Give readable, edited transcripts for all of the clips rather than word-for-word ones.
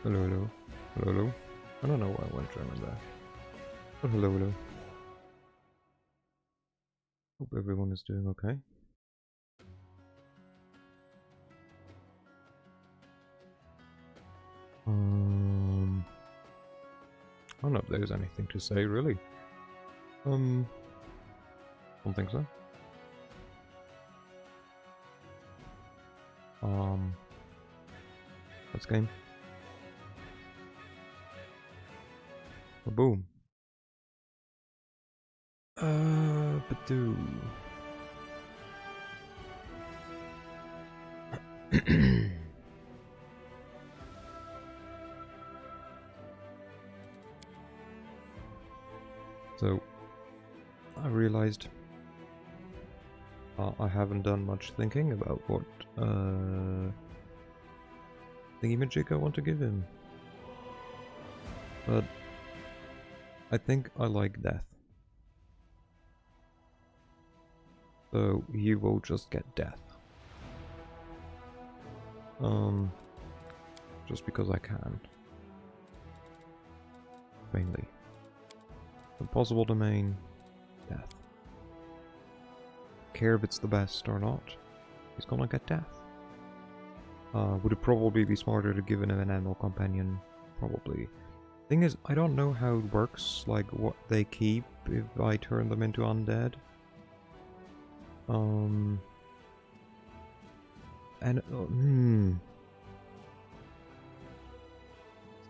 Hello, hello. Hello, hello. I don't know why I went German there. But hello, hello. Hope everyone is doing okay. I don't know if there's anything to say, really. Don't think so. Let's game. Boom. Badoo. So, I realized I haven't done much thinking about what thingy-majig I want to give him. But I think I like death. So he will just get death. Just because I can. Mainly. The possible domain, death. Care if it's the best or not, he's gonna get death. Would it probably be smarter to give him an animal companion? Probably. Thing is, I don't know how it works, like what they keep if I turn them into undead.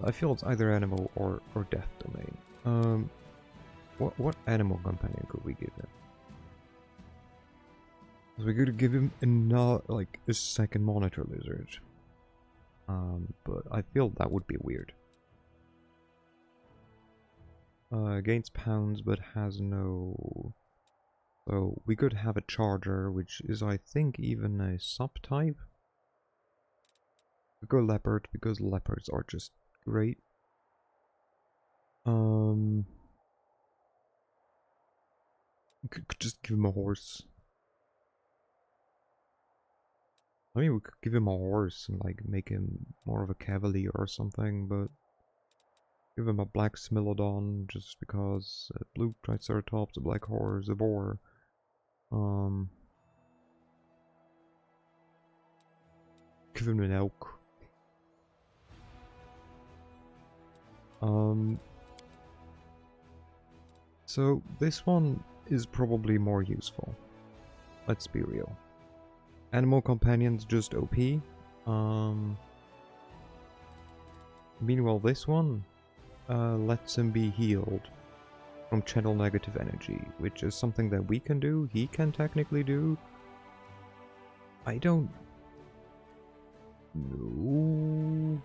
I feel it's either animal or death domain. What animal companion could we give him? We could give him another, like, a second monitor lizard. But I feel that would be weird. Gains pounds but has no... So we could have a charger, which is, I think, even a subtype. We go leopard because leopards are just great. Could just give him a horse. I mean, we could give him a horse and like make him more of a cavalier or something, but give him a black Smilodon just because a blue Triceratops, a black horse, a boar. Give him an elk. So this one is probably more useful. Let's be real. Animal companions just OP. Meanwhile, this one lets him be healed from channel negative energy, which is something that we can do, he can technically do. I don't know.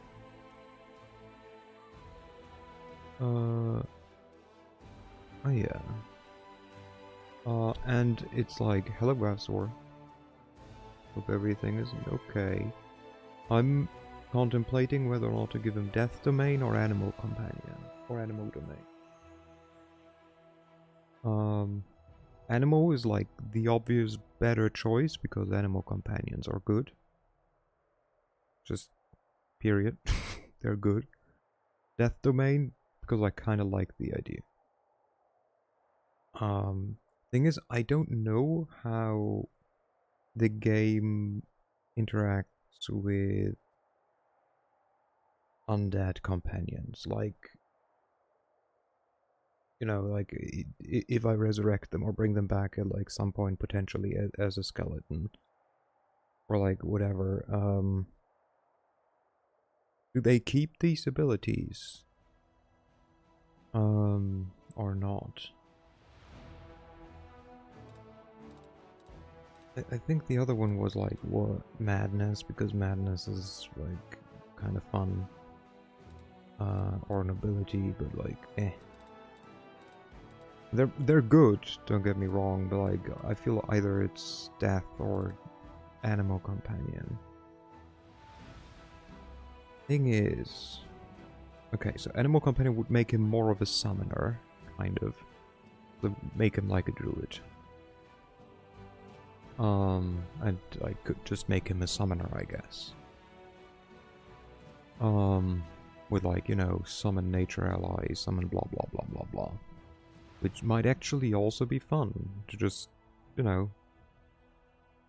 Oh yeah. And it's like, hello Gravasaur. Hope everything is okay. I'm contemplating whether or not to give him Death Domain or Animal Companion. Or Animal Domain. Animal is like the obvious better choice because Animal Companions are good. Just period. They're good. Death Domain, because I kind of like the idea. Thing is, I don't know how the game interacts with undead companions. Like, you know, like if I resurrect them or bring them back at like some point potentially as a skeleton or like whatever, do they keep these abilities? Or not? I think the other one was like, what, madness, because madness is like kind of fun. Or an ability, but like, eh. They're good, don't get me wrong, but like, I feel either it's death or animal companion. Thing is, okay, so animal companion would make him more of a summoner, kind of. To make him like a druid. And I could just make him a summoner, I guess. with like, you know, summon nature allies, summon blah blah blah blah blah. Which might actually also be fun to just, you know,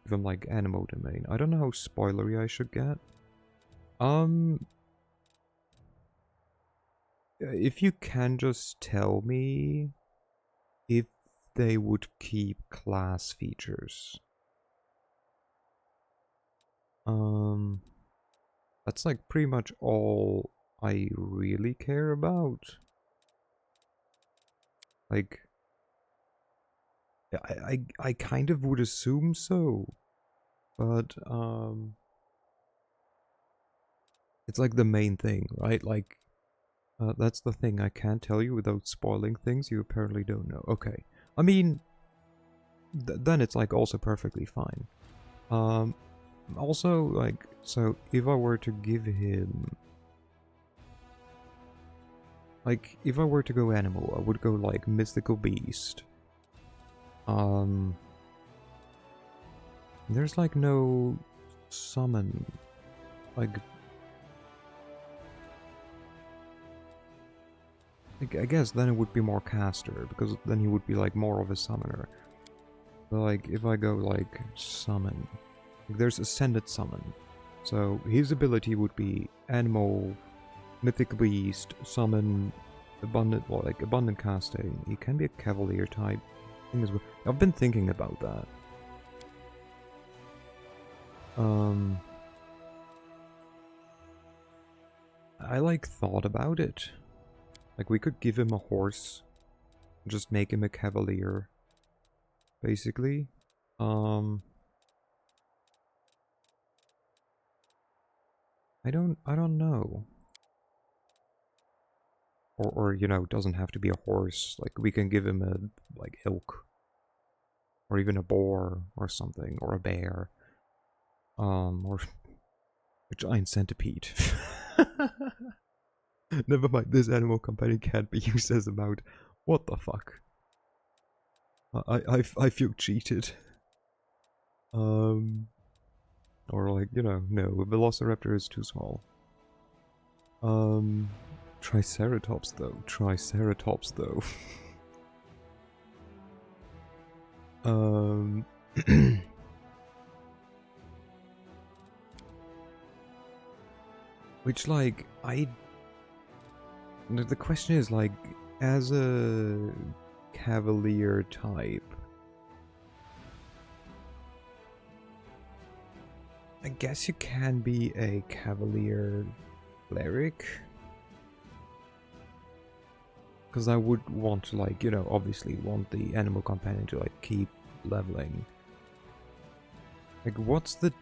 give them like animal domain. I don't know how spoilery I should get. If you can just tell me if they would keep class features. That's like pretty much all I really care about. Like, I kind of would assume so, but it's like the main thing, right? Like, that's the thing I can't tell you without spoiling things you apparently don't know. Okay, I mean, then it's like also perfectly fine. Also, like, so if I were to give him, like, if I were to go animal, I would go like mythical beast. There's like no summon, like I guess then it would be more caster, because then he would be like more of a summoner. But like, if I go like summon, like, there's ascended summon. So his ability would be animal, mythic beast, summon, abundant, well, like abundant casting. He can be a cavalier type thing as well. I've been thinking about that. I like thought about it. Like, we could give him a horse, just make him a cavalier, basically. I don't know. Or you know, doesn't have to be a horse. Like, we can give him a like elk, or even a boar or something, or a bear, or a giant centipede. Never mind, this animal companion can't be used as a mount. What the fuck? I feel cheated. Or like, you know, no, a velociraptor is too small. Triceratops though. Triceratops though. Which, like, the question is, like, as a cavalier type, I guess you can be a cavalier cleric. Because I would want to, like, you know, obviously want the animal companion to, like, keep leveling. Like, what's the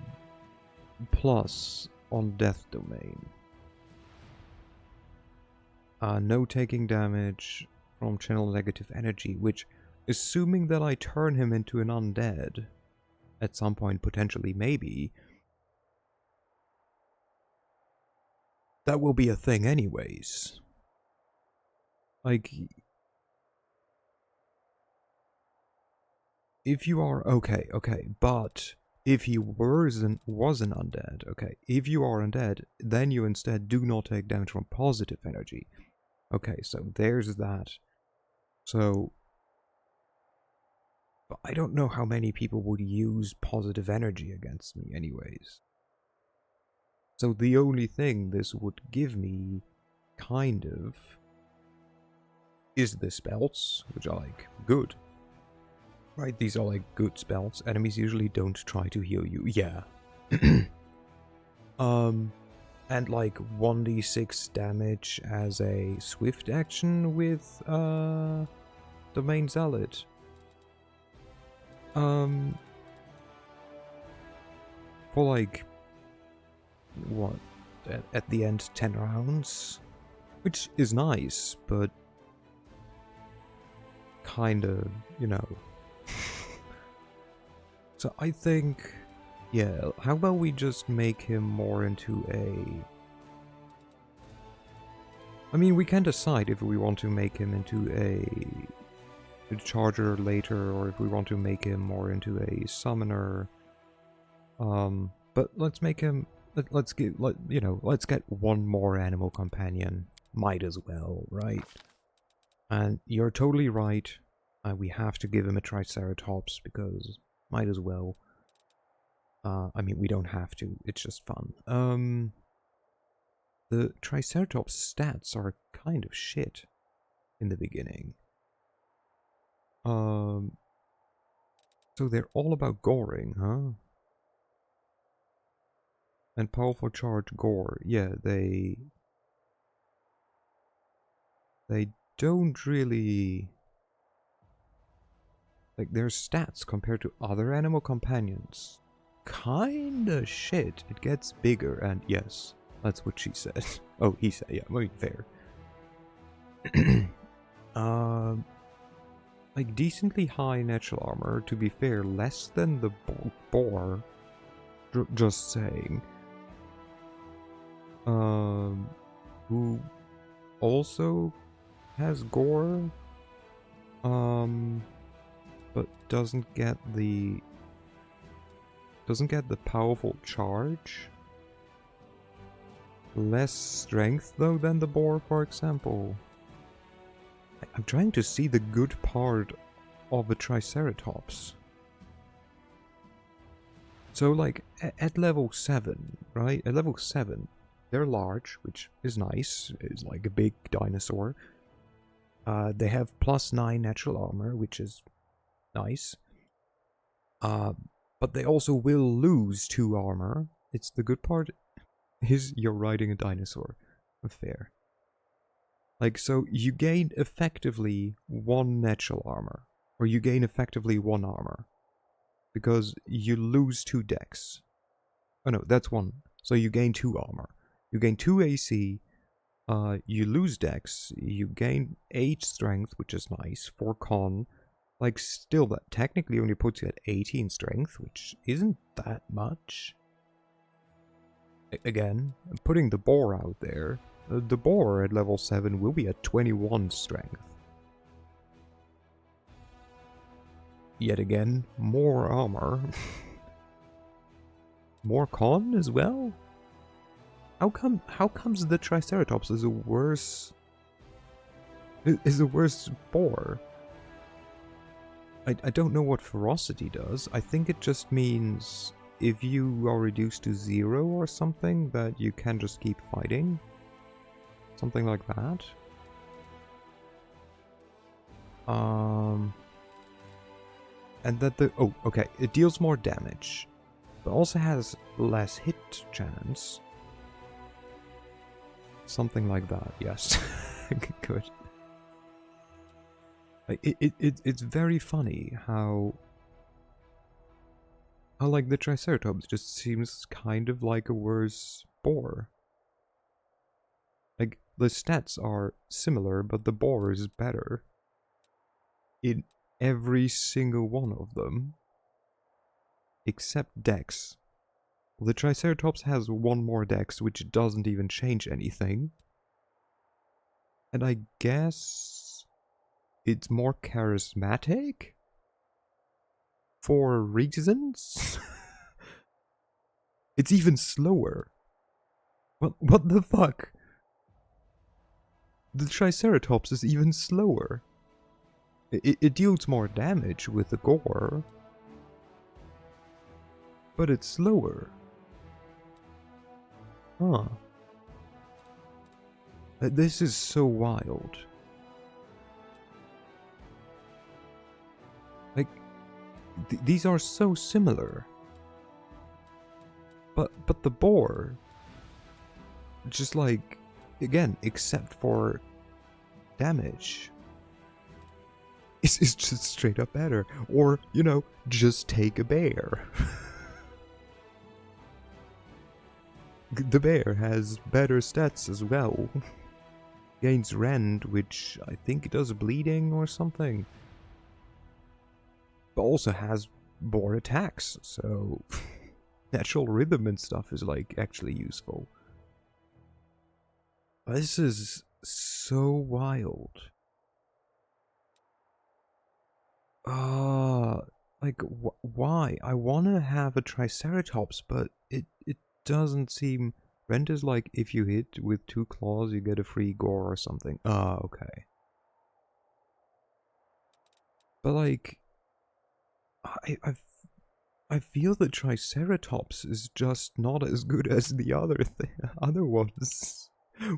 plus on death domain? No taking damage from channel negative energy, which, assuming that I turn him into an undead, at some point, potentially, maybe, that will be a thing anyways. Like, if you are, okay, but if he was an undead, okay, if you are undead, then you instead do not take damage from positive energy. Okay, so there's that. So, I don't know how many people would use positive energy against me anyways. So the only thing this would give me, kind of, is the spells, which are like good. Right, these are like good spells. Enemies usually don't try to heal you. Yeah. And like 1d6 damage as a swift action with Domain Zealot. For like, what, at the end 10 rounds? Which is nice, but kinda, you know. So I think, yeah, how about we just make him more into a... I mean, we can decide if we want to make him into a charger later, or if we want to make him more into a summoner. But let's make him... let's get one more animal companion. Might as well, right? And you're totally right. We have to give him a Triceratops because might as well. I mean, we don't have to. It's just fun. The Triceratops stats are kind of shit in the beginning. So they're all about goring, huh? And powerful charge gore. Yeah, they don't really, like, their stats compared to other animal companions kinda shit. It gets bigger, and yes, that's what she said. Oh, he said, yeah, I mean, fair. Like, decently high natural armor, to be fair, less than the boar. Just saying. Who also has gore, but doesn't get the powerful charge. Less strength though than the boar, for example. I'm trying to see the good part of a Triceratops. So like at level 7, right? At level 7, they're large, which is nice. It's like a big dinosaur. They have +9 natural armor, which is nice. But they also will lose 2 armor. It's the good part is you're riding a dinosaur. Fair. Like, so you gain effectively 1 natural armor. Or you gain effectively 1 armor. Because you lose 2 dex. Oh no, that's 1. So you gain 2 armor. You gain 2 AC. You lose dex. You gain 8 strength, which is nice. 4 con. Like, still, that technically only puts you at 18 strength, which isn't that much. Again, putting the boar out there, the boar at level 7 will be at 21 strength. Yet again, more armor. More con as well? How comes the Triceratops is a worse boar? I don't know what ferocity does. I think it just means if you are reduced to 0 or something, that you can just keep fighting. Something like that. And that okay, it deals more damage, but also has less hit chance. Something like that, yes. Good. Like, it's very funny how like the Triceratops just seems kind of like a worse boar. Like, the stats are similar, but the boar is better in every single one of them, except dex. The Triceratops has 1 more dex, which doesn't even change anything. And I guess it's more charismatic? For reasons? It's even slower. What the fuck? The Triceratops is even slower. It deals more damage with the gore, but it's slower. Huh. This is so wild. Like, these are so similar. But the boar, just like, again, except for damage, it's just straight up better. Or, you know, just take a bear. The bear has better stats as well. Gains rend, which I think does bleeding or something. But also has more attacks, so natural rhythm and stuff is like actually useful. This is so wild. Like, why? I want to have a Triceratops, but it doesn't seem... Rent is like if you hit with 2 claws, you get a free gore or something. Ah, okay. But like, I, I, I feel the Triceratops is just not as good as the other ones.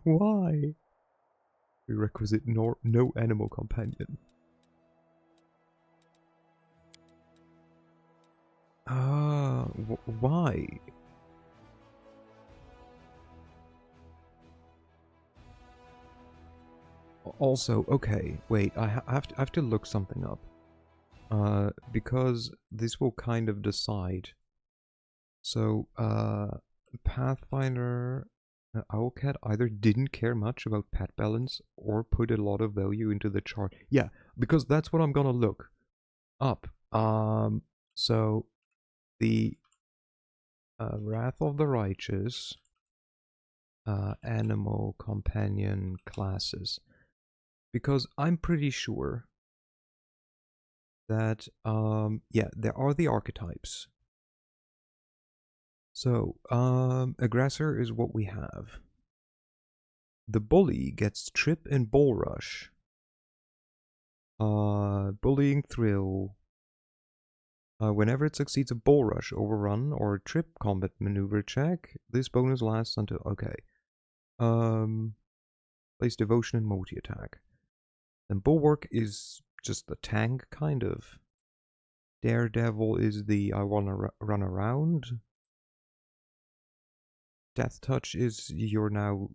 Why? Prerequisite no animal companion. Ah, why? Also, okay, wait, I have to look something up. Because this will kind of decide. So, Pathfinder Owlcat either didn't care much about pet balance or put a lot of value into the chart. Yeah, because that's what I'm gonna look up. So the Wrath of the Righteous animal companion classes, because I'm pretty sure that yeah, there are the archetypes. So aggressor is what we have. The bully gets trip and bull rush. Bullying thrill. Whenever it succeeds a bull rush, overrun, or trip combat maneuver check, this bonus lasts until... Okay. Place devotion and multi-attack. Then bulwark is just the tank, kind of. Daredevil is the I wanna run around. Death touch is you're now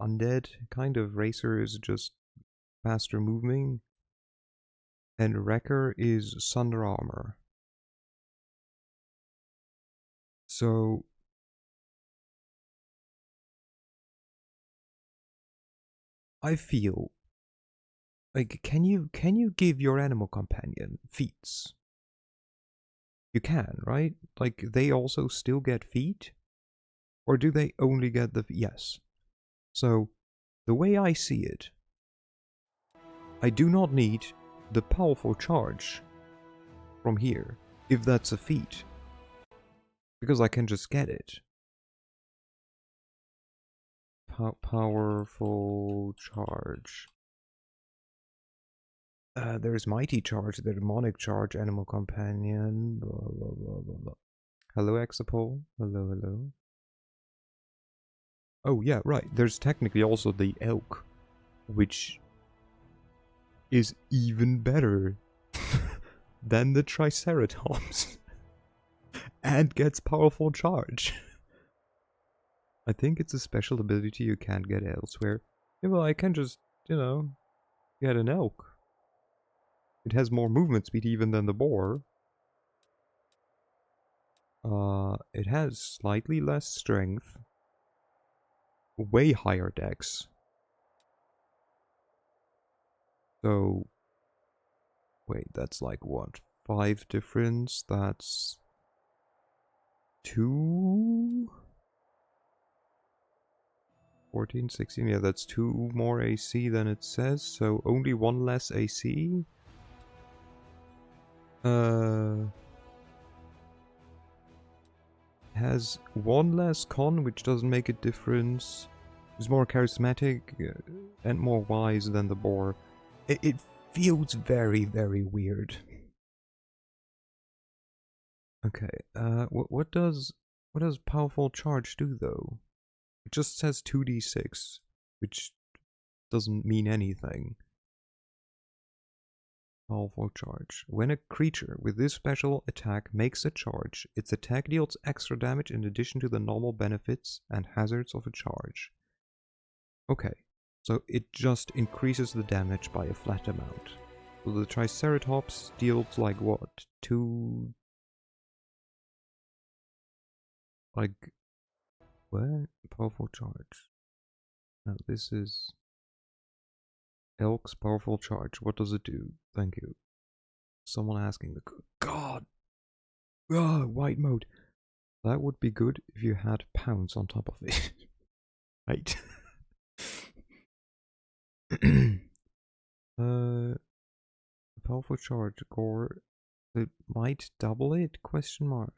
undead, kind of. Racer is just faster moving. And wrecker is sunder armor. So I feel like, can you give your animal companion feats? You can, right? Like, they also still get feat? Or do they only get the... Yes. So, the way I see it, I do not need the powerful charge from here, if that's a feat. Because I can just get it. Powerful charge. There's mighty charge, the demonic charge, animal companion, blah blah blah blah blah. Hello, Exapol. Hello, hello. Oh yeah, right. There's technically also the elk, which is even better than the Triceratops, and gets powerful charge. I think it's a special ability you can't get elsewhere. Yeah, well, I can just, you know, get an elk. It has more movement speed even than the boar. It has slightly less strength. Way higher dex. So, wait, that's like what? 5 difference? That's 2? 14, 16, yeah, that's 2 more AC than it says, so only 1 less AC. Has 1 less con, which doesn't make a difference. Is more charismatic and more wise than the boar. It feels very, very weird. Okay, what does powerful charge do though? It just says 2d6, which doesn't mean anything. Powerful charge. When a creature with this special attack makes a charge, its attack deals extra damage in addition to the normal benefits and hazards of a charge. Okay, so it just increases the damage by a flat amount. So the Triceratops deals like what? 2... Like... What? Powerful charge. No, this is... Elk's powerful charge. What does it do? Thank you. Someone asking the... God! Ah, white mode. That would be good if you had pounds on top of it. Right. Powerful charge core. It might double it? Question mark.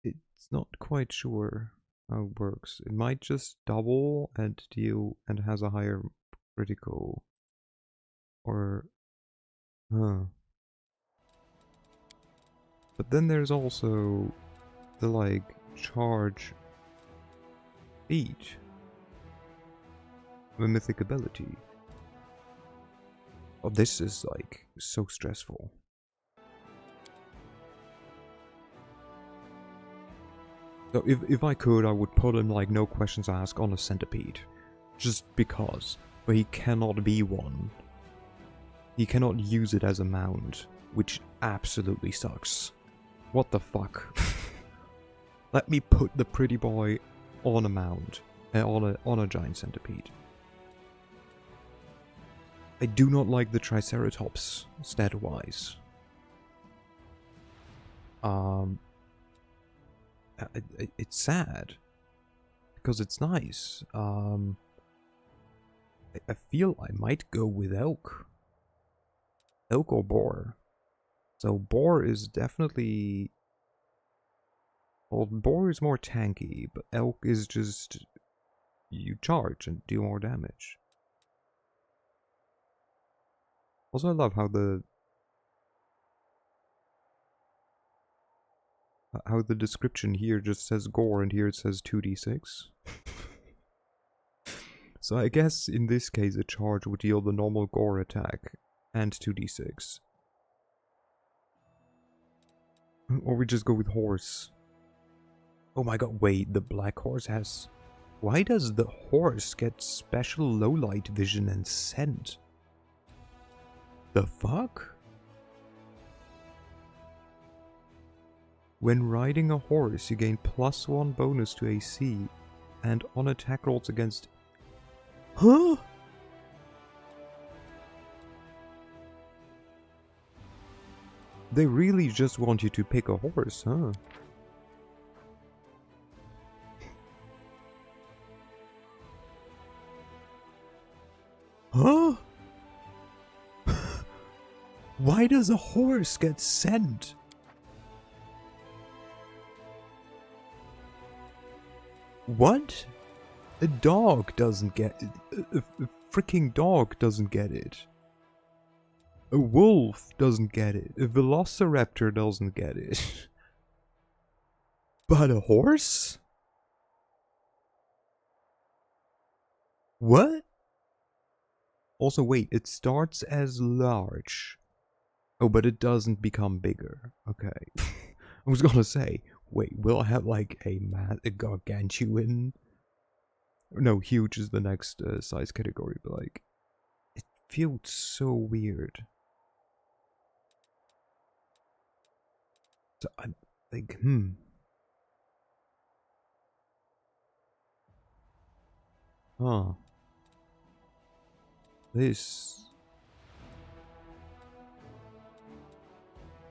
it's not quite sure how it works. It might just double and deal and has a higher critical. Or, huh. But then there's also the, like, charge each. The mythic ability. Oh, this is, like, so stressful. So if I could, I would put him, like, no questions asked on a centipede. Just because. But he cannot be one. He cannot use it as a mount, which absolutely sucks. What the fuck? Let me put the pretty boy on a mount. On a giant centipede. I do not like the Triceratops, stat-wise. It's sad. Because it's nice. I feel I might go with elk. Elk or boar. So boar is definitely... Well, boar is more tanky, but elk is just... You charge and do more damage. Also, I love how the description here just says gore and here it says 2d6. So I guess in this case a charge would deal the normal gore attack and 2d6. Or we just go with horse. Oh my god, wait, the black horse has... Why does the horse get special low-light vision and scent? The fuck? When riding a horse, you gain +1 bonus to AC, and on attack rolls against... Huh? They really just want you to pick a horse, huh? Huh? Why does a horse get scent? What? A dog doesn't get it. A freaking dog doesn't get it. A wolf doesn't get it. A velociraptor doesn't get it. But a horse? What? Also, wait, it starts as large. Oh, but it doesn't become bigger. Okay. I was gonna say, wait, will I have like a gargantuan? No, huge is the next size category, but like, it feels so weird. So I'm like, Huh. This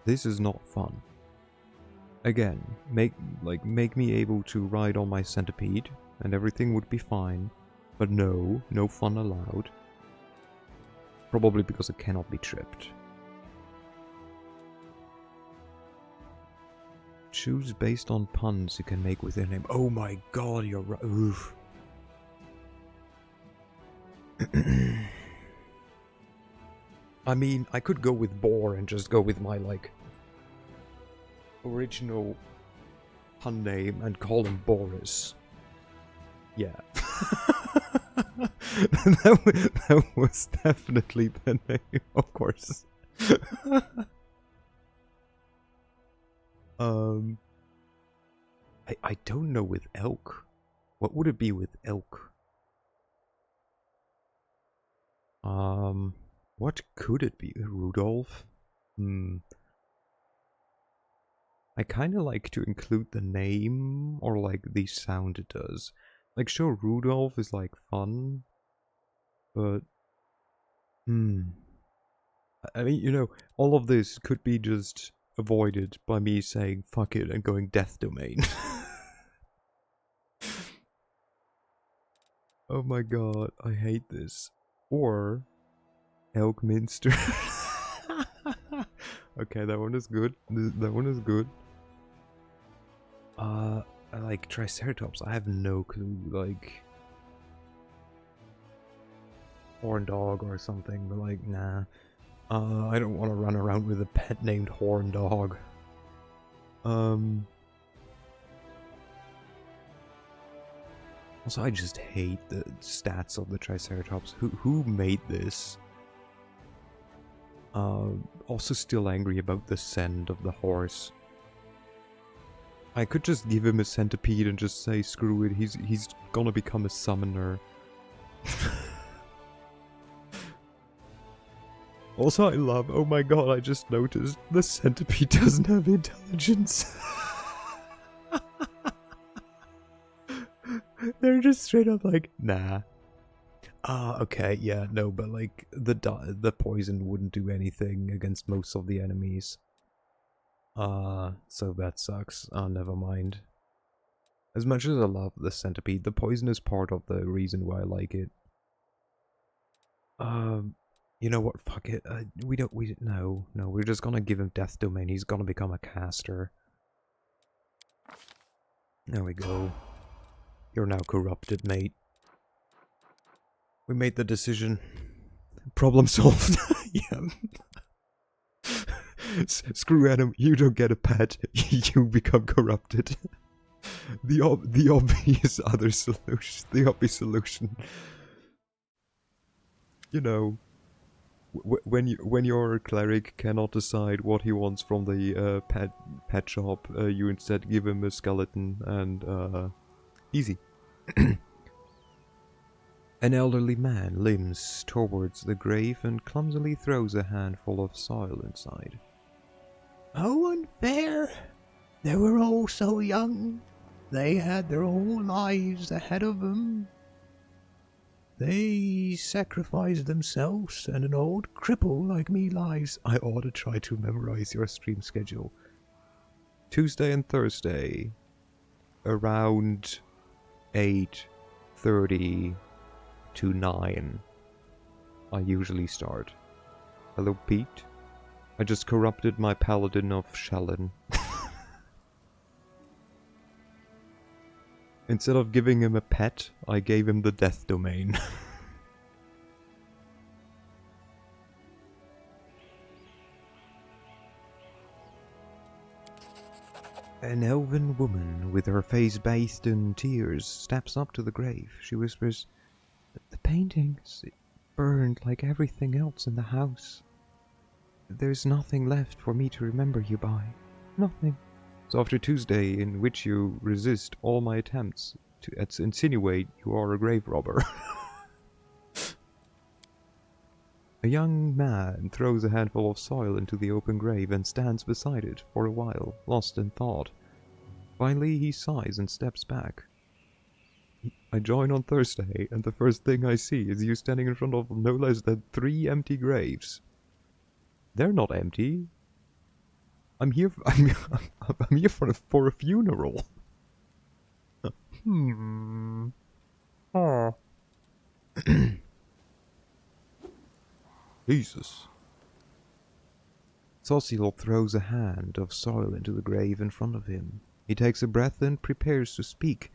is not fun. Again, make me able to ride on my centipede, and everything would be fine. But no fun allowed. Probably because it cannot be tripped. Choose based on puns you can make with your name. Oh my god, you're right. Oof. I mean, I could go with boar and just go with my, like, original pun name and call him Boris. Yeah. that was definitely the name, of course. I don't know with elk. What would it be with elk? What could it be? Rudolph? I kinda like to include the name, or like the sound it does. Like, sure, Rudolph is like fun, but... I mean, you know, all of this could be just avoided by me saying fuck it and going Death Domain. Oh my god, I hate this. Or... Elkminster. Okay, that one is good. That one is good. Like Triceratops, I have no clue, like horn dog or something, but like, nah. I don't want to run around with a pet named horn dog. Also, I just hate the stats of the Triceratops. Who made this? Also still angry about the send of the horse. I could just give him a centipede and just say, screw it, he's gonna become a summoner. Also, I love, oh my god, I just noticed the centipede doesn't have intelligence. They're just straight up like, nah. Okay, yeah, no, but like, the poison wouldn't do anything against most of the enemies. So that sucks. Never mind. As much as I love the centipede, the poison is part of the reason why I like it. You know what? Fuck it. No, we're just gonna give him Death Domain. He's gonna become a caster. There we go. You're now corrupted, mate. We made the decision. Problem solved. Yeah. Screw Adam, you don't get a pet. You become corrupted. The obvious other solution. The obvious solution. You know, when your cleric cannot decide what he wants from the pet shop, you instead give him a skeleton and easy. An elderly man limps towards the grave and clumsily throws a handful of soil inside. How unfair! They were all so young. They had their whole lives ahead of them. They sacrificed themselves, and an old cripple like me lies. I ought to try to memorize your stream schedule. Tuesday and Thursday, around 8:30 to 9. I usually start. Hello, Pete. I just corrupted my paladin of Shellen. Instead of giving him a pet, I gave him the Death Domain. An elven woman, with her face bathed in tears, steps up to the grave. She whispers, "The paintings burned like everything else in the house. There's nothing left for me to remember you by. Nothing. So after Tuesday, in which you resist all my attempts to insinuate you are a grave robber." A young man throws a handful of soil into the open grave and stands beside it for a while, lost in thought. Finally, he sighs and steps back. I join on Thursday, and the first thing I see is you standing in front of no less than 3 empty graves. They're not empty. I'm here for a funeral. Oh. Jesus. Sauciel throws a hand of soil into the grave in front of him. He takes a breath and prepares to speak,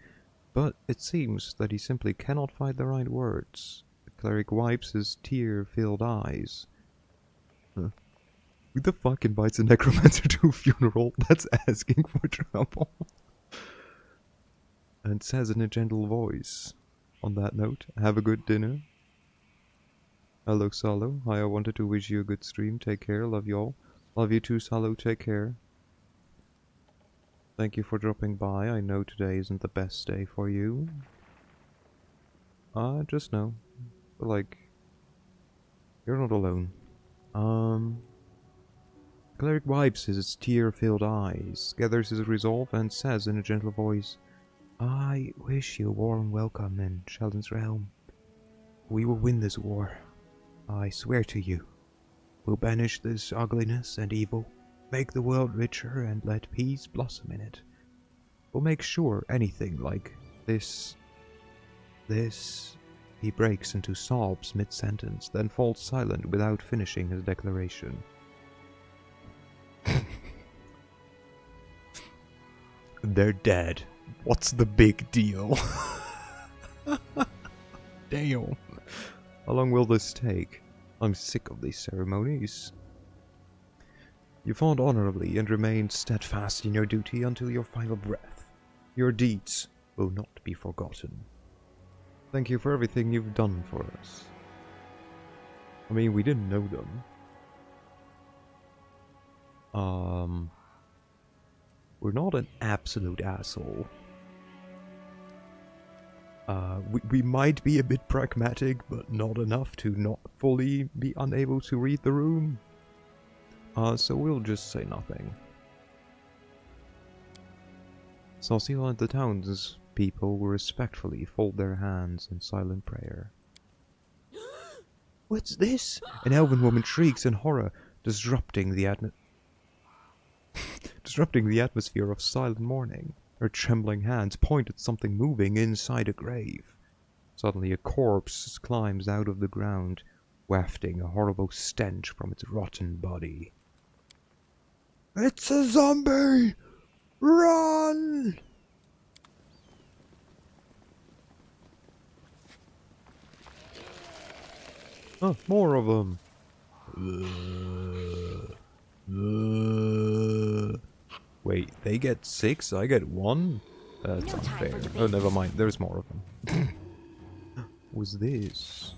but it seems that he simply cannot find the right words. The cleric wipes his tear-filled eyes. Huh. Who the fuck invites a necromancer to a funeral? That's asking for trouble. And says in a gentle voice, on that note, have a good dinner. Hello, Salo. Hi, I wanted to wish you a good stream. Take care. Love you all. Love you too, Salo. Take care. Thank you for dropping by. I know today isn't the best day for you. Just know. But like, you're not alone. Cleric wipes his tear-filled eyes, gathers his resolve, and says in a gentle voice, I wish you a warm welcome in Sheldon's realm. We will win this war. I swear to you. We'll banish this ugliness and evil, make the world richer, and let peace blossom in it. We'll make sure anything like this... He breaks into sobs mid-sentence, then falls silent without finishing his declaration. They're dead. What's the big deal? Damn. How long will this take? I'm sick of these ceremonies. You fought honorably and remained steadfast in your duty until your final breath. Your deeds will not be forgotten. Thank you for everything you've done for us. I mean, we didn't know them. We're not an absolute asshole. We might be a bit pragmatic, but not enough to not fully be unable to read the room. So we'll just say nothing. Saucil and the townspeople will respectfully fold their hands in silent prayer. What's this? An elven woman shrieks in horror, disrupting the atmosphere of silent mourning. Her trembling hands point at something moving inside a grave. Suddenly a corpse climbs out of the ground, wafting a horrible stench from its rotten body. It's a zombie! Run! Oh, more of them. Wait, they get 6, I get 1? That's unfair. Oh, never mind, there's more of them. What's this?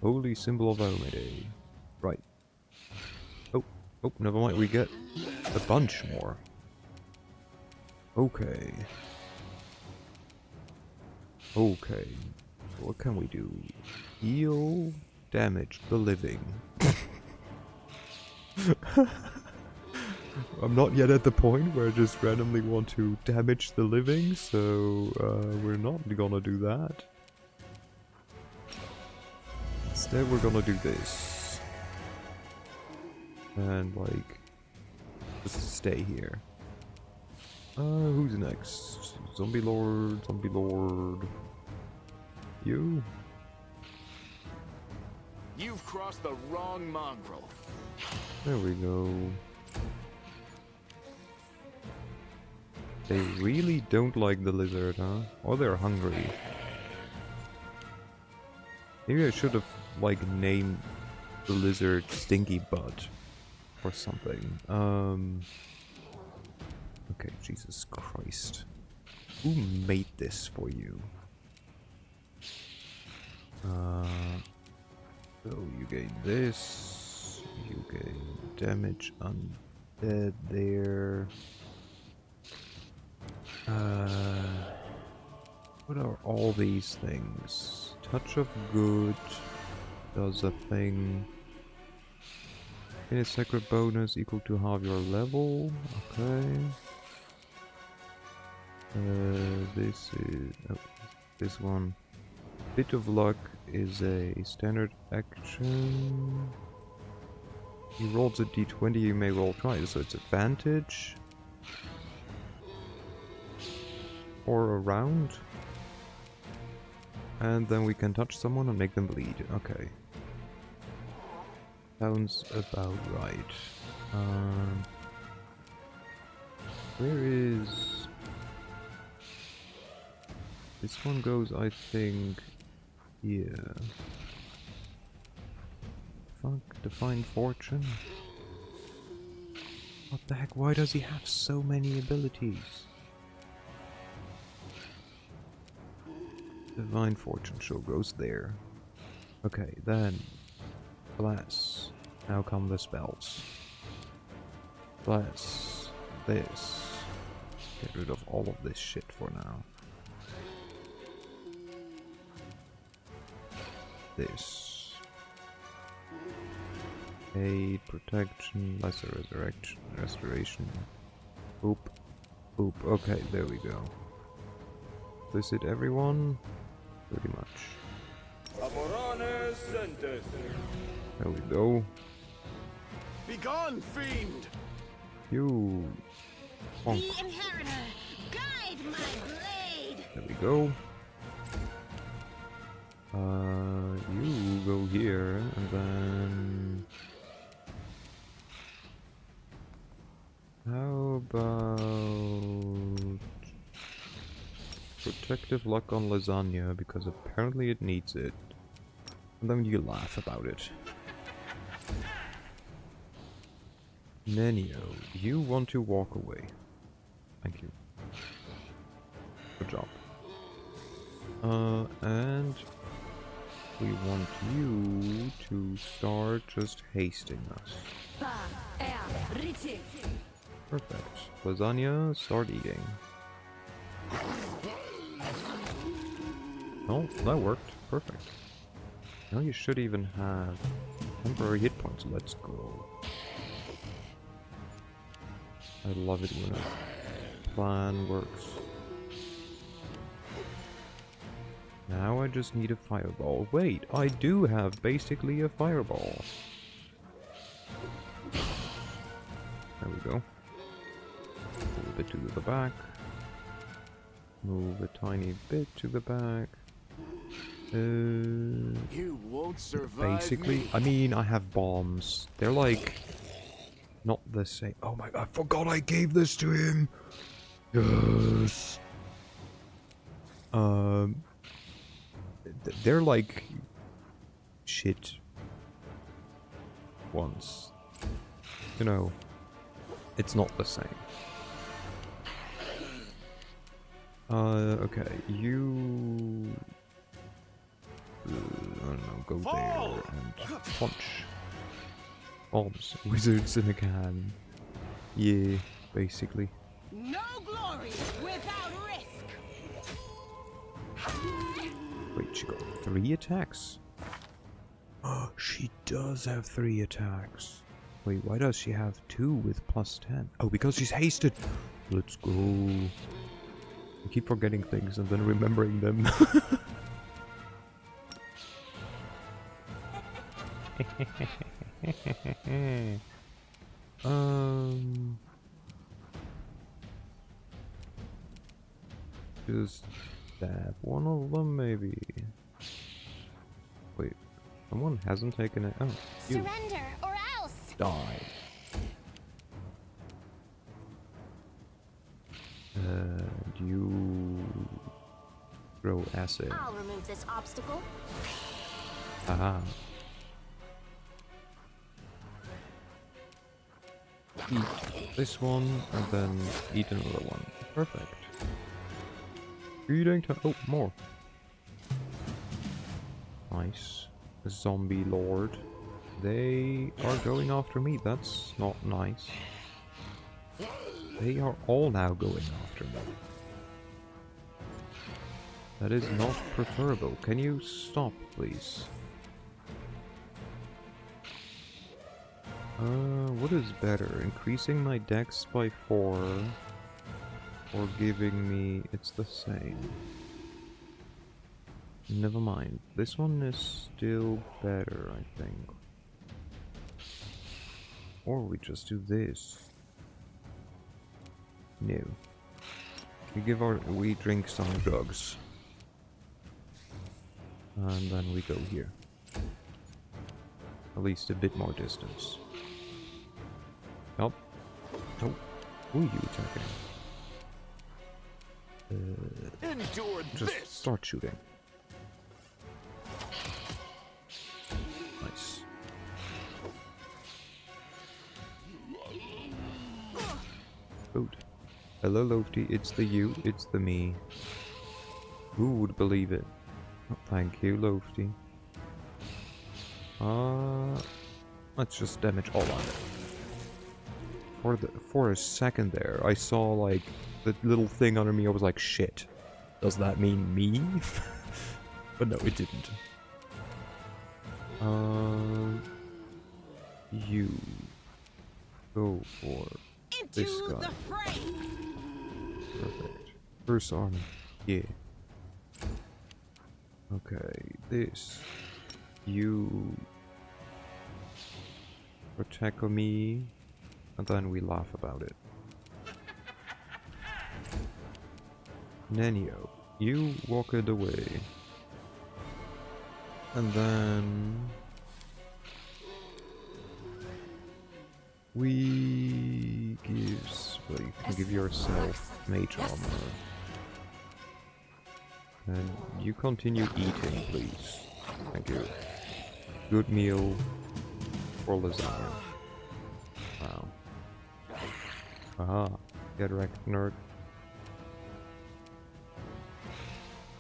Holy symbol of Omide. Right. Oh, never mind, we get a bunch more. Okay. Okay. What can we do? Heal, damage the living. I'm not yet at the point where I just randomly want to damage the living, so we're not gonna do that. Instead we're gonna do this. And like, just stay here. Who's next? Zombie Lord, Zombie Lord. You? You've crossed the wrong mongrel. There we go. They really don't like the lizard, huh? Or they're hungry. Maybe I should have, like, named the lizard Stinky Butt. Or something. Okay, Jesus Christ. Who made this for you? So you gain this. You gain damage undead there. What are all these things? Touch of Good does a thing. Gain a sacred bonus equal to half your level. Okay. This is this one. Bit of Luck is a standard action. He rolls a d20, you may roll twice, so it's advantage. Or a round. And then we can touch someone and make them bleed. Okay. Sounds about right. Where is... This one goes, I think, here. Fuck, Divine Fortune? What the heck, why does he have so many abilities? Divine Fortune sure goes there. Okay, then... Bless. Now come the spells. Bless. This. Get rid of all of this shit for now. This. Aid, protection, lesser restoration. Oop. Oop. Okay, there we go. Visit everyone? Pretty much. There we go. Begone, fiend! You. Bonk. The inheritor, guide my blade. There we go. You go here, and then... How about... effective luck on lasagna because apparently it needs it. And then you laugh about it. Nenio, you want to walk away. Thank you. Good job. And we want you to start just hasting us. Perfect. Lasagna, start eating. Oh, that worked. Perfect. Now you should even have temporary hit points. Let's go. I love it when a plan works. Now I just need a fireball. Wait, I do have basically a fireball. There we go. Move it to the back. Move a tiny bit to the back. You won't survive. Basically, me. I mean, I have bombs. They're like not the same. Oh my god, I forgot I gave this to him. Yes. They're like shit ones. You know, it's not the same. Okay, you I don't know, go there and punch. Bombs, wizards in a can. Yeah, basically. No glory without risk. Wait, she got 3 attacks? Oh, she does have 3 attacks. Wait, why does she have 2 with +10? Oh, because she's hasted! Let's go. I keep forgetting things and then remembering them. Just stab one of them, maybe. Wait, someone hasn't taken it. Oh, you Surrender or else. die. You throw acid. I'll remove this obstacle. Aha. Eat this one and then eat another one. Perfect. Eating time. Oh, more. Nice. Zombie lord. They are going after me. That's not nice. They are all now going after me. That is not preferable. Can you stop, please? What is better? Increasing my dex by 4 or giving me... It's the same. Never mind. This one is still better, I think. Or we just do this. No. We drink some drugs. And then we go here. At least a bit more distance. Nope. Oh. Who are you attacking? Endure Just this. start shooting. Nice. Good. Hello, Lofty. It's the you. It's the me. Who would believe it? Oh, thank you, Lofty. Let's just damage all on it. For a second there, I saw like the little thing under me. I was like, shit. Does that mean me? But no, it didn't. You go for this Into guy. the fray. Perfect. First army. Yeah. Okay, this. You attack me, and then we laugh about it. Nenio, you walk it away. And then we give, well, you can give yourself mage armor. And you continue eating, please. Thank you. Good meal for lasagna. Wow. Aha. Get wrecked, nerd.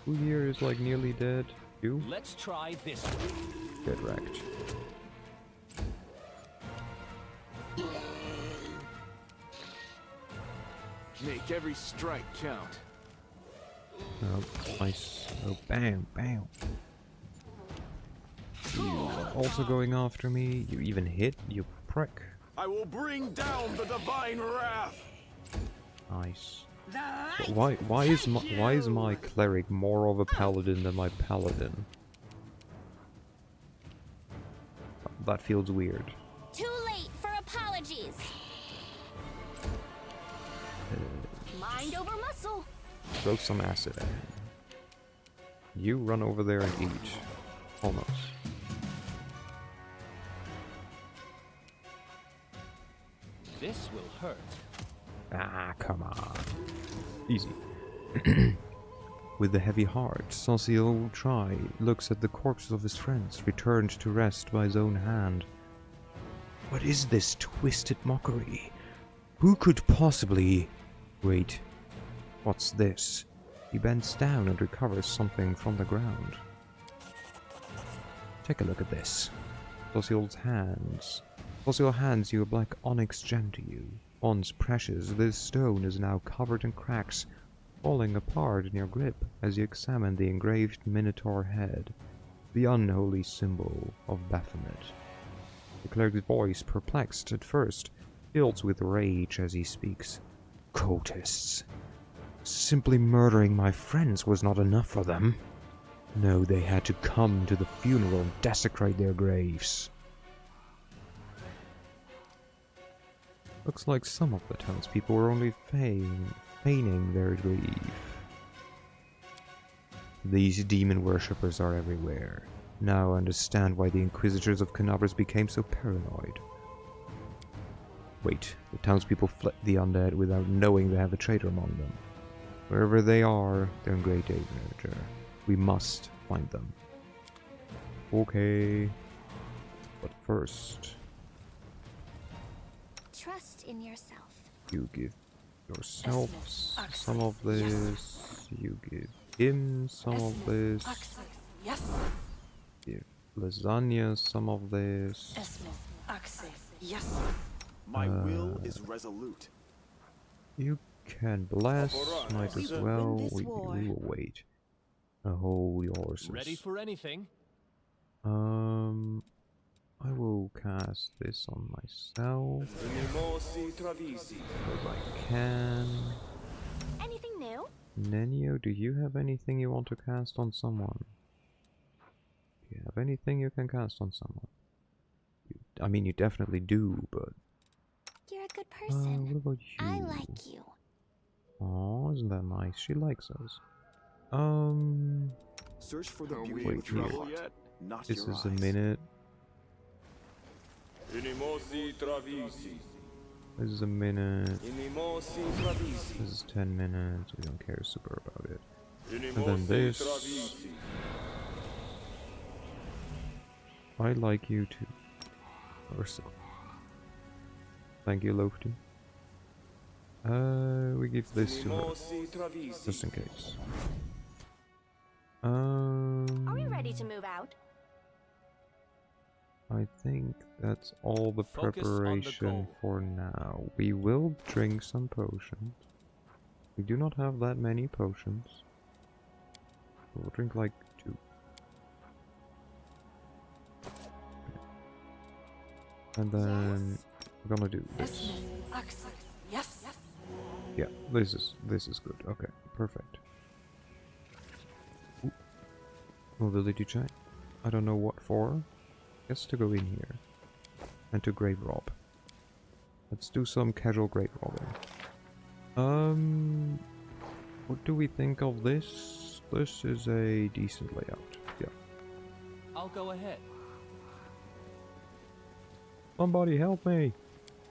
Who here is like nearly dead? You? Let's try this one. Get wrecked. Make every strike count. Oh, nice. Oh, bam, bam. You are also going after me. You even hit, you prick. I will bring down the divine wrath. Nice. The But light why is take my you. cleric more of a paladin than my paladin? That feels weird. Too late for apologies. Mind over muscle. Throw some acid at him. You run over there and eat. Almost. This will hurt. Ah, come on. Easy. With a heavy heart, Saucio Try looks at the corpses of his friends, returned to rest by his own hand. What is this twisted mockery? Who could possibly... Wait. What's this? He bends down and recovers something from the ground. Take a look at this. Saucio's hands. Saucio hands you a black onyx gem to you. Once precious, this stone is now covered in cracks, falling apart in your grip as you examine the engraved minotaur head, the unholy symbol of Baphomet. The cleric's voice, perplexed at first, fills with rage as he speaks. Cultists. Simply murdering my friends was not enough for them. No, they had to come to the funeral and desecrate their graves. Looks like some of the townspeople were only feigning their grief. These demon worshippers are everywhere. Now I understand why the Inquisitors of Canabras became so paranoid. Wait, the townspeople fled the undead without knowing they have a traitor among them. Wherever they are, they're in great danger. We must find them. Okay. But first... Trust in yourself. You give yourself some of this. You give him some of this. Yes. Give lasagna some of this. Yes. My will is resolute. You can bless. Might We as will well. win this We war. will wait. Holy horses. Ready for anything? I will cast this on myself because I can. Anything new? Nenio, do you have anything you want to cast on someone? Do you have anything you can cast on someone? I mean, you definitely do, but... You're a good person. what about you? I like you. Aw, isn't that nice? She likes us. Search for the Wait, beauty of here. trouble yet? Not This your is a eyes. minute. This is a minute. This is 10 minutes. We don't care super about it. And then this. I like you too. Or thank you, Lofty. We give this to her. Just in case. Are we ready to move out? I think that's all the Focus on the preparation goal. for now. We will drink some potions. We do not have that many potions. We'll drink like 2. And then we're gonna do this. Yes. Yeah, this is good. Okay, perfect. Ooh. Mobility check. I don't know what for. Guess to go in here. And to grave rob. Let's do some casual grave robbing. What do we think of this? This is a decent layout. Yeah. I'll go ahead. Somebody help me!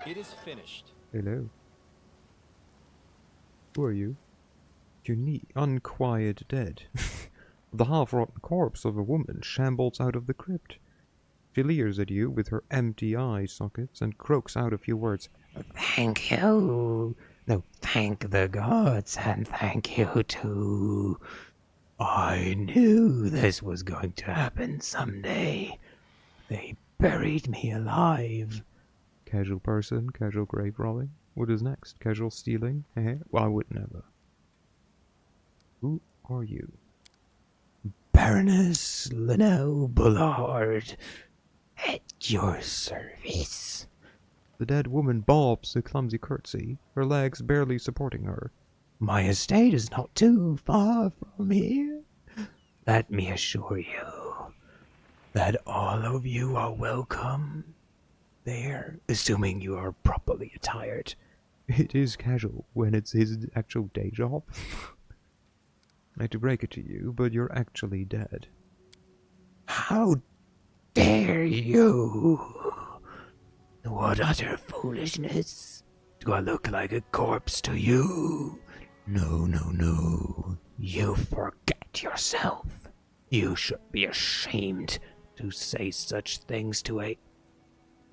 It is finished. Hello. Who are you? Unique, unquiet dead. The half-rotten corpse of a woman shambles out of the crypt. She leers at you with her empty eye sockets and croaks out a few words. Thank you. No, thank the gods, and thank you too. I knew this was going to happen someday. They buried me alive. Casual person, casual grave robbing. What is next? Casual stealing? Well, I would never. Who are you? Baroness Linnell Bullard, at your service. The dead woman bobs a clumsy curtsy, her legs barely supporting her. My estate is not too far from here. Let me assure you that all of you are welcome there, assuming you are properly attired. It is casual when it's his actual day job. I hate to break it to you, but you're actually dead. How dare you? What utter foolishness. Do I look like a corpse to you? No, no, no. You forget yourself. You should be ashamed to say such things to a...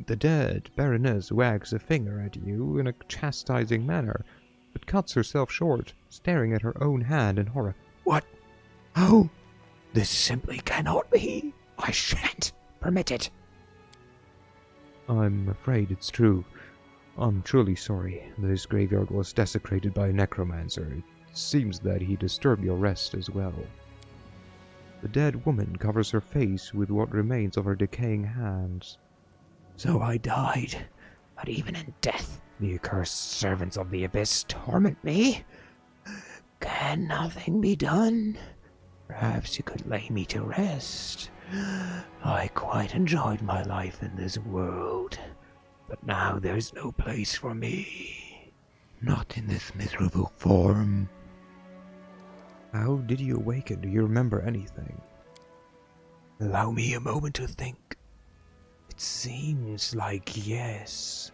The dead Baroness wags a finger at you in a chastising manner, but cuts herself short, staring at her own hand in horror. What? Oh, this simply cannot be. I shan't permit it. I'm afraid it's true. I'm truly sorry. This graveyard was desecrated by a necromancer. It seems that he disturbed your rest as well. The dead woman covers her face with what remains of her decaying hands. So I died, but even in death, the accursed servants of the abyss torment me. Can nothing be done? Perhaps you could lay me to rest. I quite enjoyed my life in this world, but now there's no place for me. Not in this miserable form. How did you awaken? Do you remember anything? Allow me a moment to think. It seems like yes.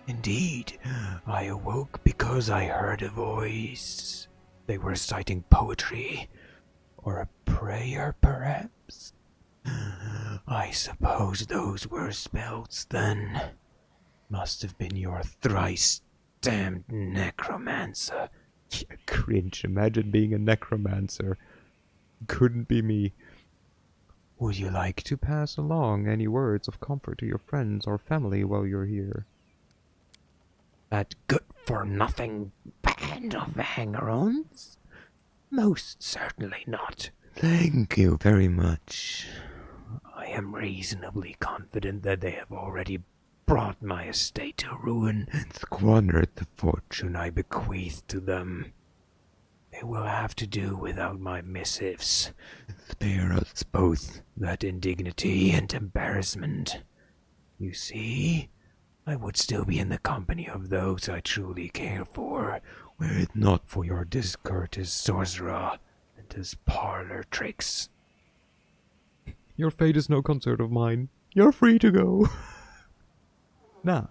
Indeed, I awoke because I heard a voice. They were reciting poetry, or a prayer, perhaps. I suppose those were spells, then. Must have been your thrice damned necromancer. Yeah, cringe. Imagine being a necromancer. Couldn't be me. Would you like to pass along any words of comfort to your friends or family while you're here? That good-for-nothing band of hanger-ons? Most certainly not. Thank you very much. I am reasonably confident that they have already brought my estate to ruin and squandered the fortune I bequeathed to them. They will have to do without my missives. Spare us both that indignity and embarrassment. You see, I would still be in the company of those I truly care for, were it not for your discourteous sorcerer and his parlor tricks. Your fate is no concern of mine. You're free to go. Nah.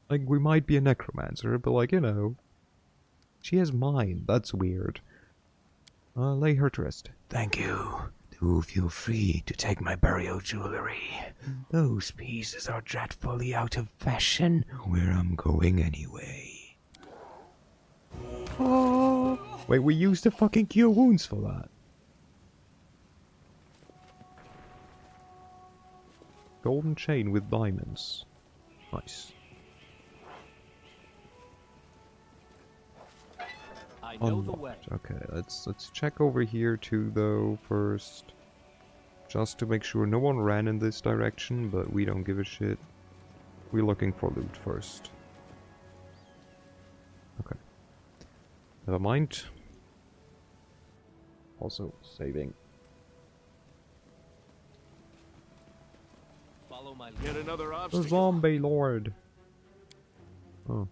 Like, we might be a necromancer, but like, you know. She has mine. That's weird. Lay her to rest. Thank you. Do feel free to take my burial jewelry. Those pieces are dreadfully out of fashion where I'm going anyway. Oh. Wait, we used to fucking cure wounds for that. Golden chain with diamonds. Nice. I know the way. Unlocked. Okay, let's check over here too though first. Just to make sure no one ran in this direction, but we don't give a shit. We're looking for loot first. Okay. Never mind. Also saving. Follow my Yet lead. another The obstacle. zombie lord. Oh.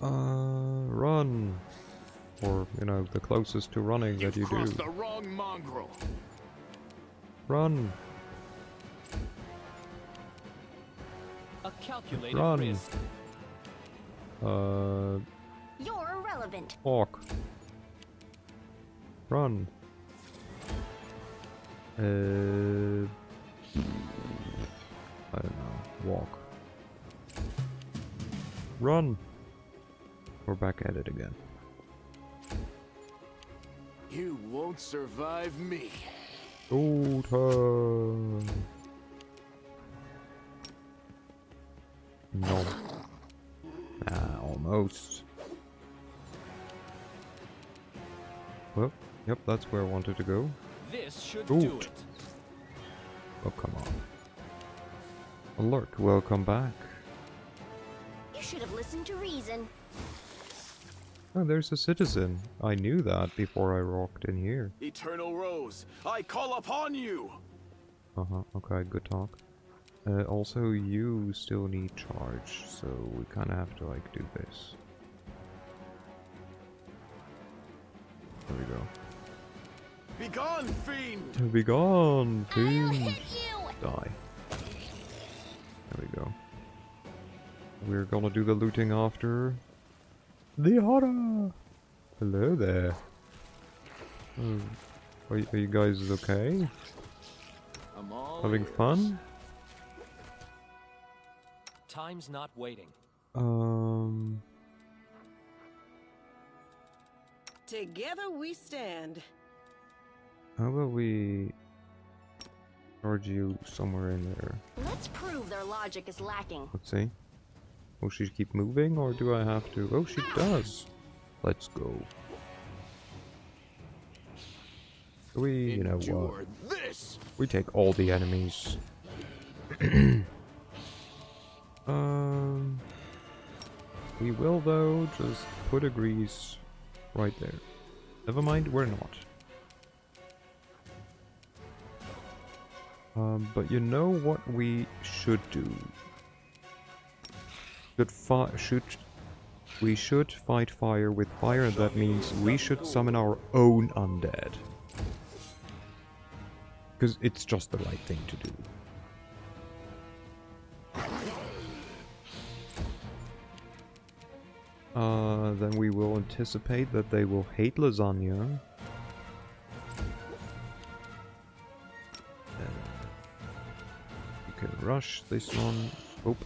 Run. Or, you know, the closest to running that you You've do. crossed the wrong mongrel. Run. A calculated Run. risk. You're irrelevant. Walk. Run. I don't know. Walk. Run. We're back at it again. You won't survive me. Go turn. No. Ah, almost. Well, yep, that's where I wanted to go. This should Ooh. do it. Oh, come on. Alert, welcome back. You should have listened to reason. Oh, there's a citizen. I knew that before I walked in here. Eternal Rose, I call upon you. Okay, good talk. Also, you still need charge, so we kind of have to, like, do this. There we go. Begone, fiend! Be gone, I'll fiend! hit you! Die. There we go. We're gonna do the looting after the horror. Hello there. Oh, are you guys okay? I'm all Having ears. fun? Time's not waiting. Together we stand. How about we charge you somewhere in there? Let's prove their logic is lacking. Let's see. Will she keep moving, or do I have to? Oh, she does. Let's go. You know what? Endure this. We take all the enemies. We will though just put a grease right there. Never mind, we're not. But you know what we should do? We should fight fire with fire, and that means we should summon our own undead. Because it's just the right thing to do. Then we will anticipate that they will hate lasagna. You can rush this one. Oh.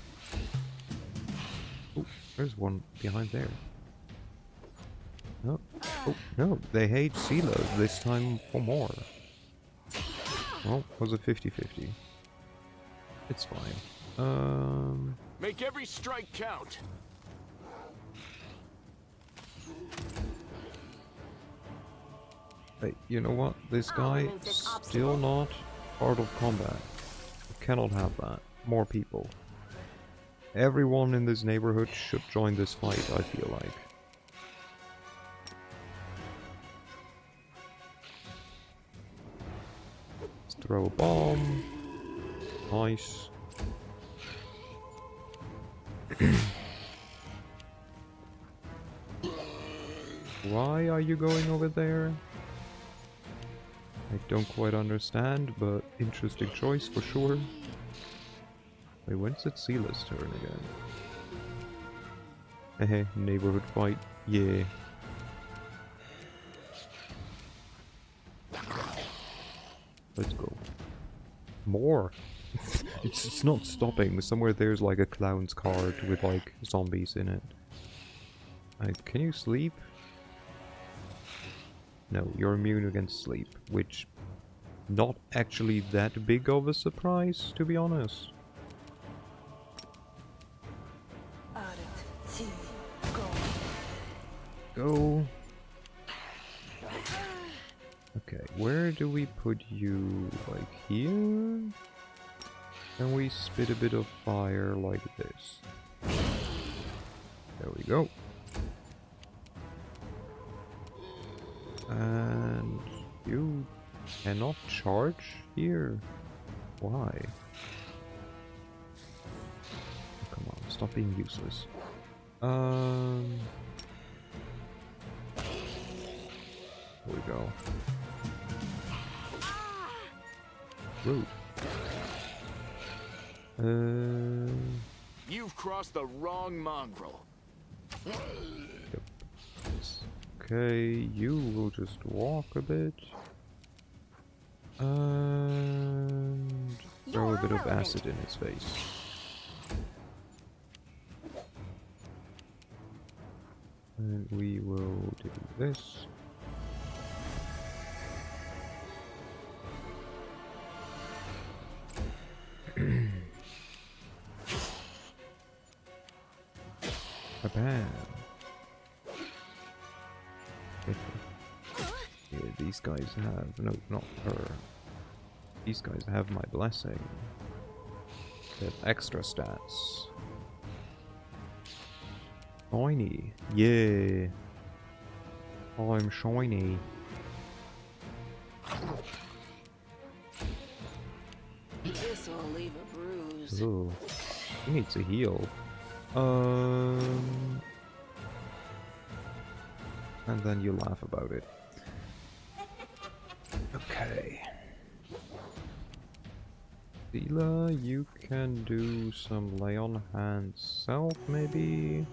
Oh, there's one behind there. No. Oh, no, they hate silos this time for more. Well, was a 50-50. It's fine. Make every strike count. Hey, you know what? This I'll guy remove this still obstacle. not part of combat. We cannot have that. More people. Everyone in this neighborhood should join this fight, I feel like. Let's throw a bomb. Nice. Why are you going over there? I don't quite understand, but interesting choice for sure. Wait, when's it Sila's turn again? Hehe, neighborhood fight, yeah. Let's go. More! it's not stopping. Somewhere there's like a clown's cart with like zombies in it. Can you sleep? No, you're immune against sleep, which not actually that big of a surprise, to be honest. Go. Okay, where do we put you? Like here? And we spit a bit of fire like this. There we go. And you cannot charge here. Why? Oh, come on, stop being useless. There we go. Rude. You've crossed the wrong mongrel. Yep. Okay, you will just walk a bit. And throw a bit of acid in his face. And we will do this. Bam. Yeah, these guys have no, not her. These guys have my blessing. Get extra stats. Shiny, yeah. I'm shiny. This'll leave a bruise. Ooh, he needs a heal. And then you laugh about it. Okay. Dila, you can do some lay on hands self, maybe.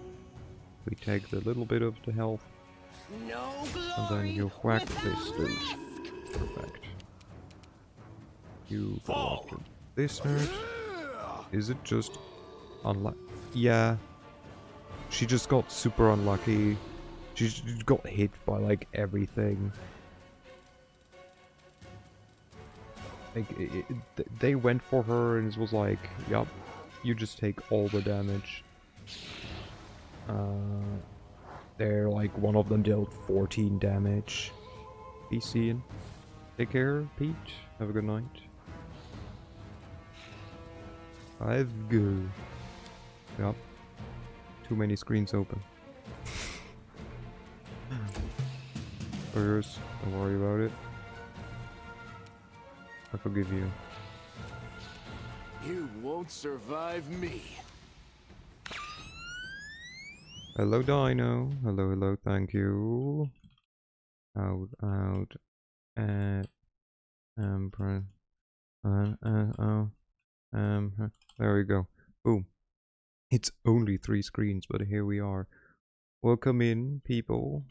We take the little bit of the health, No and then you whack this dude. Perfect. You go after this nerd. Is it just unlucky? Yeah. She just got super unlucky. She got hit by like everything. Like they went for her and it was like, yup, you just take all the damage. They're like one of them dealt 14 damage. Be seeing. Take care, Pete. Have a good night. I've go. Yup. Too many screens open. Yours, don't worry about it. I forgive you. You won't survive me. Hello, Dino. Hello, hello, thank you. Out, out. There we go. Boom. It's only 3 screens, but here we are. Welcome in, people.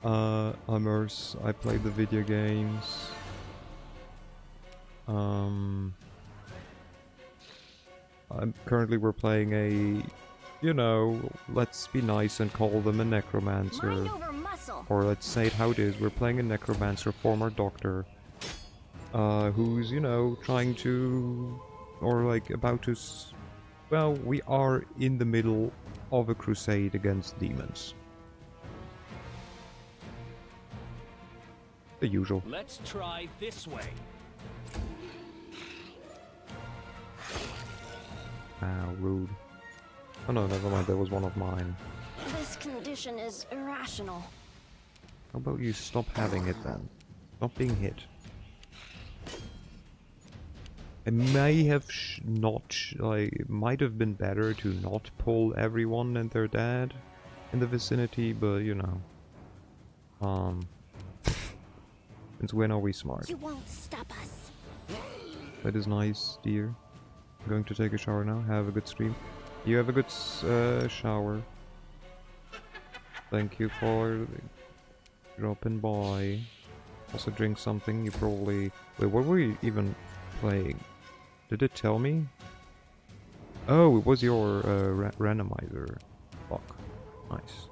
I'm Urs. I play the video games. Currently we're playing a, you know, let's be nice and call them a necromancer. Mind over muscle. Or let's say it how it is. We're playing a necromancer, former doctor, who's, you know, trying to, or like about to, well, we are in the middle of a crusade against demons. The usual. Let's try this way. Ah, rude. Oh no, never mind, that was one of mine. This condition is irrational. How about you stop having it then? Stop being hit. It may have it might have been better to not pull everyone and their dad in the vicinity, but you know. Since when are we smart? You won't stop us. That is nice, dear. I'm going to take a shower now. Have a good stream. You have a good shower. Thank you for dropping by. Also drink something. You probably... Wait, what were you even playing? Did it tell me? Oh, it was your randomizer. Fuck. Nice.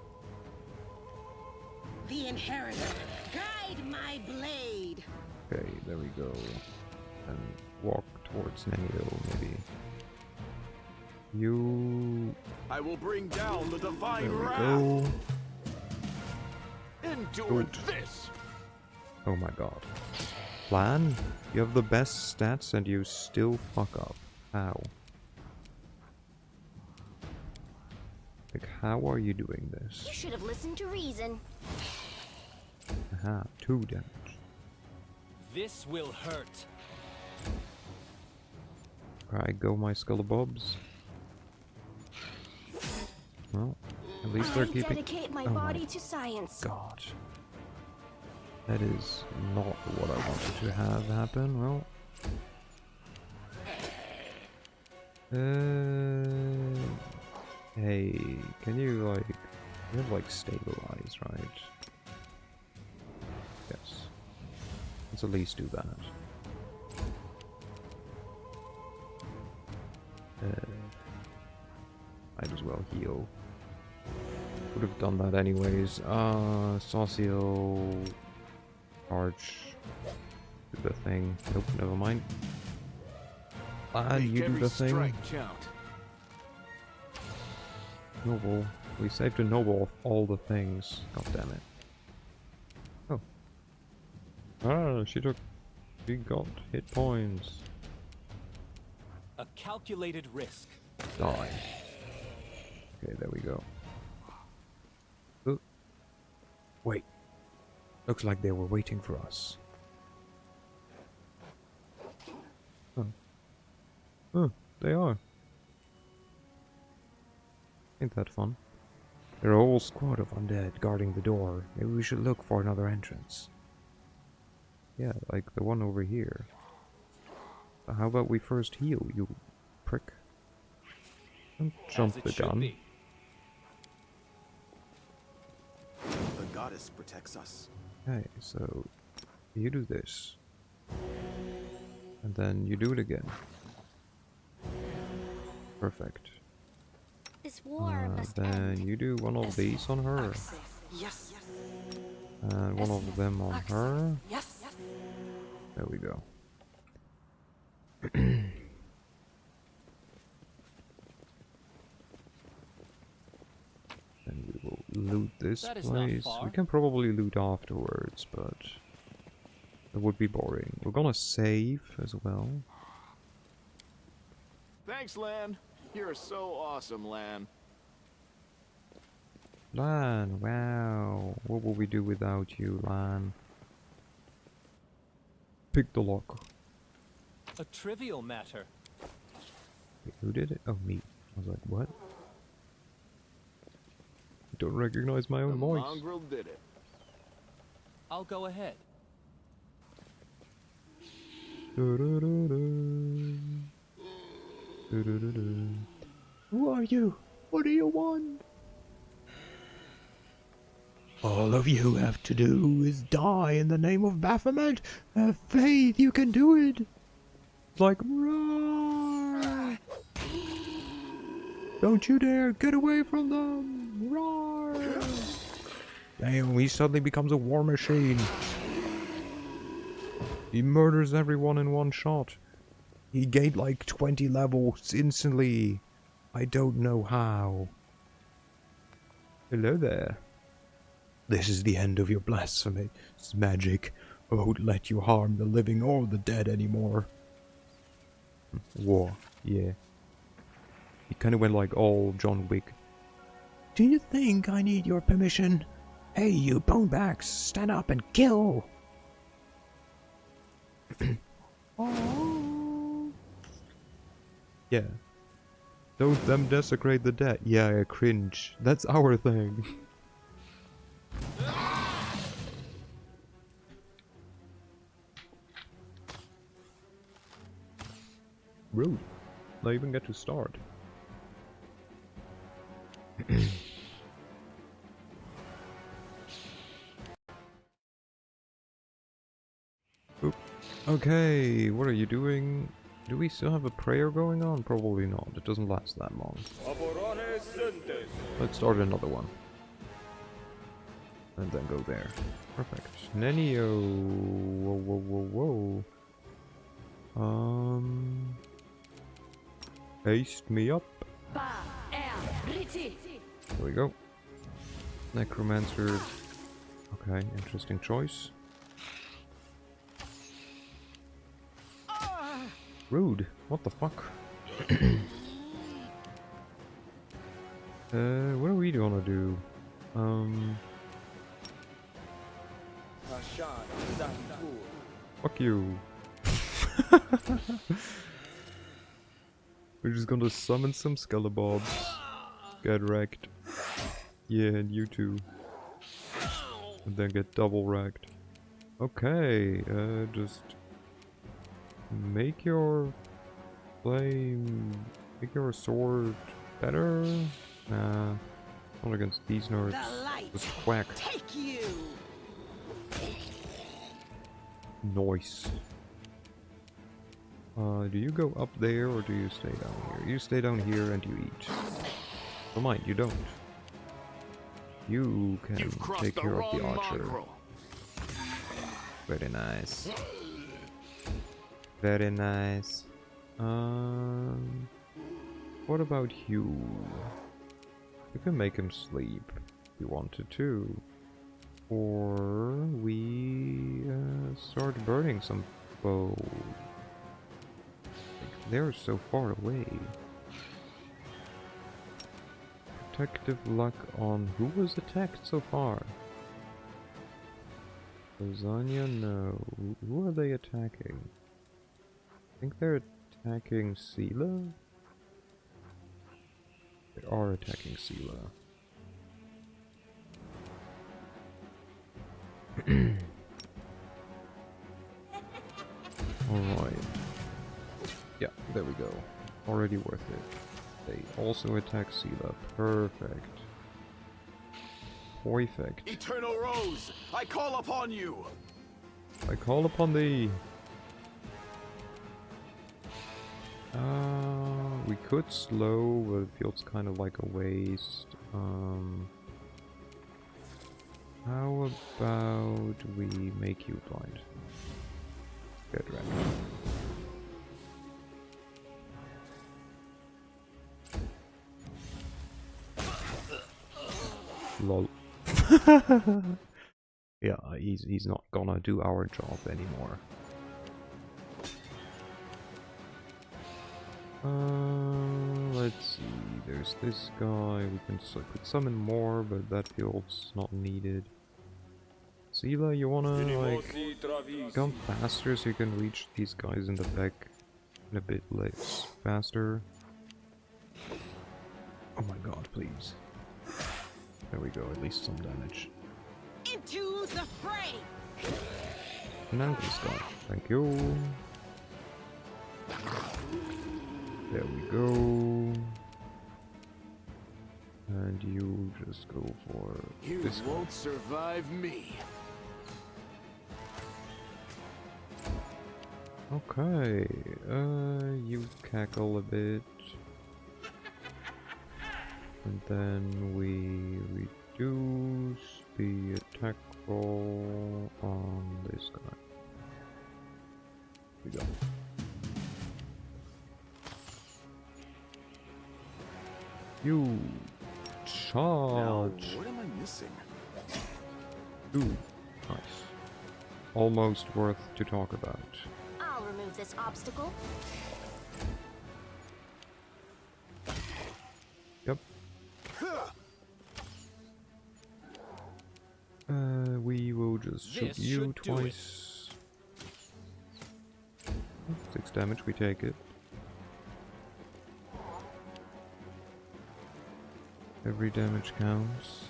The inheritor. Guide my blade. Okay, there we go. And walk towards Nanio, maybe. You... I will bring down the divine There we wrath. go. Endure Good. this. Oh my god. Plan? You have the best stats and you still fuck up. How? Like, how are you doing this? You should have listened to reason. Aha, 2 damage. This will hurt. Alright, go my Skullabobs. Well, at least they're I keeping... dedicate my Oh my body to science. God. That is not what I wanted to have happen. Well... Hey, can you, like... We have like stabilize, right? Yes. Let's at least do that. Might as well heal. Would have done that anyways. Socio charge. Do the thing. Nope, never mind. And you do the thing. Strike count. Noble. We saved a noble of all the things. God damn it. Oh. Ah, she got hit points. A calculated risk. Die. Okay, there we go. Oh. Wait. Looks like they were waiting for us. Oh. Oh, they are. Ain't that fun? There are a whole squad of undead guarding the door. Maybe we should look for another entrance. Yeah, like the one over here. How about we first heal, you prick? Don't jump the gun. The goddess protects us. Okay, so you do this. And then you do it again. Perfect. This war must Then end. you do one of these on her. Yes. And one of them on her. Yes. There we go. Then we will loot this That is not place. far. We can probably loot afterwards, but it would be boring. We're gonna save as well. Thanks, Lan. You're so awesome, Lan. Lan, wow. What will we do without you, Lan? Pick the lock. A trivial matter. Wait, who did it? Oh, me. I was like, what? I don't recognize my The own voice. mongrel did it. I'll go ahead. Who are you? What do you want? All of you have to do is die in the name of Baphomet. Have faith, you can do it. It's like, roar! Don't you dare get away from them! Roar! Damn, he suddenly becomes a war machine. He murders everyone in one shot. He gained like 20 levels instantly. I don't know how. Hello there. This is the end of your blasphemy. It's magic. I won't let you harm the living or the dead anymore. War, yeah. He kind of went like all John Wick. Do you think I need your permission? Hey, you bonebacks, stand up and kill! Yeah. Don't them desecrate the dead. Yeah, I cringe. That's our thing. Rude. Not even get to start. Oop. Okay, what are you doing? Do we still have a prayer going on? Probably not. It doesn't last that long. Let's start another one. And then go there. Perfect. Nenio. Whoa, whoa, whoa, whoa. Haste me up. There we go. Necromancer. Okay, interesting choice. Rude. What the fuck? What are we gonna do? Fuck you. We're just gonna summon some Skelebobs. Get wrecked. Yeah, and you too. And then get double wrecked. Okay, just make your flame, make your sword better. Nah, Not against these nerds. The light. Just whack. Take you. Noise. Do you go up there or do you stay down here? You stay down here and you eat. Oh mind, you don't. You can take care of the archer. Very nice. Very nice. What about you? You can make him sleep if you wanted to. Or we start burning some foes. Like, they're so far away. Protective luck on who was attacked so far? Lasagna, no. Who are they attacking? I think they're attacking Sela? They are attacking Sela. Alright. Yeah, there we go. Already worth it. They also attack Sela. Perfect. Perfect. Eternal Rose, I call upon you. I call upon thee. We could slow, but it feels kind of like a waste. How about we make you blind? Get ready. Lol. Yeah, he's not gonna do our job anymore. Let's see. There's this guy. We could summon more, but that feels not needed. Sela, you wanna like come faster so you can reach these guys in the back in a bit less faster? Oh my god, please. There we go, at least some damage. Into the fray. And now this guy. Thank you. There we go. And you just go for You this won't survive me. Okay, you cackle a bit. And then we reduce the attack roll on this guy. Here we go. You charge. Now, what am I missing? Ooh, nice. Almost worth to talk about. I'll remove this obstacle. Yep. We will just shoot This you should do it. twice. 6 damage, we take it. Every damage counts.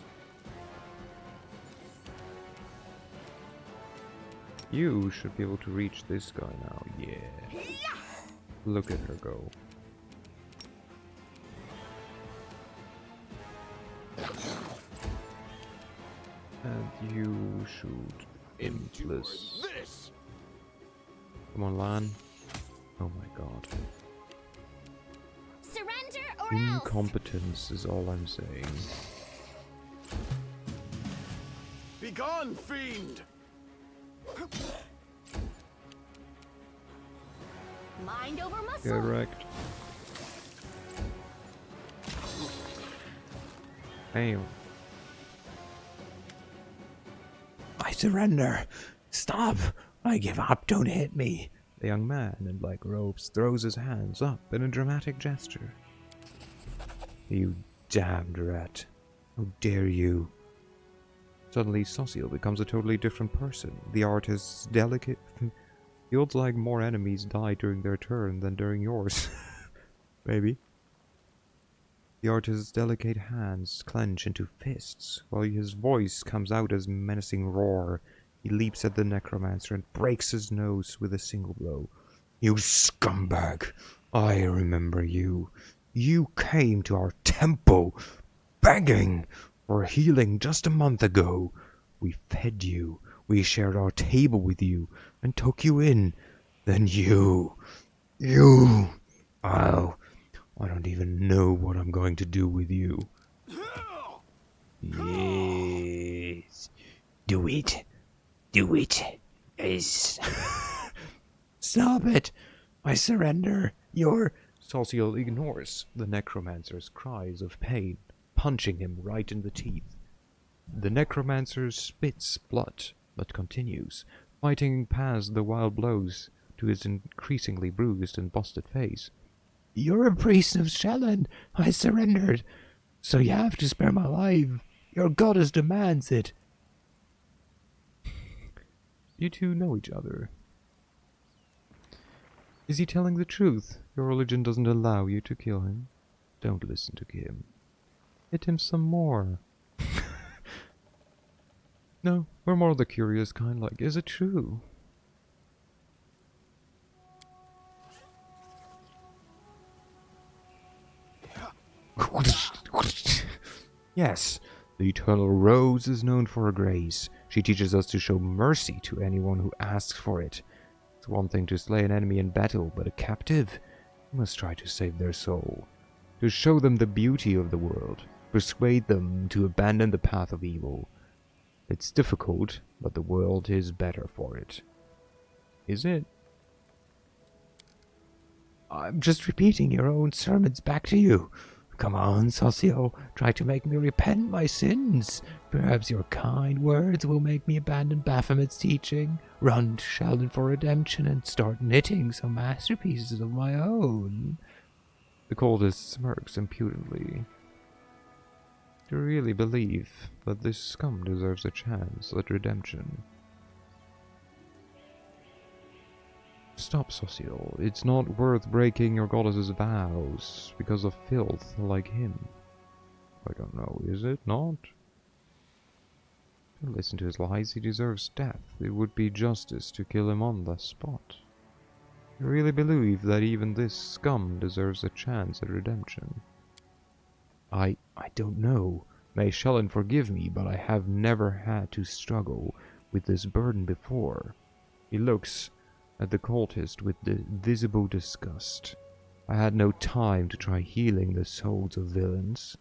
You should be able to reach this guy now, yeah. Look at her go. And you shoot Impless. This. Come on, Lan. Oh my god. Surrender or else. Incompetence is all I'm saying. Begone, fiend! Mind over muscle. Get wrecked. Damn. I surrender. Stop. I give up. Don't hit me. The young man in black robes throws his hands up in a dramatic gesture. You damned rat. How dare you? Suddenly, Sociel becomes a totally different person. The artist's delicate... Feels like more enemies die during their turn than during yours. Maybe. The artist's delicate hands clench into fists, while his voice comes out as a menacing roar. He leaps at the necromancer and breaks his nose with a single blow. You scumbag! I remember you. You came to our temple, begging for healing just a month ago. We fed you, we shared our table with you, and took you in. Then you... I don't even know what I'm going to do with you. Yes. Do it. Do it. Yes. Stop it. I surrender. Social ignores the necromancer's cries of pain, punching him right in the teeth. The necromancer spits blood, but continues, fighting past the wild blows to his increasingly bruised and busted face. You're a priest of Shelyn. I surrendered. So you have to spare my life. Your goddess demands it. You two know each other. Is he telling the truth? Your religion doesn't allow you to kill him. Don't listen to him. Hit him some more. No, we're more the curious kind, like, is it true? Yes, the Eternal Rose is known for her grace. She teaches us to show mercy to anyone who asks for it. It's one thing to slay an enemy in battle, but a captive? You must try to save their soul. To show them the beauty of the world. Persuade them to abandon the path of evil. It's difficult, but the world is better for it. Is it? I'm just repeating your own sermons back to you. Come on, Socio, try to make me repent my sins. Perhaps your kind words will make me abandon Baphomet's teaching, run to Sheldon for redemption, and start knitting some masterpieces of my own. The cultist smirks impudently. Do you really believe that this scum deserves a chance at redemption? Stop, Socio. It's not worth breaking your goddess's vows because of filth like him. I don't know, is it not? Don't listen to his lies, he deserves death. It would be justice to kill him on the spot. You really believe that even this scum deserves a chance at redemption? I don't know. May Shelyn forgive me, but I have never had to struggle with this burden before. He looks at the cultist with the visible disgust. I had no time to try healing the souls of villains.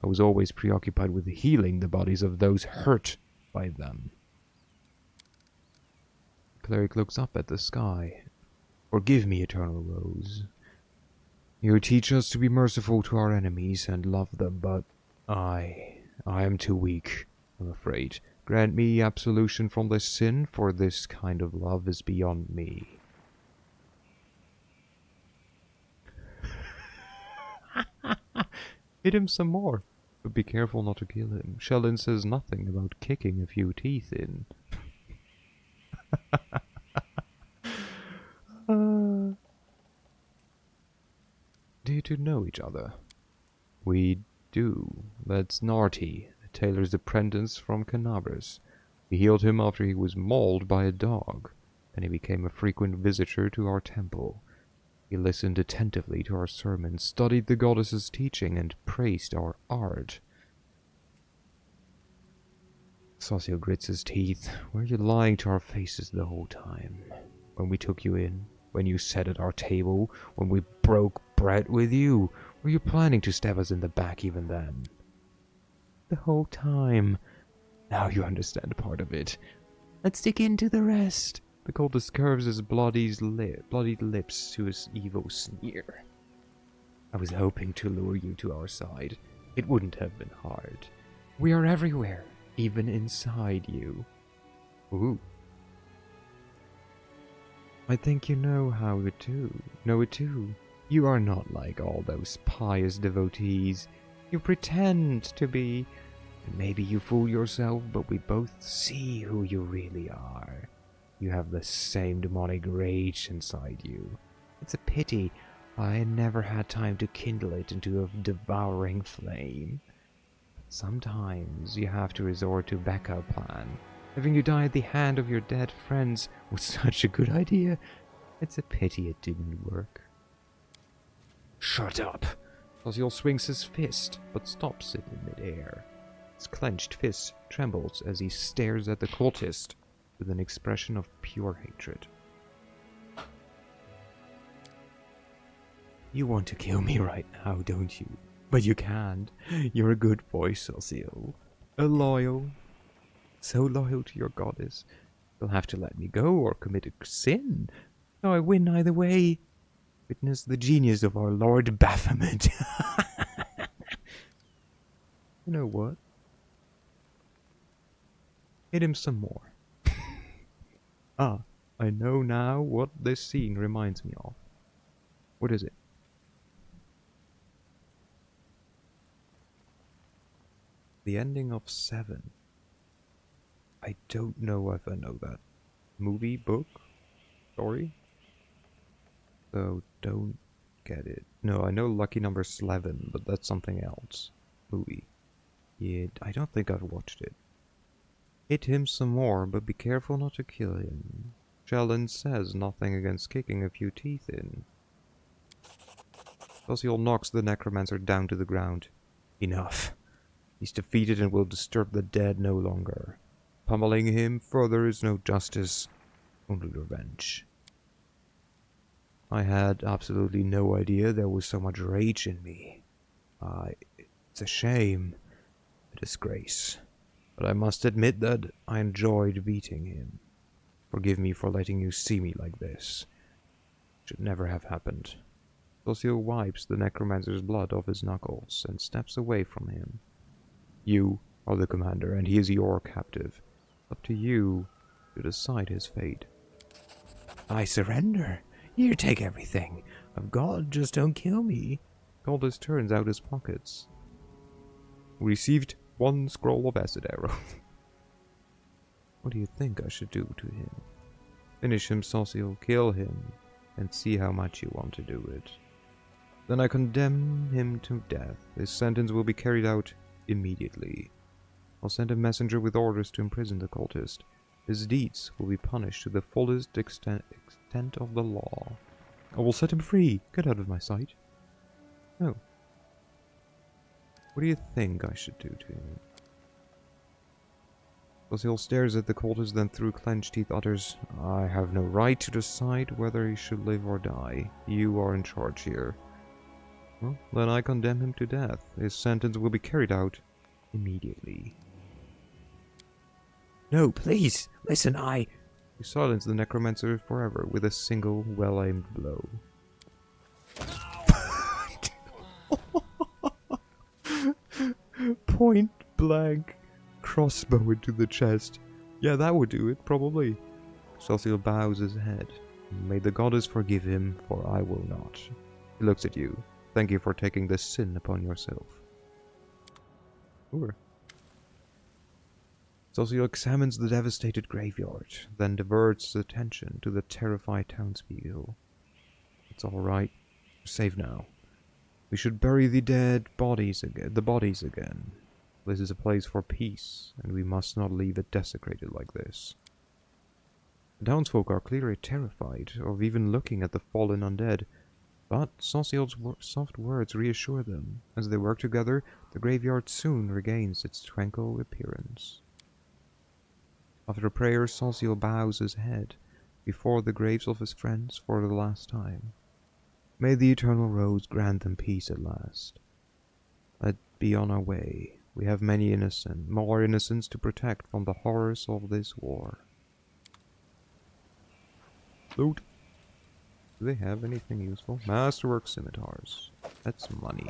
I was always preoccupied with healing the bodies of those hurt by them. The cleric looks up at the sky. Forgive me, Eternal Rose. You teach us to be merciful to our enemies and love them, but I am too weak, I'm afraid. Grant me absolution from this sin, for this kind of love is beyond me. Hit him some more, but be careful not to kill him. Sheldon says nothing about kicking a few teeth in. Do you two know each other? We do. That's Narty, a tailor's apprentice from Canabras. We healed him after he was mauled by a dog, and he became a frequent visitor to our temple. He listened attentively to our sermons, studied the goddess's teaching, and praised our art. Socio grits his teeth. Were you lying to our faces the whole time? When we took you in? When you sat at our table? When we broke bread with you? Were you planning to stab us in the back even then? The whole time. Now you understand part of it. Let's dig into the rest. The cultist curves his bloodied lips to his evil sneer. I was hoping to lure you to our side. It wouldn't have been hard. We are everywhere, even inside you. Ooh. I think you know it too. You are not like all those pious devotees. You pretend to be, and maybe you fool yourself, but we both see who you really are. You have the same demonic rage inside you. It's a pity I never had time to kindle it into a devouring flame. Sometimes you have to resort to backup plan. Having you die at the hand of your dead friends was such a good idea. It's a pity it didn't work. Shut up. Ozil swings his fist, but stops it in midair. His clenched fist trembles as he stares at the cultist with an expression of pure hatred. You want to kill me right now, don't you? But you can't. You're a good boy, Ozil. A loyal. So loyal to your goddess. You'll have to let me go or commit a sin. So I win either way. Witness the genius of our Lord Baphomet. You know what? Hit him some more. Ah, I know now what this scene reminds me of. What is it? The ending of 7. I don't know if I know that. Movie, book, story? So don't get it. No, I know lucky number 11, but that's something else. Movie. Yeah, I don't think I've watched it. Hit him some more, but be careful not to kill him. Sheldon says nothing against kicking a few teeth in. Ozil knocks the necromancer down to the ground. Enough. He's defeated and will disturb the dead no longer. Pummeling him further is no justice, only revenge. I had absolutely no idea there was so much rage in me. It's a shame, a disgrace. But I must admit that I enjoyed beating him. Forgive me for letting you see me like this. It should never have happened. Ozil wipes the necromancer's blood off his knuckles and steps away from him. You are the commander, and he is your captive. Up to you to decide his fate. I surrender. Here, take everything. I've got, just don't kill me. Cultist turns out his pockets. Received 1 scroll of acid arrow. What do you think I should do to him? Finish him, Ozil, kill him, and see how much you want to do it. Then I condemn him to death. His sentence will be carried out immediately. I'll send a messenger with orders to imprison the cultist. His deeds will be punished to the fullest extent of the law. I will set him free. Get out of my sight. Oh. What do you think I should do to him? Ozil stares at the cultist, then through clenched teeth utters, I have no right to decide whether he should live or die. You are in charge here. Well, then I condemn him to death. His sentence will be carried out immediately. No, please, listen, You silence the necromancer forever with a single well-aimed blow. Point blank. Crossbow into the chest. Yeah, that would do it, probably. Ozil bows his head. May the goddess forgive him, for I will not. He looks at you. Thank you for taking this sin upon yourself. Sure. Ozil examines the devastated graveyard, then diverts his attention to the terrified townspeople. It's all right. We're safe now. We should bury the bodies again. This is a place for peace, and we must not leave it desecrated like this. The townsfolk are clearly terrified of even looking at the fallen undead, but Ozil's soft words reassure them. As they work together, the graveyard soon regains its tranquil appearance. After a prayer, Ozil bows his head before the graves of his friends for the last time. May the eternal rose grant them peace at last. Let's be on our way. We have more innocents to protect from the horrors of this war. Loot. Do they have anything useful? Masterwork scimitars. That's money.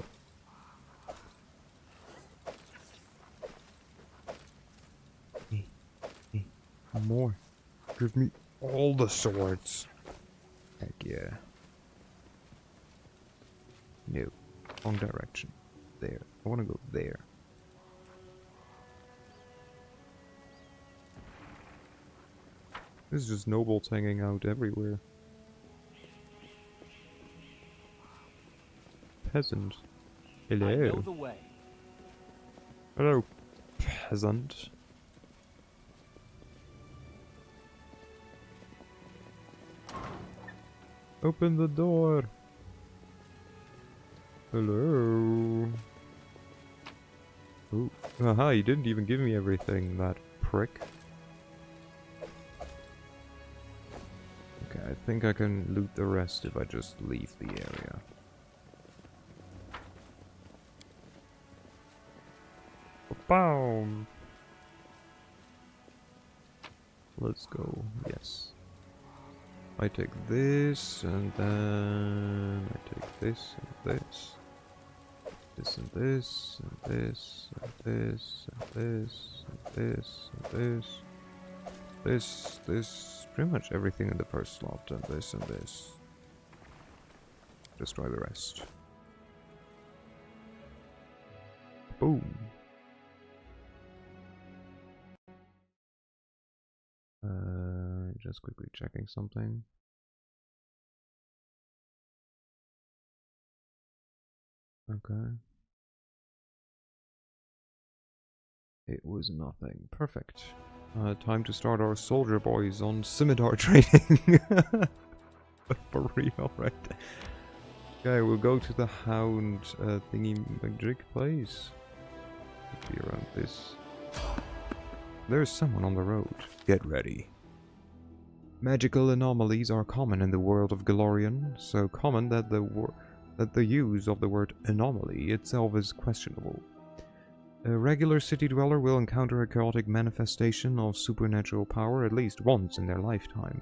Hey, more. Give me all the swords. Heck yeah. No. Wrong direction. There. I want to go there. There's just nobles hanging out everywhere. Peasant. Hello. I know the way. Hello, peasant. Open the door. Hello. Ooh. Aha, you didn't even give me everything, that prick. Okay, I think I can loot the rest if I just leave the area. Boom! Let's go. Yes. I take this, and then I take this, and this. This, and this, and this, and this, and this, and this, and this. This, pretty much everything in the first slot, and this, and this. Destroy the rest. Boom. Just quickly checking something. Okay. It was nothing. Perfect. Time to start our soldier boys on scimitar training. For real, right? Okay, we'll go to the hound thingy magic place. Should be around this. There's someone on the road. Get ready. Magical anomalies are common in the world of Galorian, so common that the use of the word anomaly itself is questionable. A regular city dweller will encounter a chaotic manifestation of supernatural power at least once in their lifetime.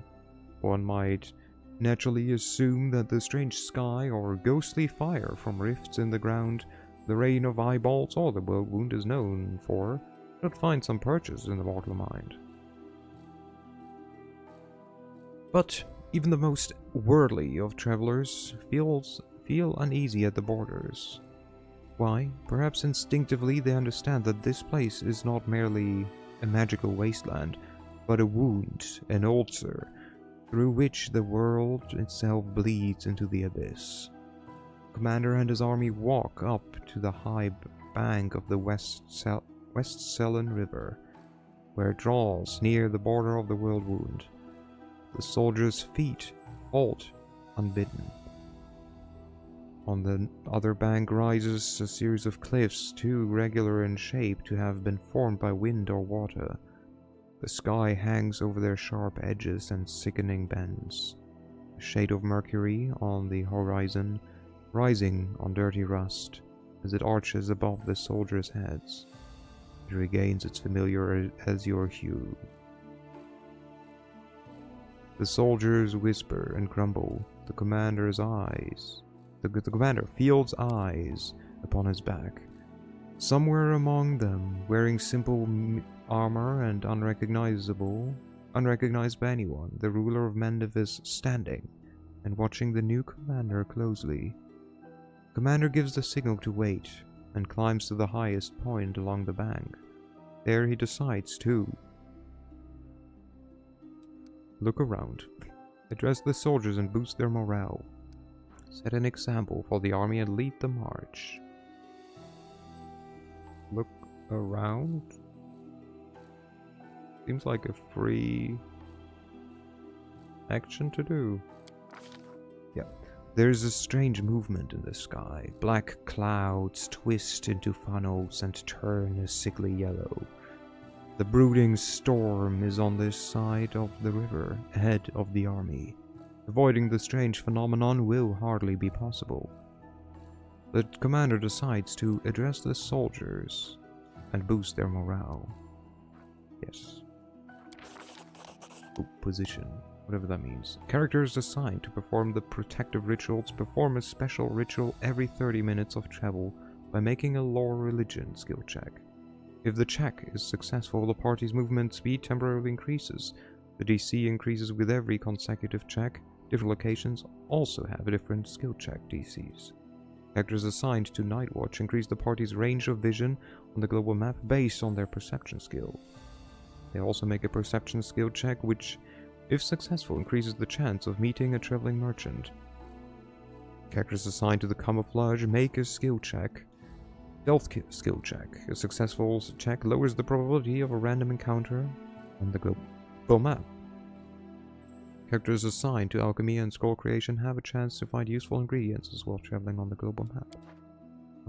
One might naturally assume that the strange sky or ghostly fire from rifts in the ground, the rain of eyeballs, or the world wound is known for, should find some purchase in the mortal mind. But even the most worldly of travelers feel uneasy at the borders. Why? Perhaps instinctively they understand that this place is not merely a magical wasteland, but a wound, an ulcer, through which the world itself bleeds into the abyss. Commander and his army walk up to the high bank of the West Selen River, where it draws near the border of the world wound. The soldiers' feet halt unbidden. On the other bank rises a series of cliffs, too regular in shape to have been formed by wind or water. The sky hangs over their sharp edges and sickening bends. A shade of mercury on the horizon, rising on dirty rust, as it arches above the soldiers' heads. It regains its familiar azure hue. The soldiers whisper and grumble. The commander feels eyes upon his back. Somewhere among them, wearing simple armor and unrecognized by anyone, the ruler of Mendiv is standing and watching the new commander closely. Commander gives the signal to wait and climbs to the highest point along the bank. There he decides to look around, address the soldiers and boost their morale, set an example for the army and lead the march. Look around? Seems like a free action to do. Yeah. There's a strange movement in the sky. Black clouds twist into funnels and turn a sickly yellow. The brooding storm is on this side of the river, ahead of the army. Avoiding the strange phenomenon will hardly be possible. The commander decides to address the soldiers and boost their morale. Yes. Position, whatever that means. Characters assigned to perform the protective rituals perform a special ritual every 30 minutes of travel by making a lore religion skill check. If the check is successful, the party's movement speed temporarily increases. The DC increases with every consecutive check. Different locations also have different skill check DCs. Characters assigned to Night Watch increase the party's range of vision on the global map based on their perception skill. They also make a perception skill check which, if successful, increases the chance of meeting a traveling merchant. Characters assigned to the Camouflage make a skill check. Stealth skill check. A successful check lowers the probability of a random encounter on the global map. Characters assigned to Alchemy and Scroll Creation have a chance to find useful ingredients as well traveling on the global map.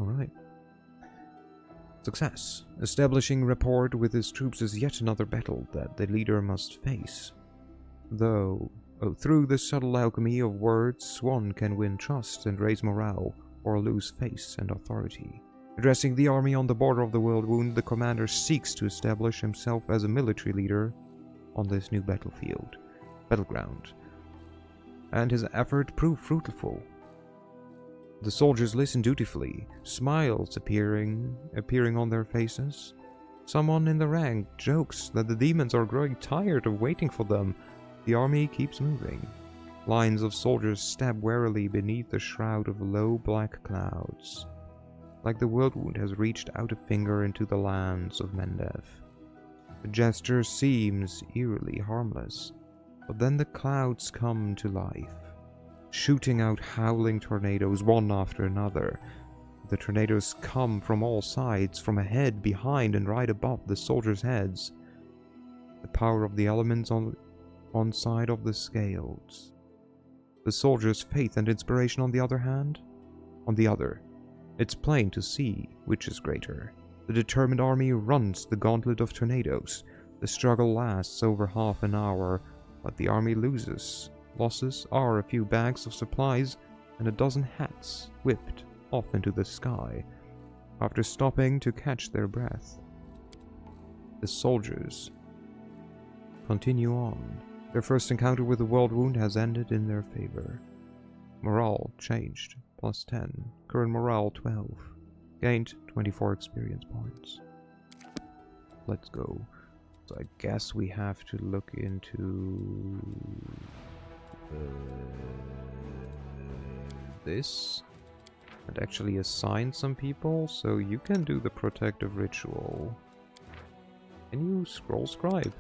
Alright. Success. Establishing rapport with his troops is yet another battle that the leader must face. Through the subtle alchemy of words, one can win trust and raise morale, or lose face and authority. Addressing the army on the border of the World Wound, the commander seeks to establish himself as a military leader on this new battleground. And his effort proved fruitful. The soldiers listen dutifully, smiles appearing on their faces. Someone in the rank jokes that the demons are growing tired of waiting for them. The army keeps moving. Lines of soldiers stab warily beneath the shroud of low black clouds, like the whirlwind has reached out a finger into the lands of Mendev. The gesture seems eerily harmless, but then the clouds come to life, shooting out howling tornadoes one after another. The tornadoes come from all sides, from ahead, behind, and right above the soldiers' heads. The power of the elements on one side of the scales. The soldiers' faith and inspiration on the other hand? On the other. It's plain to see which is greater. The determined army runs the gauntlet of tornadoes. The struggle lasts over half an hour, but the army loses. Losses are a few bags of supplies and a dozen hats whipped off into the sky, after stopping to catch their breath. The soldiers continue on. Their first encounter with the world wound has ended in their favor. Morale changed, plus 10. Current morale 12. Gained 24 experience points. Let's go. So I guess we have to look into this and actually assign some people. So you can do the protective ritual. Can you scroll scribe?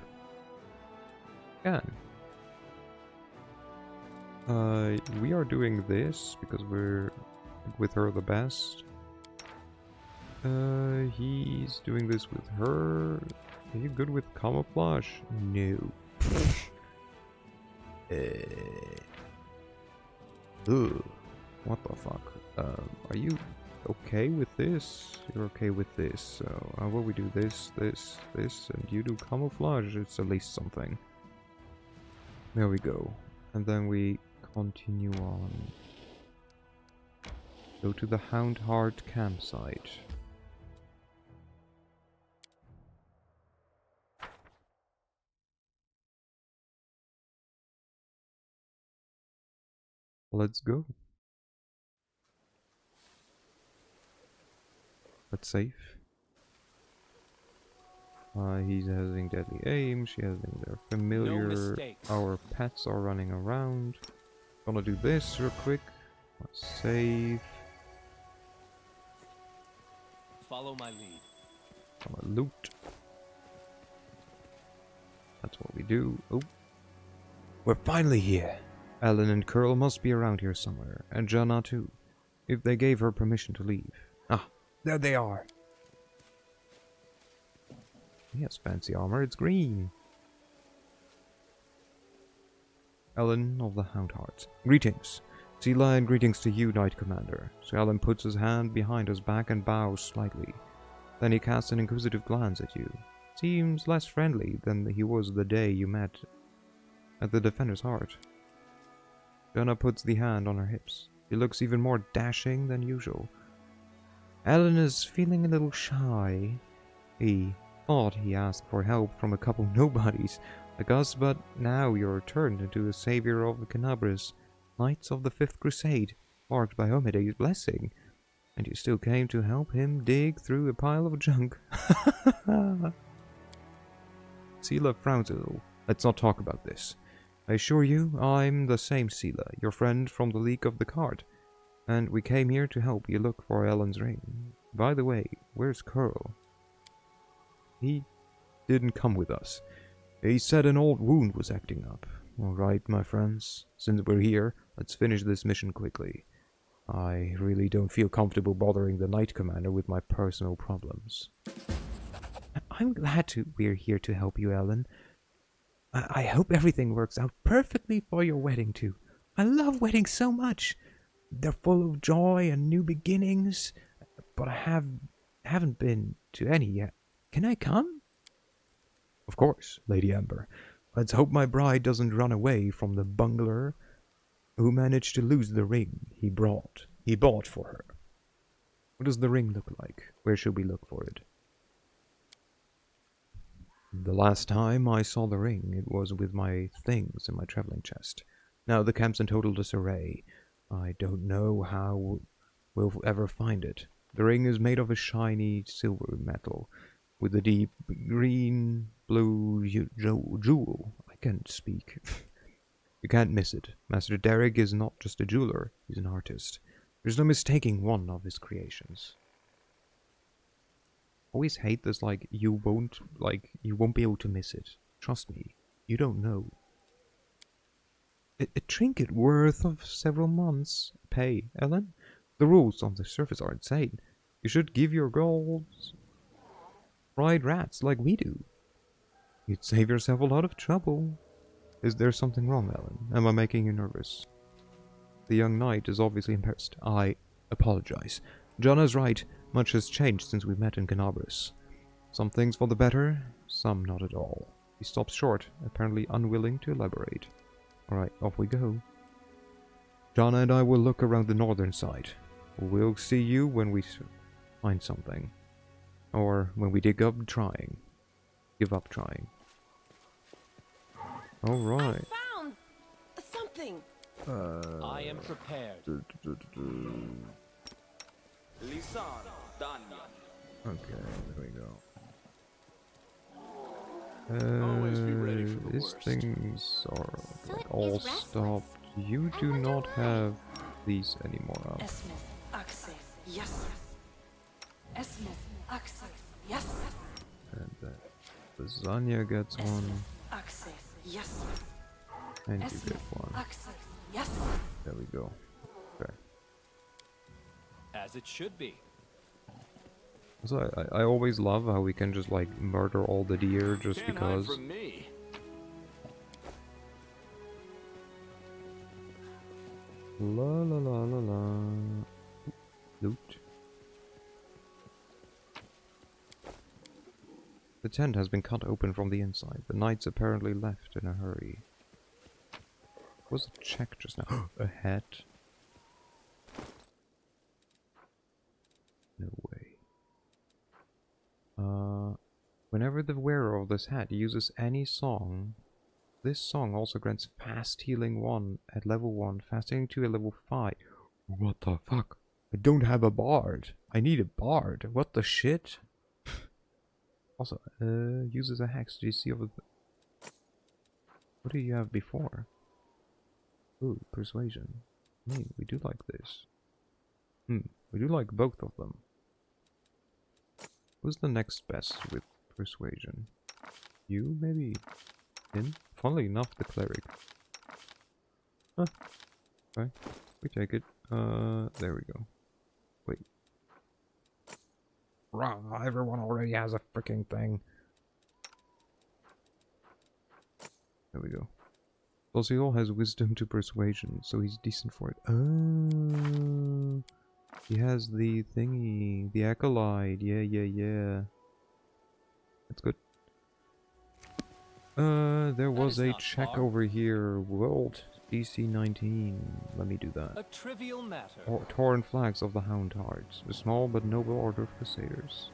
Can. We are doing this because we're with her the best. He's doing this with her. Are you good with camouflage? No. Ugh. What the fuck? Are you okay with this? You're okay with this. So, how about we do this, this, and you do camouflage? It's at least something. There we go. And then we continue on. Go to the Houndheart campsite. Let's go. Let's save. He's having deadly aim, she has their familiar. No mistakes. Our pets are running around. Gonna do this real quick. Let's save. Follow my lead. Gonna loot. That's what we do. Oh. We're finally here. Ellen and Curl must be around here somewhere, and Jana too, if they gave her permission to leave. Ah, there they are. He has fancy armor, it's green. Ellen of the Houndhearts. Greetings. Sela, and greetings to you, Knight Commander. So Ellen puts his hand behind his back and bows slightly. Then he casts an inquisitive glance at you. Seems less friendly than he was the day you met at the Defender's Heart. Jana puts the hand on her hips. She looks even more dashing than usual. Ellen is feeling a little shy. He thought he asked for help from a couple nobodies like us, but now you're turned into the savior of the Canabras, Knights of the Fifth Crusade, marked by Omede's blessing, and you still came to help him dig through a pile of junk. Sela frowns a little. Let's not talk about this. I assure you, I'm the same Sela, your friend from the leak of the card, and we came here to help you look for Ellen's ring. By the way, where's Curl? He didn't come with us. He said an old wound was acting up. Alright, my friends, since we're here, let's finish this mission quickly. I really don't feel comfortable bothering the Knight Commander with my personal problems. I'm glad we're here to help you, Ellen. I hope everything works out perfectly for your wedding, too. I love weddings so much. They're full of joy and new beginnings. but haven't been to any yet. Can I come? Of course, Lady Amber. Let's hope my bride doesn't run away from the bungler who managed to lose the ring he bought for her. What does the ring look like? Where should we look for it? The last time I saw the ring, it was with my things in my traveling chest. Now the camp's in total disarray. I don't know how we'll ever find it. The ring is made of a shiny silver metal with a deep green blue jewel. I can't speak. You can't miss it. Master Derek is not just a jeweler, he's an artist. There's no mistaking one of his creations. Always hate this, like, you won't be able to miss it. Trust me, you don't know. A trinket worth of several months' pay, Ellen? The rules on the surface are insane. You should give your girls fried rats like we do. You'd save yourself a lot of trouble. Is there something wrong, Ellen? Am I making you nervous? The young knight is obviously embarrassed. I apologize. Jonah's right. Much has changed since we met in Canabris. Some things for the better, some not at all. He stops short, apparently unwilling to elaborate. Alright, off we go. Jonah and I will look around the northern side. We'll see you when we find something. Or when we give up trying. Alright. I found something. I am prepared. Okay, there we go. Always be ready for the These worst. things are So like it all is restless. stopped. You I do wonder not why. have these anymore up. Esmith, access, yes. Esmith, access, yes. And Lasagna gets one, Access, yes. and you get one. Access, yes. There we go. Okay. As it should be. So I always love how we can just like murder all the deer just Can't because. hide from me. La la la la la. Loot. The tent has been cut open from the inside. The knights apparently left in a hurry. Was a check just now? A hat? No way. Whenever the wearer of this hat uses any song, this song also grants fast healing 1 at level 1, fast healing 2 at level 5. What the fuck? I don't have a bard. I need a bard. What the shit? Also, uses a hex. Do you see over the... What do you have before? Ooh, persuasion. We do like this. We do like both of them. Who's the next best with persuasion? You, maybe? Him? Funnily enough, the cleric. Huh. Okay, we take it. There we go. Wait. Rah, everyone already has a freaking thing. There we go. Osiol has wisdom to persuasion, so he's decent for it. Oh, he has the thingy, the acolyte. Yeah. That's good. There was is a not check far. over here. World DC 19. Let me do that. A trivial matter. Torn flags of the Hound Hearts. A small but noble order of crusaders.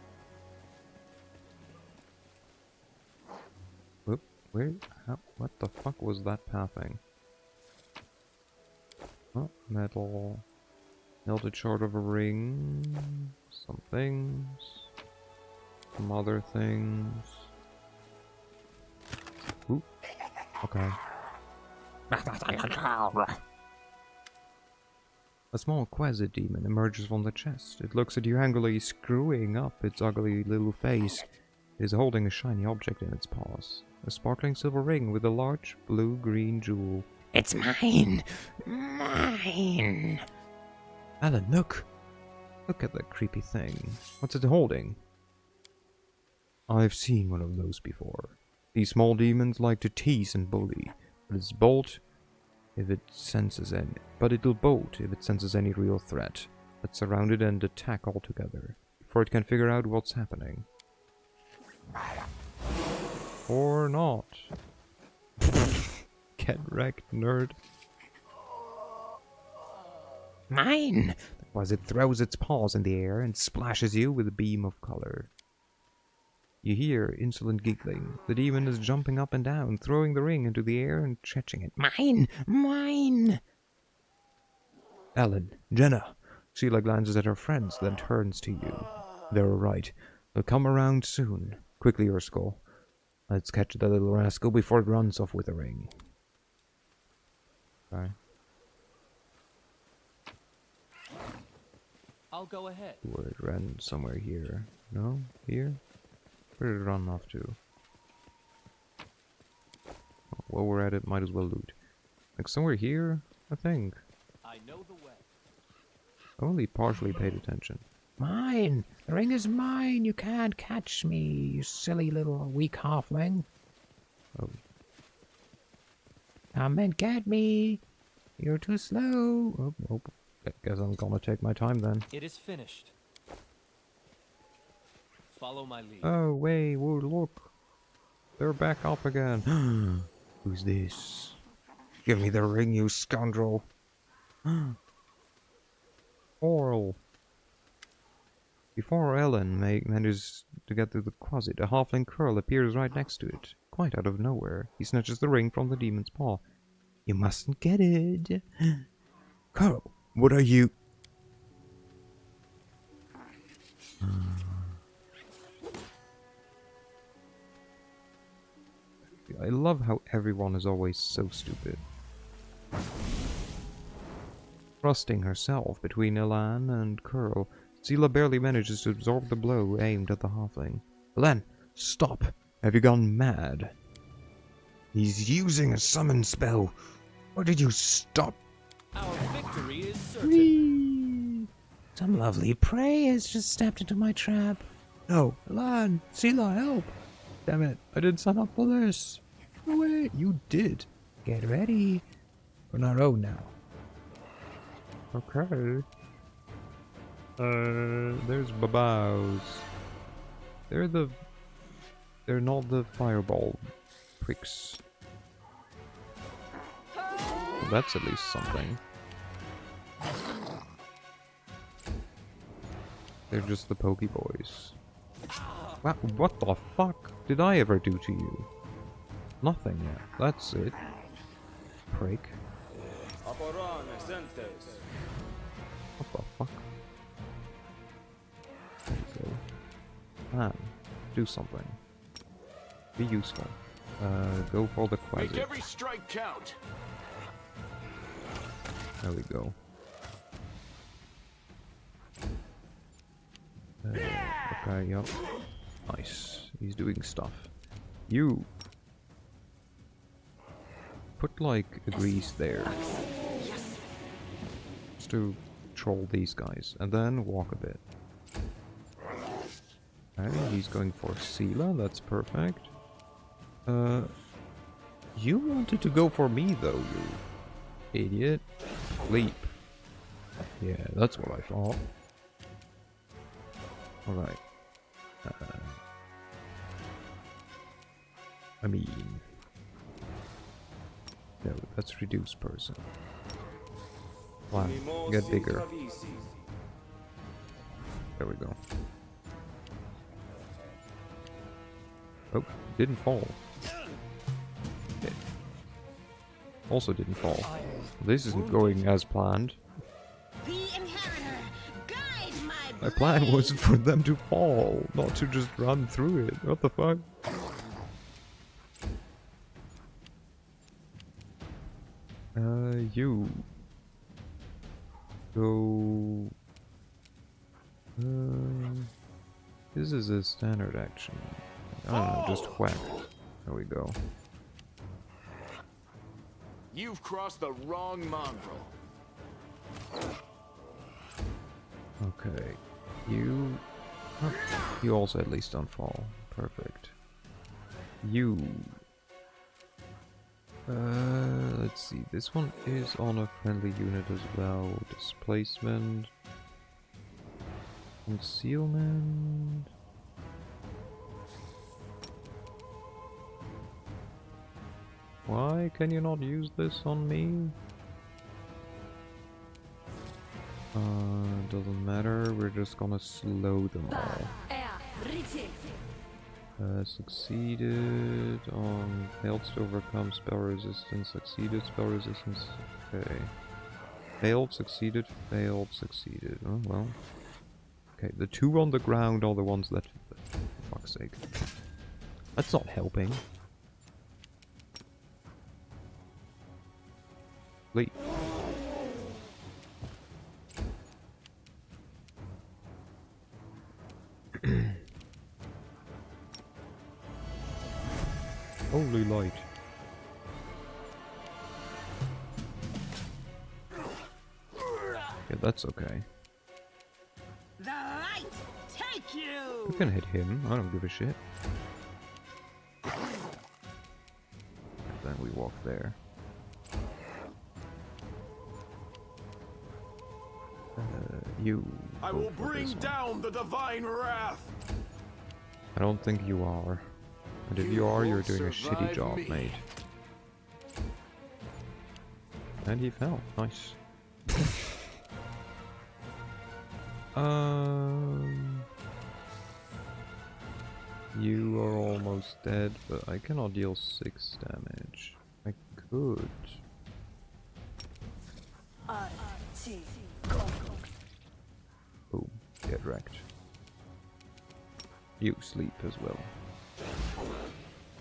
Whoop. Where? How, what the fuck was that pathing? Oh, metal. Melted short of a ring. Some things. Some other things. Ooh. Okay. A small quasi-demon emerges from the chest. It looks at you angrily, screwing up its ugly little face. It is holding a shiny object in its paws. A sparkling silver ring with a large blue-green jewel. It's mine! Mine! Alan, look! Look at that creepy thing. What's it holding? I've seen one of those before. These small demons like to tease and bully, but it'll bolt if it senses any real threat. Let's surround it and attack all together before it can figure out what's happening. Or not. Get wrecked, nerd. Mine! As it throws its paws in the air and splashes you with a beam of color. You hear insolent giggling. The demon is jumping up and down, throwing the ring into the air and stretching it. Mine! Mine! Ellen, Jenna. Sheila glances at her friends, then turns to you. They're right. They'll come around soon. Quickly, Urskull. Let's catch the little rascal before it runs off with the ring. Okay. I'll go ahead. Where it ran somewhere here. No? Here? Where did it run off to? Oh, while we're at it, might as well loot. Like somewhere here, I think. I know the way. Only partially paid attention. Mine! The ring is mine! You can't catch me, you silly little weak halfling. Oh. Come and get me! You're too slow! Oh, oh. Guess I'm gonna take my time then. It is finished. Follow my lead. Oh, wait, whoa, look. They're back up again. Who's this? Give me the ring, you scoundrel. Oral. Before Ellen manages to get to the closet, a halfling curl appears right next to it, quite out of nowhere. He snatches the ring from the demon's paw. You mustn't get it. Curl, what are you... I love how everyone is always so stupid. Thrusting herself between Elan and Curl, Seela barely manages to absorb the blow aimed at the halfling. Elan, stop! Have you gone mad? He's using a summon spell. Or did you stop? Our victory is certain. Whee! Some lovely prey has just stepped into my trap. No, Elan, Seela, help! Damn it, I didn't sign up for this. No way, you did. Get ready. We're on our own now. Okay. There's babaus. They're not the fireball pricks. Well, that's at least something. They're just the Pokeboys. Wow, what the fuck did I ever do to you? Nothing yet. That's it. Prick. What the fuck? There you go. Man, do something. Be useful. Go for the Make closet. every strike count. There we go. Okay, yep. Nice. He's doing stuff. You put like a grease there. Just to troll these guys. And then walk a bit. Okay, he's going for Seela, that's perfect. You wanted to go for me though, you idiot. Leap. Yeah, that's what I thought. Alright. I mean... No, that's reduce person. Wow, get bigger. There we go. Oh, didn't fall. Okay. Also didn't fall. This isn't going as planned. The inheritor, guide my My plan was for them to fall, not to just run through it. What the fuck? You go. This is a standard action. I don't know, just whack. There we go. You've crossed the wrong mongrel. Okay. You. Oh, you also at least don't fall. Perfect. You. Let's see. This one is on a friendly unit as well. Displacement. Concealment. Why can you not use this on me? Doesn't matter, we're just gonna slow them all. Succeeded on failed to overcome spell resistance, succeeded spell resistance, okay. Failed, succeeded, failed, succeeded. Oh well. Okay, the two on the ground are the ones that... For fuck's sake. That's not helping. Leave. Holy light. Yeah, that's okay. The light take you. We can hit him, I don't give a shit. And then we walk there. You. I will bring down the divine wrath. I don't think you are. And if you are, you're doing a shitty job, mate. And he fell. Nice. You are almost dead, but I cannot deal 6 damage. I could. Boom. Get wrecked. You sleep as well.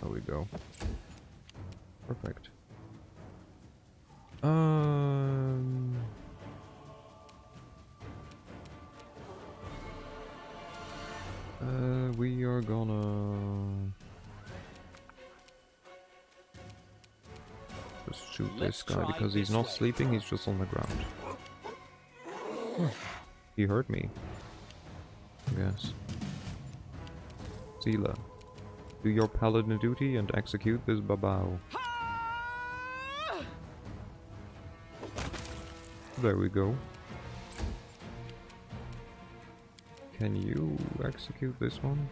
There we go. Perfect. We are gonna just shoot this guy because he's not sleeping, he's just on the ground. Huh. He heard me. Yes. Sela, do your paladin duty and execute this babao. There we go. Can you execute this one?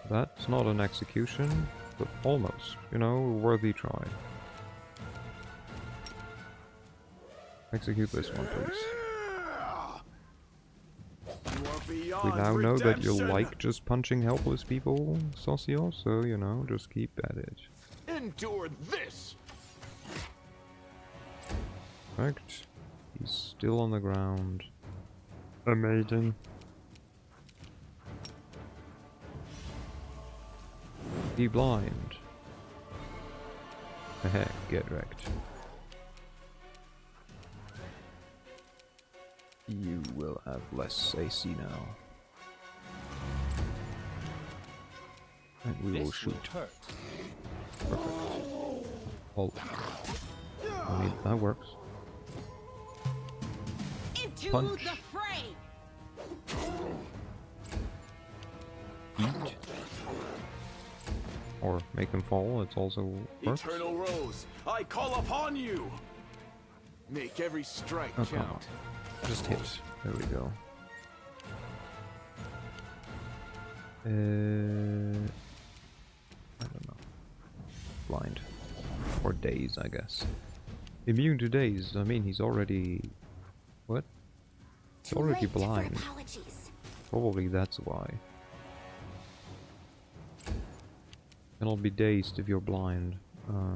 That's not an execution, but almost. You know, worthy try. Execute this one, please. We now know that you like just punching helpless people, Socio, so, you know, just keep at it. Endure this. Correct. He's still on the ground. Amazing. Be blind. Heck, get wrecked. You will have less AC now. And we will shoot. Perfect. Oh. I mean, that works. Into Punch. the fray. Eat. Or make him fall, it's also works. Eternal Rose, I call upon you. Make every strike count. Just hit. There we go. I don't know. Blind. Or daze, I guess. Immune to daze. I mean, he's already... What? He's already blind. Probably that's why. Cannot be dazed if you're blind.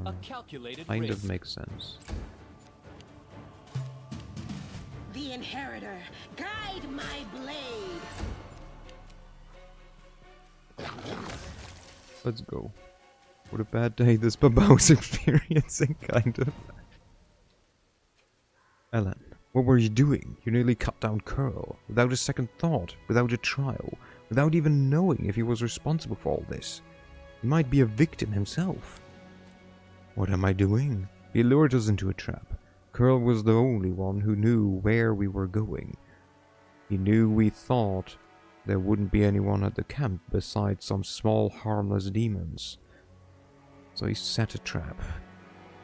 A calculated Kind risk. of makes sense. The inheritor, guide my blade. Let's go. What a bad day this Babao's experiencing, kind of. Ellen, what were you doing? You nearly cut down Curl, without a second thought, without a trial, without even knowing if he was responsible for all this. He might be a victim himself. What am I doing? He lured us into a trap. Curl was the only one who knew where we were going. He knew we thought there wouldn't be anyone at the camp besides some small harmless demons. So he set a trap.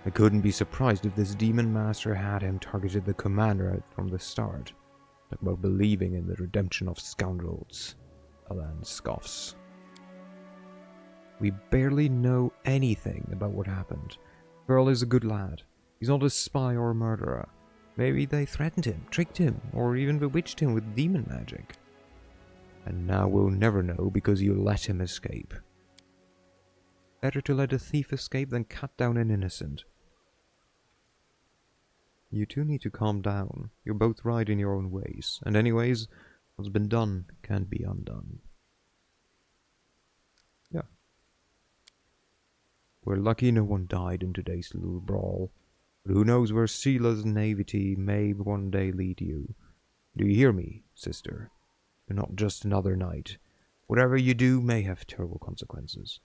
I couldn't be surprised if this demon master had him targeted the commander from the start. Talk about believing in the redemption of scoundrels. Alan scoffs. We barely know anything about what happened. Pearl is a good lad. He's not a spy or a murderer. Maybe they threatened him, tricked him, or even bewitched him with demon magic. And now we'll never know because you let him escape. Better to let a thief escape than cut down an innocent. You two need to calm down. You're both right in your own ways. And anyways, what's been done can't be undone. Yeah. We're lucky no one died in today's little brawl. But who knows where Sela's naivety may one day lead you. Do you hear me, sister? You're not just another knight. Whatever you do may have terrible consequences.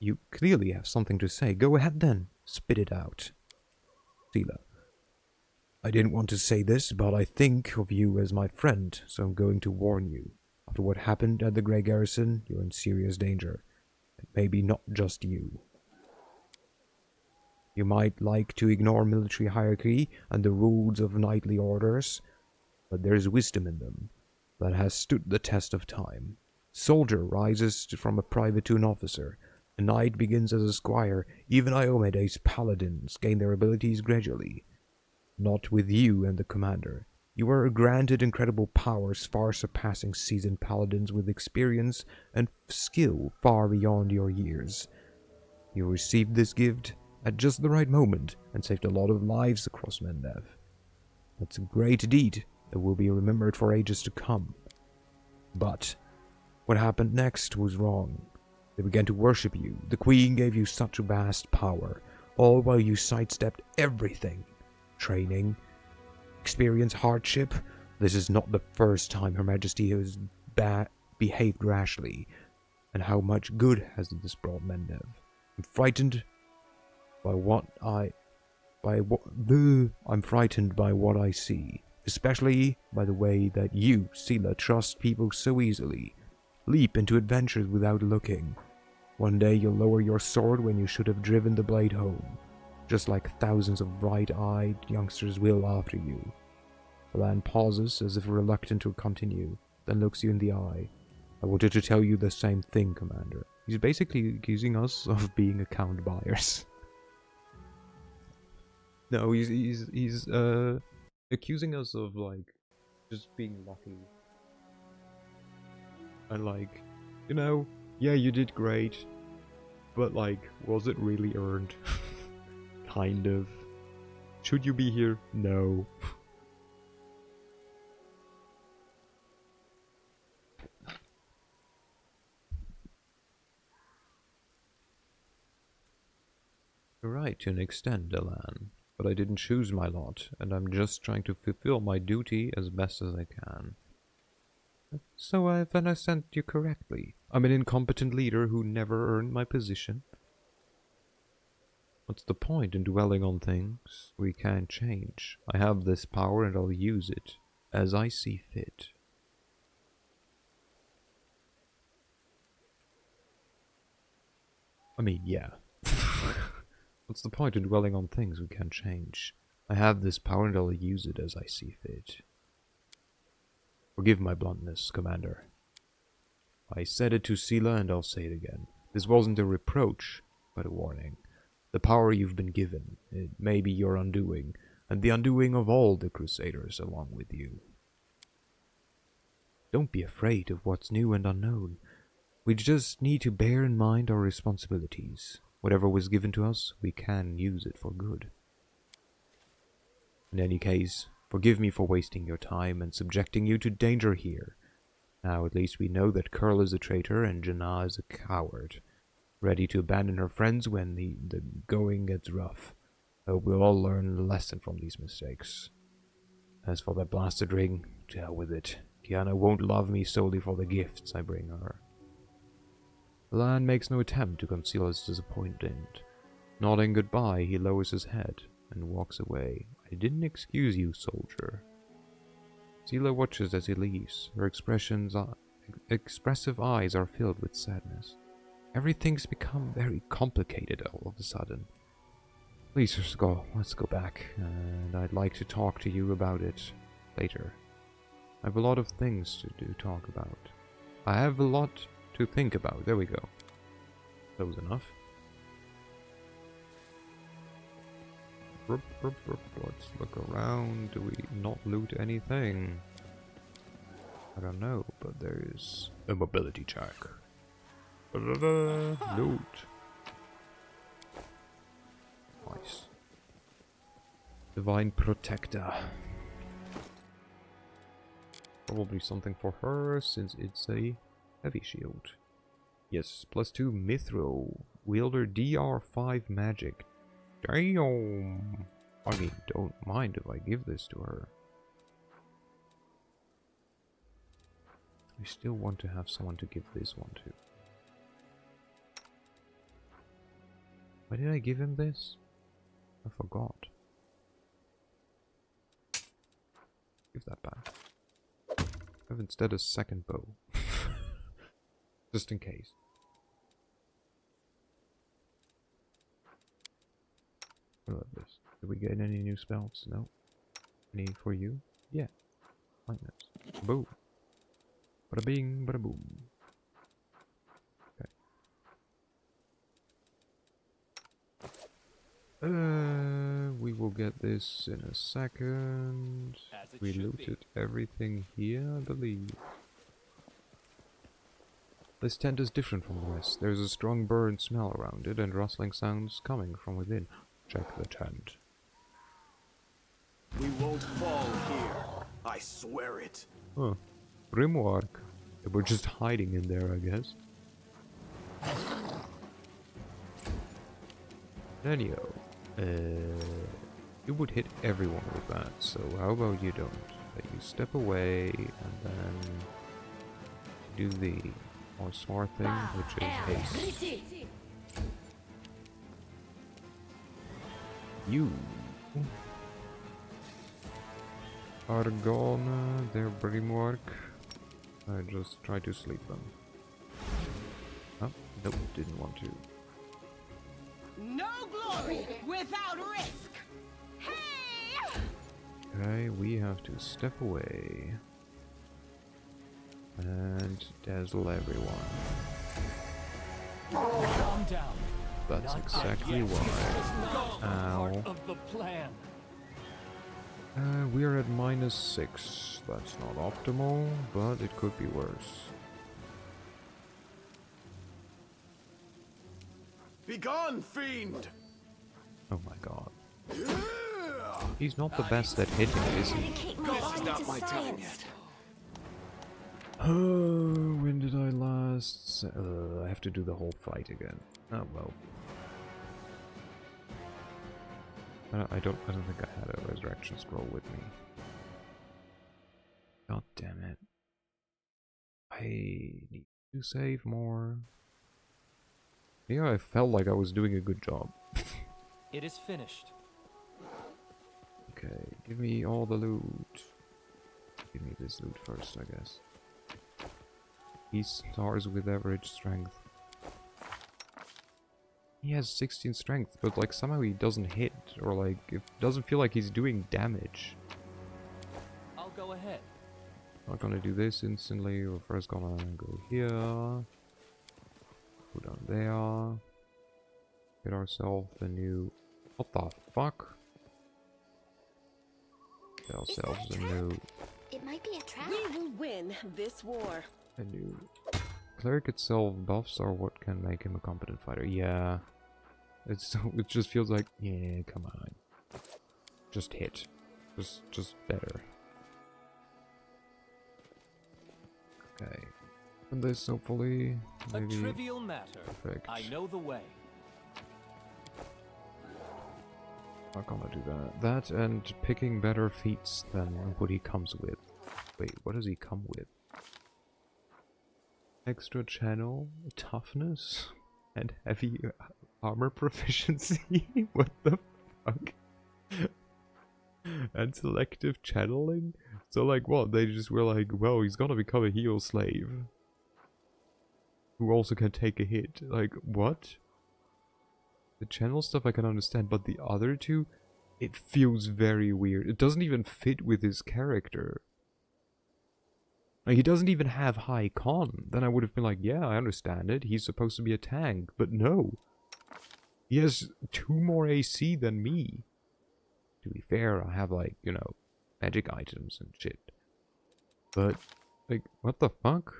You clearly have something to say. Go ahead then. Spit it out. Sela. I didn't want to say this, but I think of you as my friend, so I'm going to warn you. After what happened at the Grey Garrison, you're in serious danger. And maybe not just you. You might like to ignore military hierarchy and the rules of knightly orders, but there's wisdom in them that has stood the test of time. Soldier rises from a private to an officer. A knight begins as a squire. Even Iomede's paladins gain their abilities gradually. Not with you and the commander. You were granted incredible powers far surpassing seasoned paladins with experience and skill far beyond your years. You received this gift at just the right moment and saved a lot of lives across Mendev. That's a great deed that will be remembered for ages to come. But what happened next was wrong. They began to worship you. The Queen gave you such vast power, all while you sidestepped everything. Training, experience, hardship. This is not the first time Her Majesty has behaved rashly. And how much good has this brought Mendev? I'm frightened by what I see, especially by the way that you, Sela, trust people so easily. Leap into adventures without looking. One day you'll lower your sword when you should have driven the blade home, just like thousands of bright-eyed youngsters will after you. Alan pauses as if reluctant to continue, then looks you in the eye. I wanted to tell you the same thing, Commander. He's basically accusing us of being account buyers. No, he's accusing us of, like, just being lucky. And, like, you know, yeah, you did great, but, like, was it really earned? Kind of. Should you be here? No. You're right to an extent, Alan, but I didn't choose my lot, and I'm just trying to fulfill my duty as best as I can. So I've understood you correctly. I'm an incompetent leader who never earned my position. What's the point in dwelling on things we can't change? I have this power and I'll use it as I see fit. I mean, yeah. What's the point in dwelling on things we can't change? I have this power and I'll use it as I see fit. Forgive my bluntness, Commander. I said it to Sela and I'll say it again. This wasn't a reproach, but a warning. The power you've been given, it may be your undoing, and the undoing of all the Crusaders along with you. Don't be afraid of what's new and unknown. We just need to bear in mind our responsibilities. Whatever was given to us, we can use it for good. In any case, forgive me for wasting your time and subjecting you to danger here. Now at least we know that Curl is a traitor and Janna is a coward, ready to abandon her friends when the going gets rough. I hope we'll all learn a lesson from these mistakes. As for that blasted ring, to hell with it. Kiana won't love me solely for the gifts I bring her. Alan makes no attempt to conceal his disappointment. Nodding goodbye, he lowers his head and walks away. I didn't excuse you, soldier. Sela watches as he leaves. Her expressive eyes are filled with sadness. Everything's become very complicated all of a sudden. Please, let's go back, and I'd like to talk to you about it later. I have a lot of things to talk about. I have a lot to think about. There we go. That was enough. Let's look around. Do we not loot anything? I don't know, but there is a mobility check. Loot. Nice. Divine Protector. Probably something for her, since it's a heavy shield. Yes, +2 Mithril. Wielder DR5 magic. Damn! I mean, don't mind if I give this to her. I still want to have someone to give this one to. Why did I give him this? I forgot. Give that back. Have instead a second bow. Just in case. What about this? Did we get any new spells? No. Any for you? Yeah. Lightness. Boom. Bada bing, bada boom. Okay. We will get this in a second. We looted everything here, I believe. This tent is different from the rest. There's a strong burnt smell around it and rustling sounds coming from within. Check the tent. We won't fall here. I swear it. Huh. Grimwark. We're just hiding in there, I guess. Daniel. You would hit everyone with that, so how about you don't? That you step away and then do the more smart thing, which is haste. You are gone, their Brimwark. I just try to sleep them. Oh, nope, didn't want to. No glory without risk. Hey! Okay, we have to step away and dazzle everyone. Calm down. That's exactly why. Ow. Of the plan. We are at -6. That's not optimal, but it could be worse. Begone, fiend! Oh my god. He's not the best at hitting, is he? Dedicate my This is life not to my time science. yet. Oh, when did I last? I have to do the whole fight again. Oh well. I don't think I had a resurrection scroll with me. God damn it. I need to save more. Yeah, I felt like I was doing a good job. It is finished. Okay, give me all the loot. Give me this loot first, I guess. He stars with average strength. He has 16 strength, but like somehow he doesn't hit, or like it doesn't feel like he's doing damage. I'll go ahead. Not gonna do this instantly. We're first gonna go here. Go down there. Get ourselves a new... What the fuck? Get ourselves a new... It might be a trap. We will win this war. A new... Cleric itself buffs are what can make him a competent fighter. Yeah. It just feels like, yeah, come on. Just hit. Just better. Okay. And this hopefully maybe... A trivial matter. Perfect. I know the way. Not gonna do that. That and picking better feats than what he comes with. Wait, what does he come with? Extra channel, toughness, and heavy armor proficiency? What the fuck? And selective channeling? So like what? They just were like, well, he's gonna become a heal slave. Who also can take a hit. Like, what? The channel stuff I can understand, but the other two, it feels very weird. It doesn't even fit with his character. Like, he doesn't even have high con. Then I would have been like, yeah, I understand it. He's supposed to be a tank. But no. He has 2 more AC than me. To be fair, I have, like, you know, magic items and shit. But, like, what the fuck?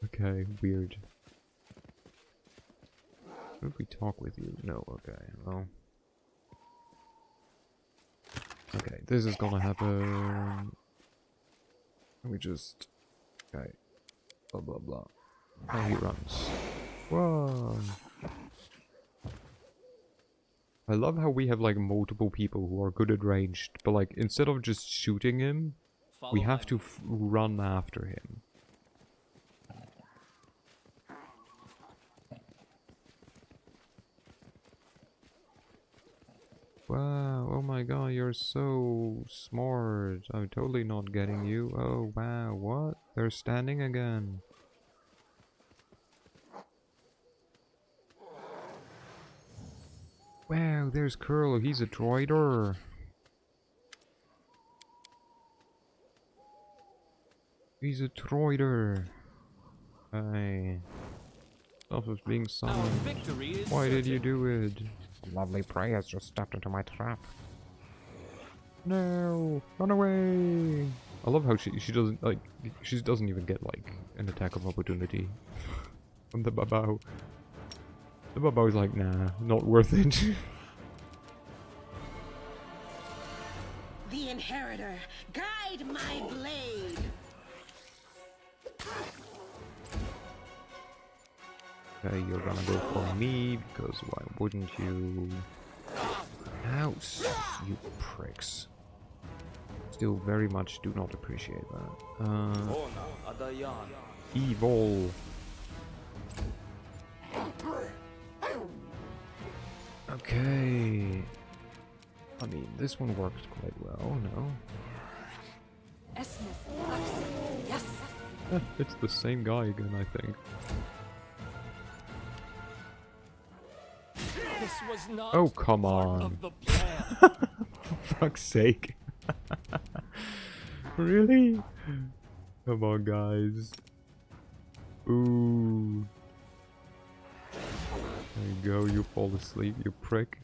Okay, weird. What if we talk with you? No, okay, well. Okay, this is gonna happen. We just... Okay. Blah blah blah. Oh, he runs. Whoa! I love how we have like multiple people who are good at ranged, but like instead of just shooting him, we Follow have my to lead. run after him. Wow, oh my god, you're so smart. I'm totally not getting you. Oh wow, what? They're standing again. Wow, there's Curl. He's a droider. He's a droider. Hey. Stuff is being Our summoned. victory is Why did you certain. do it? Lovely prey has just stepped into my trap. No! Run away! I love how she doesn't, like, she doesn't even get, like, an attack of opportunity from the Babao. The Babao is like, nah, not worth it. The inheritor, guide my blade. Okay, you're gonna go for me, because why wouldn't you? House, you pricks. Still very much do not appreciate that. Evil. Okay. I mean, this one worked quite well, no? It's the same guy again, I think. This was not Oh, come part on. of the plan. For fuck's sake. Really? Come on, guys. Ooh. There you go, you fall asleep, you prick.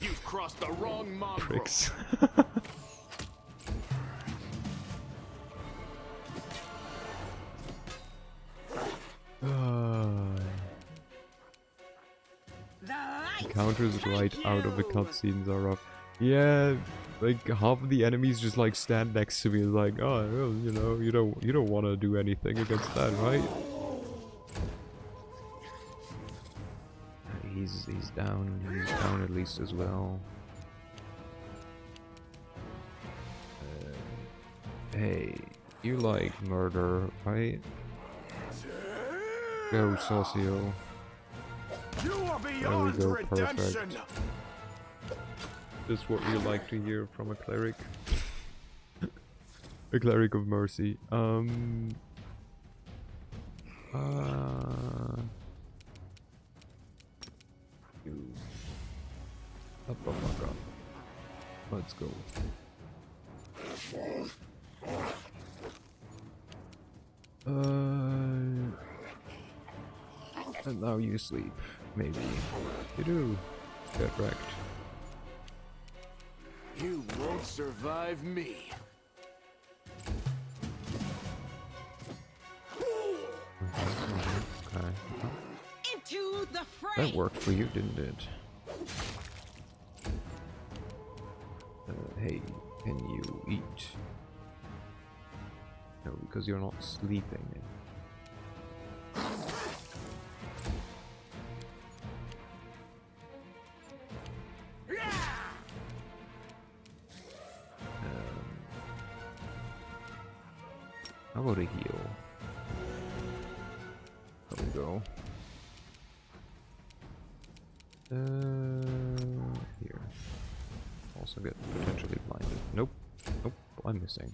You've crossed the wrong mongrel. Pricks. The light Counters right take out of the you. cutscenes are rough. Yeah, like half of the enemies just like stand next to me, like, oh, well, you know, you don't want to do anything against that, right? He's down. He's down at least as well. Hey, you like murder, right? Go, Saucio. You are There we beyond go, redemption. perfect. Just what we like to hear from a cleric. A cleric of mercy. You. Up, up, up, up. Let's go. And now you sleep. Maybe. You do. Get wrecked. You won't survive me. Okay. into the fray. That worked for you, didn't it? Hey, can you eat? No, because you're not sleeping. How about a heal? There we go. Here. Also get potentially blinded. Nope. Nope. I'm missing.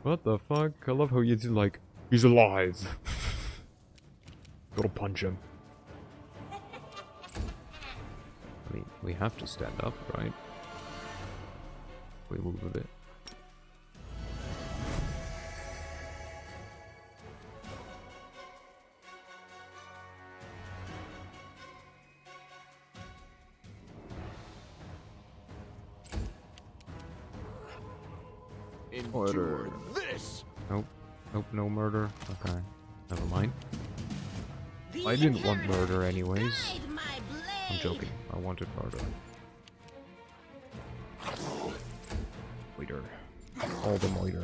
What the fuck? I love how you do like, he's alive. Gotta punch him. I mean, we have to stand up, right? We move a bit. Endure this. Nope. Nope, no murder. Okay. Never mind. The I didn't want inheritance. murder anyways. Guide my blade. I'm joking. I wanted murder. Waiter. All the waiter.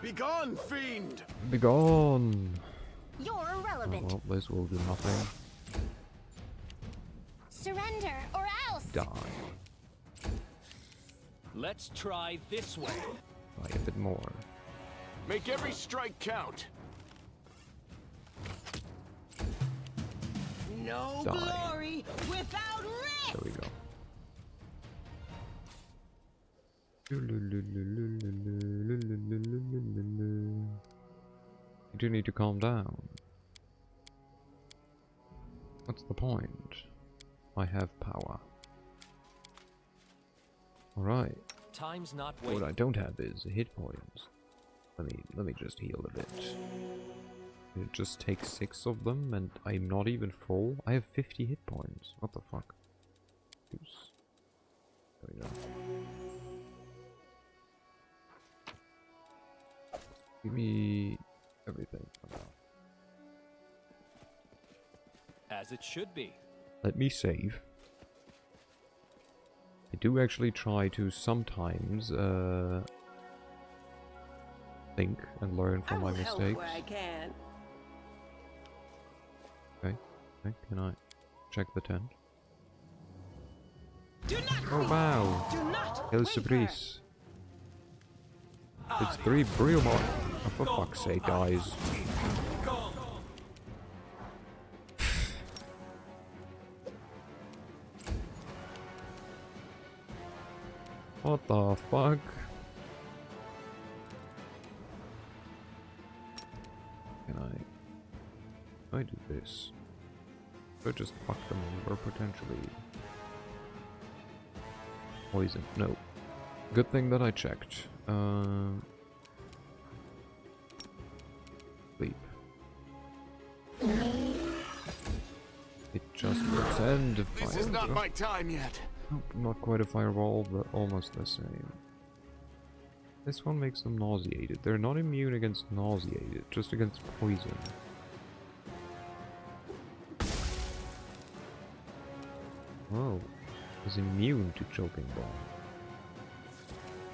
Begone, fiend! Begone! You're Oh, irrelevant. well, this will do nothing. Surrender or else. Die. Let's try this way. By a bit more. Make every strike count. No Die. glory without risk. There we go. You do need to calm down. What's the point? I have power. Alright. Time's not What waiting. I don't have is hit points. Let me just heal a bit. It just takes 6 of them and I'm not even full. I have 50 hit points. What the fuck? Oops. There we go. Give me everything for now. As it should be. Let me save. I do actually try to sometimes think and learn I from my will help mistakes. where I can. Okay, can I check the tent? Do not Oh fear. wow! Do not El waver. Surprise! It's 3 Briomar! Oh, for fuck's sake, guys. What the fuck? Can I do this? Or just fuck them over potentially? Poison. No. Good thing that I checked. Sleep. It just works. And This is fire. not my time yet. Nope, not quite a fireball, but almost the same. This one makes them nauseated. They're not immune against nauseated, just against poison. Oh, is immune to choking bomb.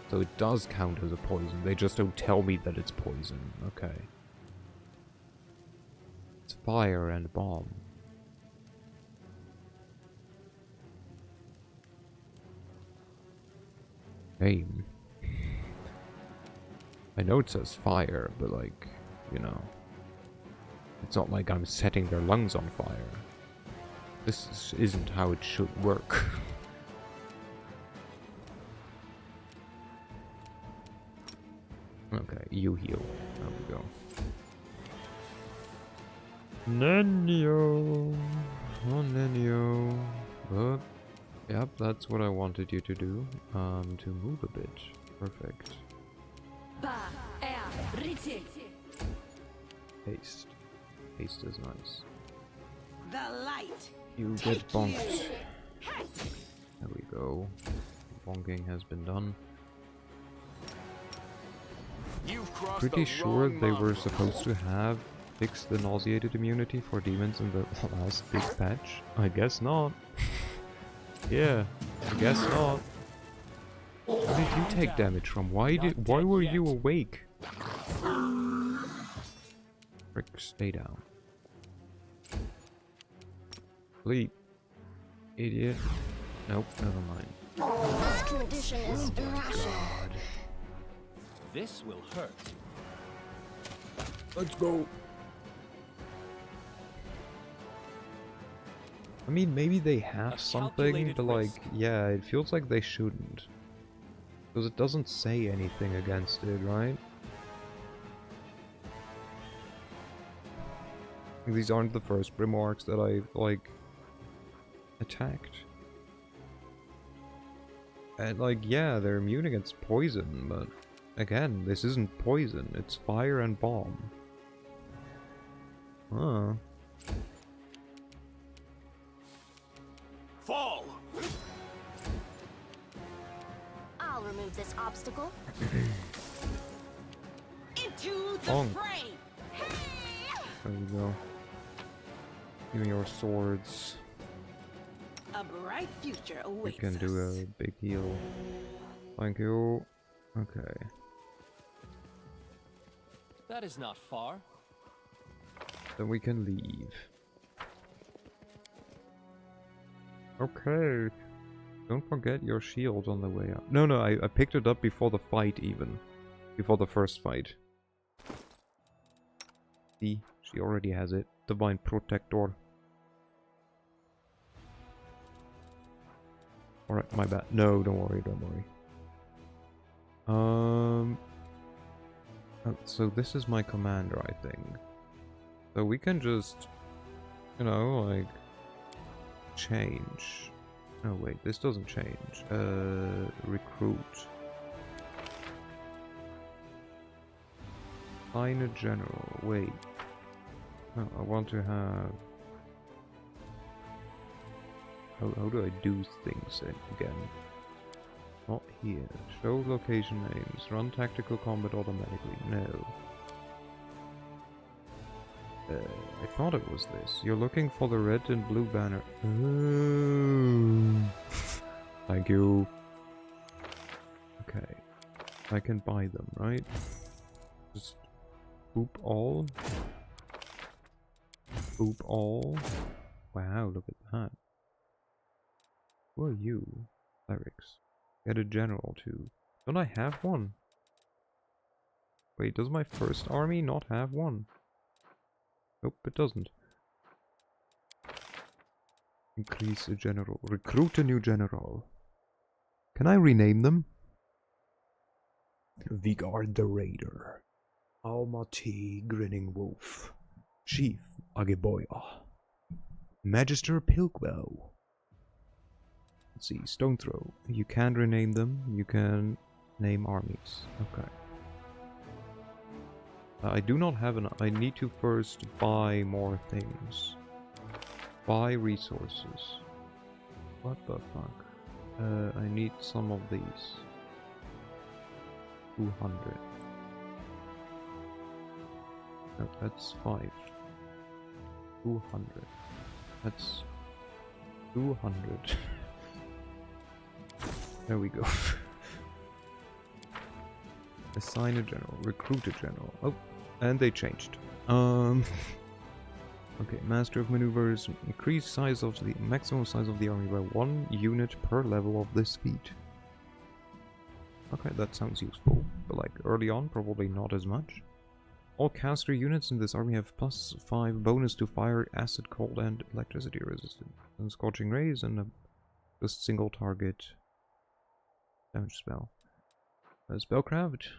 So it does count as a poison. They just don't tell me that it's poison. Okay. It's fire and bomb. Aim. I know it says fire, but like, you know, it's not like I'm setting their lungs on fire. Isn't how it should work. Okay, you heal. There we go. Nenio! Oh, Nenio. But, yep, that's what I wanted you to do. To move a bit. Perfect. Haste. Haste is nice. The light. You get bonked. There we go. Bonking has been done. You've crossed Pretty the sure wrong they mob were line. supposed to have fixed the nauseated immunity for demons in the last big patch. I guess not. Yeah, I guess not. Where did you take damage from? Why were you awake? Frick, stay down. Sleep. Idiot. Nope, never mind. This condition is irrational. This will hurt. Let's go. I mean, maybe they have A something, calculated but like, risk. yeah, it feels like they shouldn't. Because it doesn't say anything against it, right? These aren't the first Grimoires that I've, like, attacked. And, like, yeah, they're immune against poison, but again, this isn't poison, it's fire and bomb. Huh. Fall! I'll remove this obstacle. Into the Bonk. fray! There we go. Give me your swords. A bright future We awaits can do us. a big heal. Thank you. Okay. That is not far. Then we can leave. Okay. Don't forget your shield on the way up. No, no, I picked it up before the fight even. Before the first fight. See, she already has it. Divine Protector. Alright, my bad. No, don't worry, don't worry. So this is my commander, I think. So we can just, you know, like, change. Oh wait, this doesn't change. Recruit. Find a general. Wait. No, I want to have... How do I do things again? Not here. Show location names. Run tactical combat automatically. No. I thought it was this. You're looking for the red and blue banner. Oh. Thank you. Okay. I can buy them, right? Just boop all. Boop all. Wow, look at that. Who are you? Clerics. Get a general too. Don't I have one? Wait, does my first army not have one? Nope, it doesn't. Increase a general. Recruit a new general. Can I rename them? Vigard the Raider. Almaty Grinning Wolf. Chief Ageboya. Magister Pilkbow. Let's see, Stone Throw. You can rename them. You can name armies. Okay. I do not have an... I need to first buy more things. Buy resources. What the fuck? I need some of these. 200. No, that's 5. 200. That's 200. There we go. Assign a general. Recruit a general. Oh, and they changed. Okay, Master of Maneuvers. Increase size of the maximum size of the army by 1 unit per level of this feat. Okay, that sounds useful. But like early on, probably not as much. All caster units in this army have +5 bonus to fire, acid, cold, and electricity resistance. And scorching rays and a just single target damage spell. Spellcraft.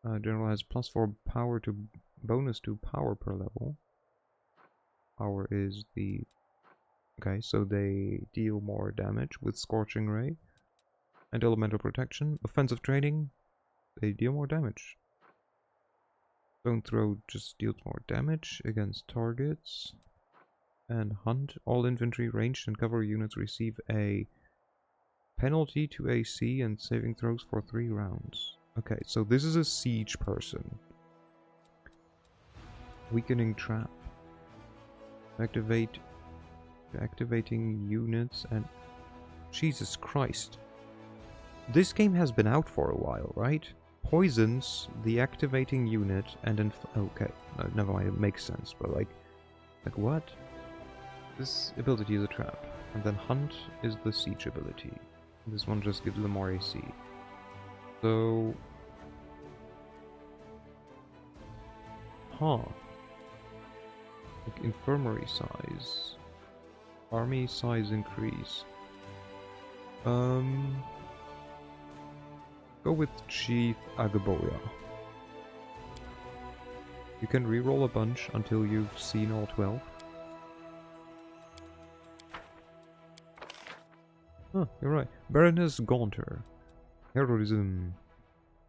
General has +4 power to bonus to power per level. Power is the... Okay, so they deal more damage with Scorching Ray. And Elemental Protection. Offensive Training. They deal more damage. Stone Throw just deals more damage against targets. And Hunt. All infantry, ranged, and cavalry units receive a penalty to AC and saving throws for 3 rounds. Okay, so this is a siege person. Weakening Trap. Activating units and... Jesus Christ. This game has been out for a while, right? Poisons the activating unit and okay, no, never mind, it makes sense, but like what? This ability is a trap, and then Hunt is the siege ability. This one just gives them more AC. So... Huh. Like infirmary size. Army size increase. Go with Chief Agaboya. You can reroll a bunch until you've seen all 12. Huh, you're right. Baroness Gaunter. Heroism.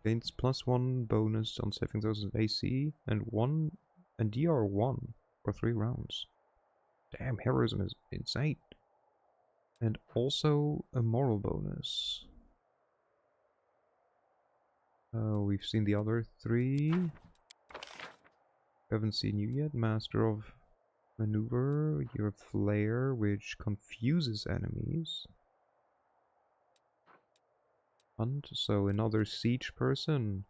Gains +1 bonus on saving throws of AC and DR1 for 3 rounds. Damn, heroism is insane. And also a moral bonus. We've seen the other 3. Haven't seen you yet. Master of Maneuver. Your Flare, which confuses enemies. Hunt, so another siege person.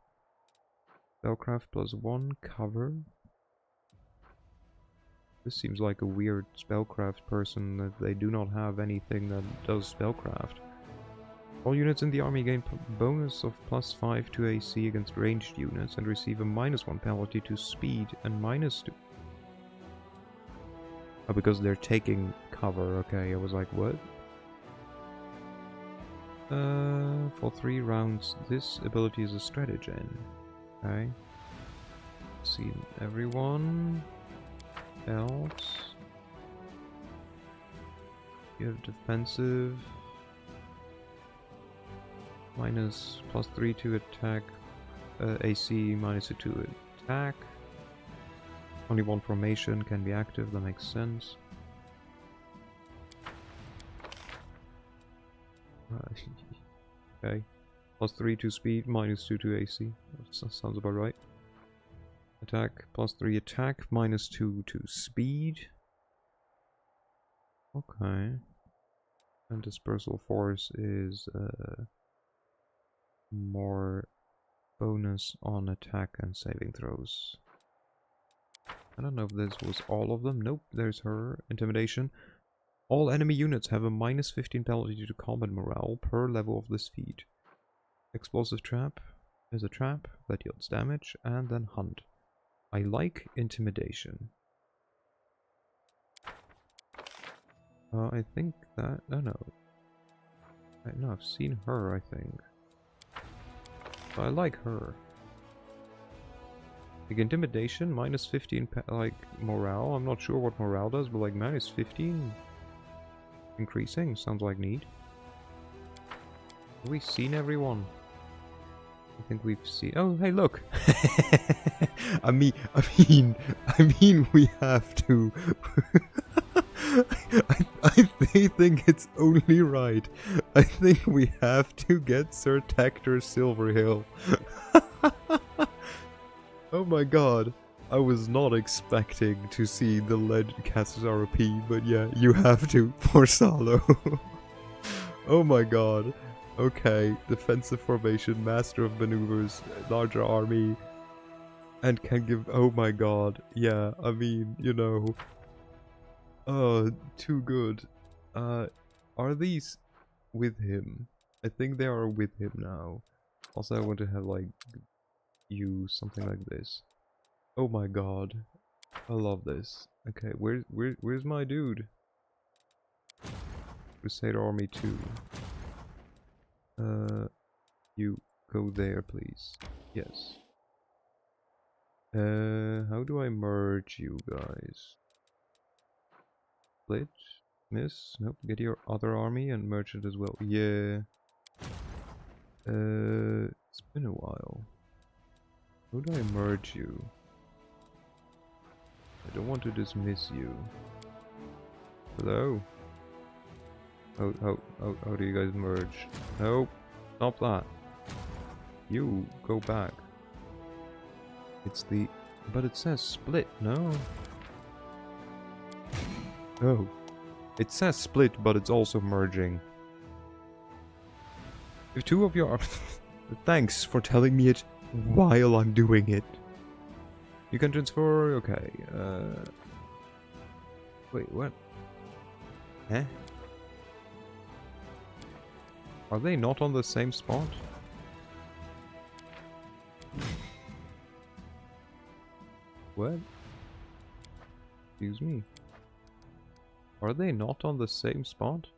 Spellcraft +1, cover. This seems like a weird spellcraft person that they do not have anything that does spellcraft. All units in the army gain bonus of +5 to AC against ranged units and receive a -1 penalty to speed and -2. Oh, because they're taking cover. Okay, I was like, what? For 3 rounds, this ability is a stratagem. Okay. See everyone else. You have defensive. +3 to attack. AC -2 to attack. Only 1 formation can be active, that makes sense. Okay. +3 to speed, -2 to AC. That sounds about right. Attack, +3 attack, -2 to speed. Okay. And dispersal force is more bonus on attack and saving throws. I don't know if this was all of them. Nope, there's her. Intimidation. All enemy units have a -15 penalty to combat morale per level of this feat. Explosive trap is a trap that deals damage, and then hunt. I like intimidation. I think that... oh no. No, I've seen her, I think. I like her. Like intimidation, -15 like morale. I'm not sure what morale does, but like -15 increasing sounds like neat. Have we seen everyone? I think we've seen... oh, hey, look! I mean, we have to... I think it's only right. I think we have to get Sir Tactor Silverhill. Oh my god. I was not expecting to see the Legend Casters RP, but yeah, you have to for Salo. Oh my god. Okay, defensive formation, master of maneuvers, larger army, and can give... oh my god. Yeah, I mean, you know... oh, too good. Are these with him? I think they are with him now. Also, I want to have, like, use something like this. Oh my god. I love this. Okay, where's my dude? Crusader Army 2. You go there, please. Yes. How do I merge you guys? Split? Miss? Nope. Get your other army and merge it as well. Yeah. It's been a while. How do I merge you? I don't want to dismiss you. Hello? How do you guys merge? Nope. Stop that. You go back. It's the... but it says split, no? Oh. It says split, but it's also merging. If 2 of you are... thanks for telling me it while I'm doing it. You can transfer... okay. Wait, what? Eh? Are they not on the same spot? What? Excuse me. Are they not on the same spot?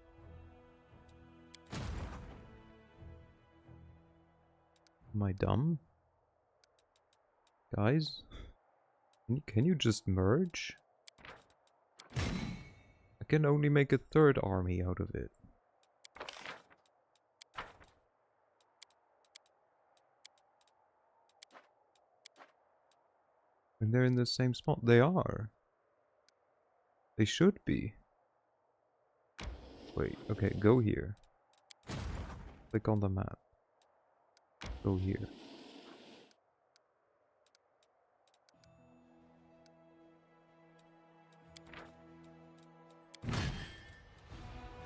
Am I dumb? Guys? Can you just merge? I can only make a third army out of it. And they're in the same spot. They are. They should be. Wait, okay, go here. Click on the map. Go here.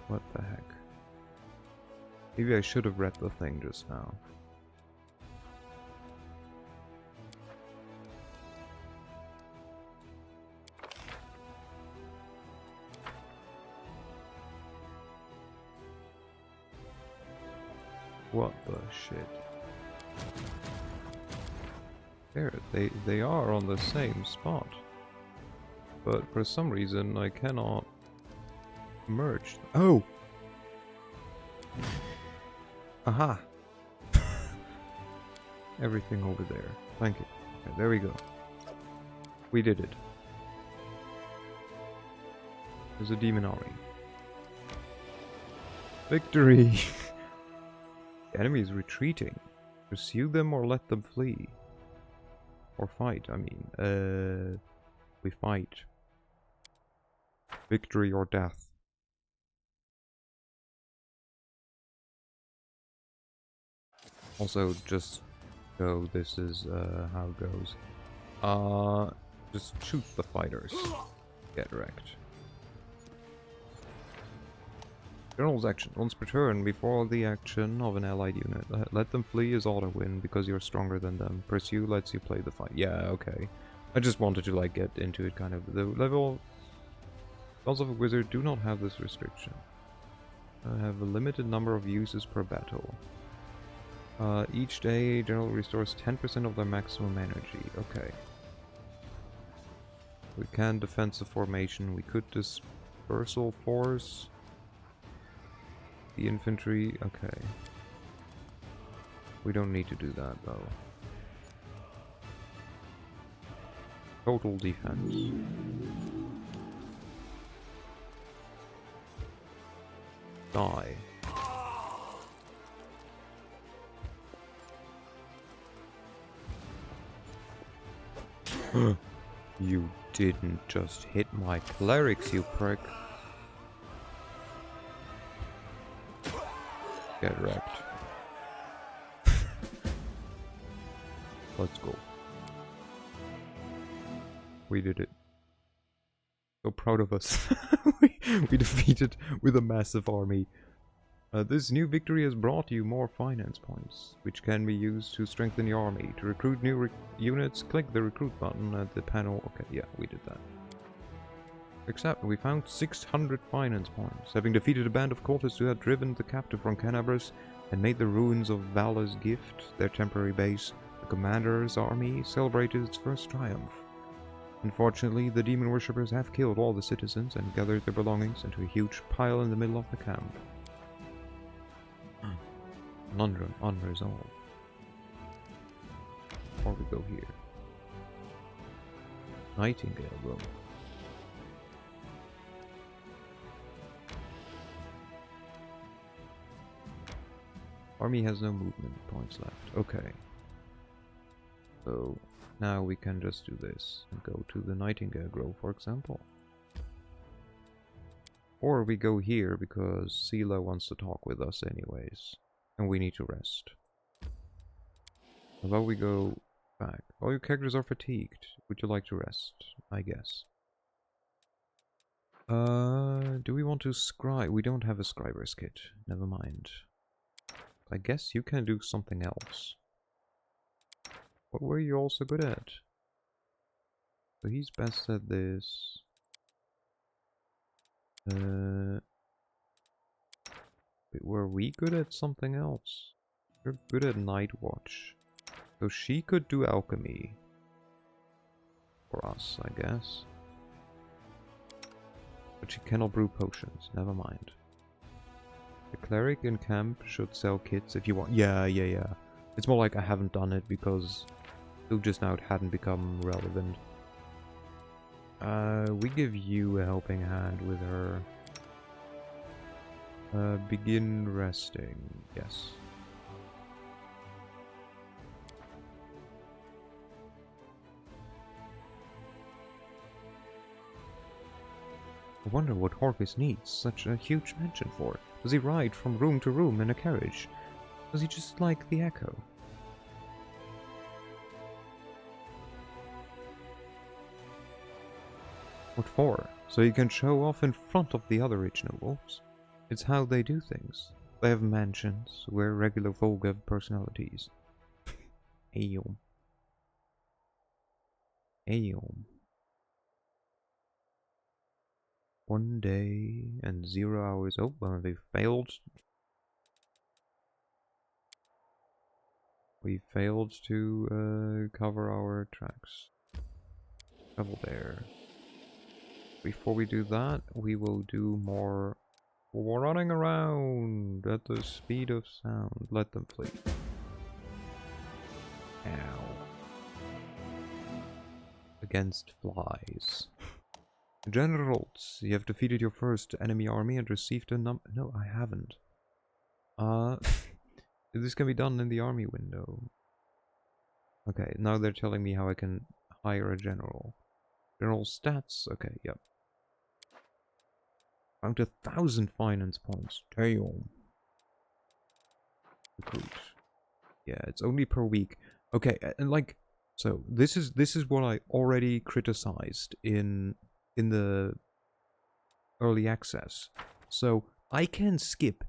What the heck? Maybe I should have read the thing just now. What the shit? There, they are on the same spot. But for some reason I cannot merge. Oh! Aha! Everything over there. Thank you. Okay, there we go. We did it. There's a demon army. Victory! The enemy is retreating. Pursue them or let them flee. Or fight, I mean. We fight. Victory or death. Also, just so this is how it goes. Just shoot the fighters. Get wrecked. General's action. Once per turn, before the action of an allied unit. Let them flee is auto-win because you're stronger than them. Pursue lets you play the fight. Yeah, okay. I just wanted to like get into it kind of. The level... Spells of a wizard do not have this restriction. Have a limited number of uses per battle. Each day, General restores 10% of their maximum energy. Okay. We can defensive formation. We could dispersal force. The infantry, okay. We don't need to do that though. Total defense. Die. You didn't just hit my clerics, you prick. Get wrecked. Let's go. We did it. So proud of us. we defeated with a massive army. This new victory has brought you more finance points, which can be used to strengthen your army. To recruit new units, click the recruit button at the panel. Okay, yeah, we did that. Except we found 600 finance points, having defeated a band of cultists who had driven the captive from Canabras and made the ruins of Vala's Gift their temporary base. The commander's army celebrated its first triumph. Unfortunately, the demon worshippers have killed all the citizens and gathered their belongings into a huge pile in the middle of the camp. Unresolved. Or we go here. Nightingale room. Army has no movement points left. Okay. So now we can just do this and go to the Nightingale Grove, for example. Or we go here because Sela wants to talk with us anyways. And we need to rest. How about we go back? All your characters are fatigued. Would you like to rest? I guess. Do we want to scribe? We don't have a scriber's kit. Never mind. I guess you can do something else. What were you also good at? So he's best at this. Were we good at something else? We're good at Night Watch. So she could do alchemy. For us, I guess. But she cannot brew potions. Never mind. The cleric in camp should sell kits if you want. Yeah. It's more like I haven't done it because till just now it hadn't become relevant. We give you a helping hand with her. Begin resting. Yes. I wonder what Horcus needs such a huge mansion for. Does he ride from room to room in a carriage? Does he just like the echo? What for? So he can show off in front of the other rich nobles. It's how they do things. They have mansions where regular folk have personalities. Aeom. Aeom. 1 day and 0 hours. Oh, well, they failed. We failed to cover our tracks. Travel there. Before we do that, we will do more running around at the speed of sound. Let them flee. Ow. Against flies. Generals, you have defeated your first enemy army and received a No, I haven't. This can be done in the army window. Okay, now they're telling me how I can hire a general. General stats, okay, yep. Found 1,000 finance points. Damn. Recruit. Yeah, it's only per week. Okay, and like, so this is what I already criticized in the early access. So I can skip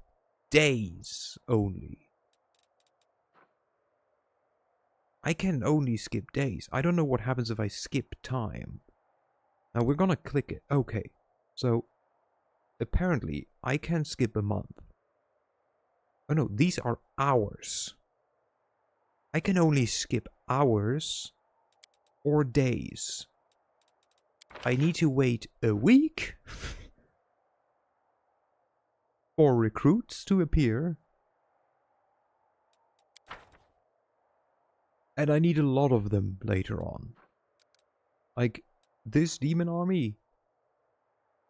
days only. I can only skip days. I don't know what happens if I skip time. Now we're gonna click it. Okay, so apparently I can skip a month. Oh no, these are hours. I can only skip hours or days. I need to wait a week for recruits to appear. And I need a lot of them later on. Like, this demon army,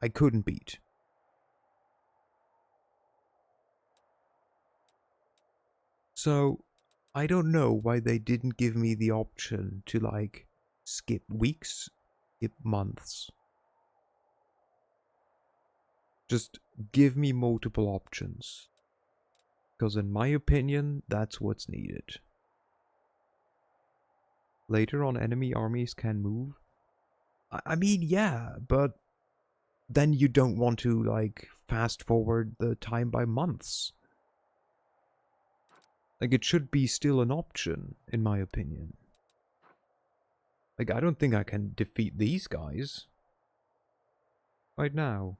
I couldn't beat. So, I don't know why they didn't give me the option to, like, skip weeks, skip months. Just give me multiple options. Because in my opinion, that's what's needed. Later on, enemy armies can move. I mean, yeah, but then you don't want to, like, fast forward the time by months. Like, it should be still an option, in my opinion. Like, I don't think I can defeat these guys right now.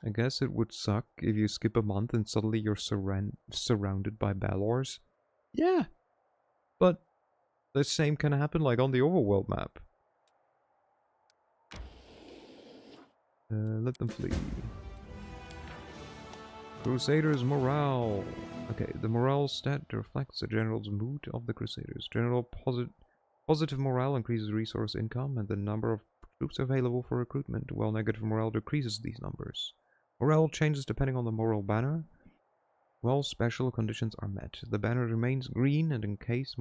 I guess it would suck if you skip a month and suddenly you're surrounded by Balors. Yeah, but the same can happen like on the overworld map. Let them flee. Crusaders morale. Okay, the morale stat reflects the general's mood of the Crusaders. General positive morale increases resource income and the number of troops available for recruitment, while negative morale decreases these numbers. Morale changes depending on the moral banner. While special conditions are met, the banner remains green and increases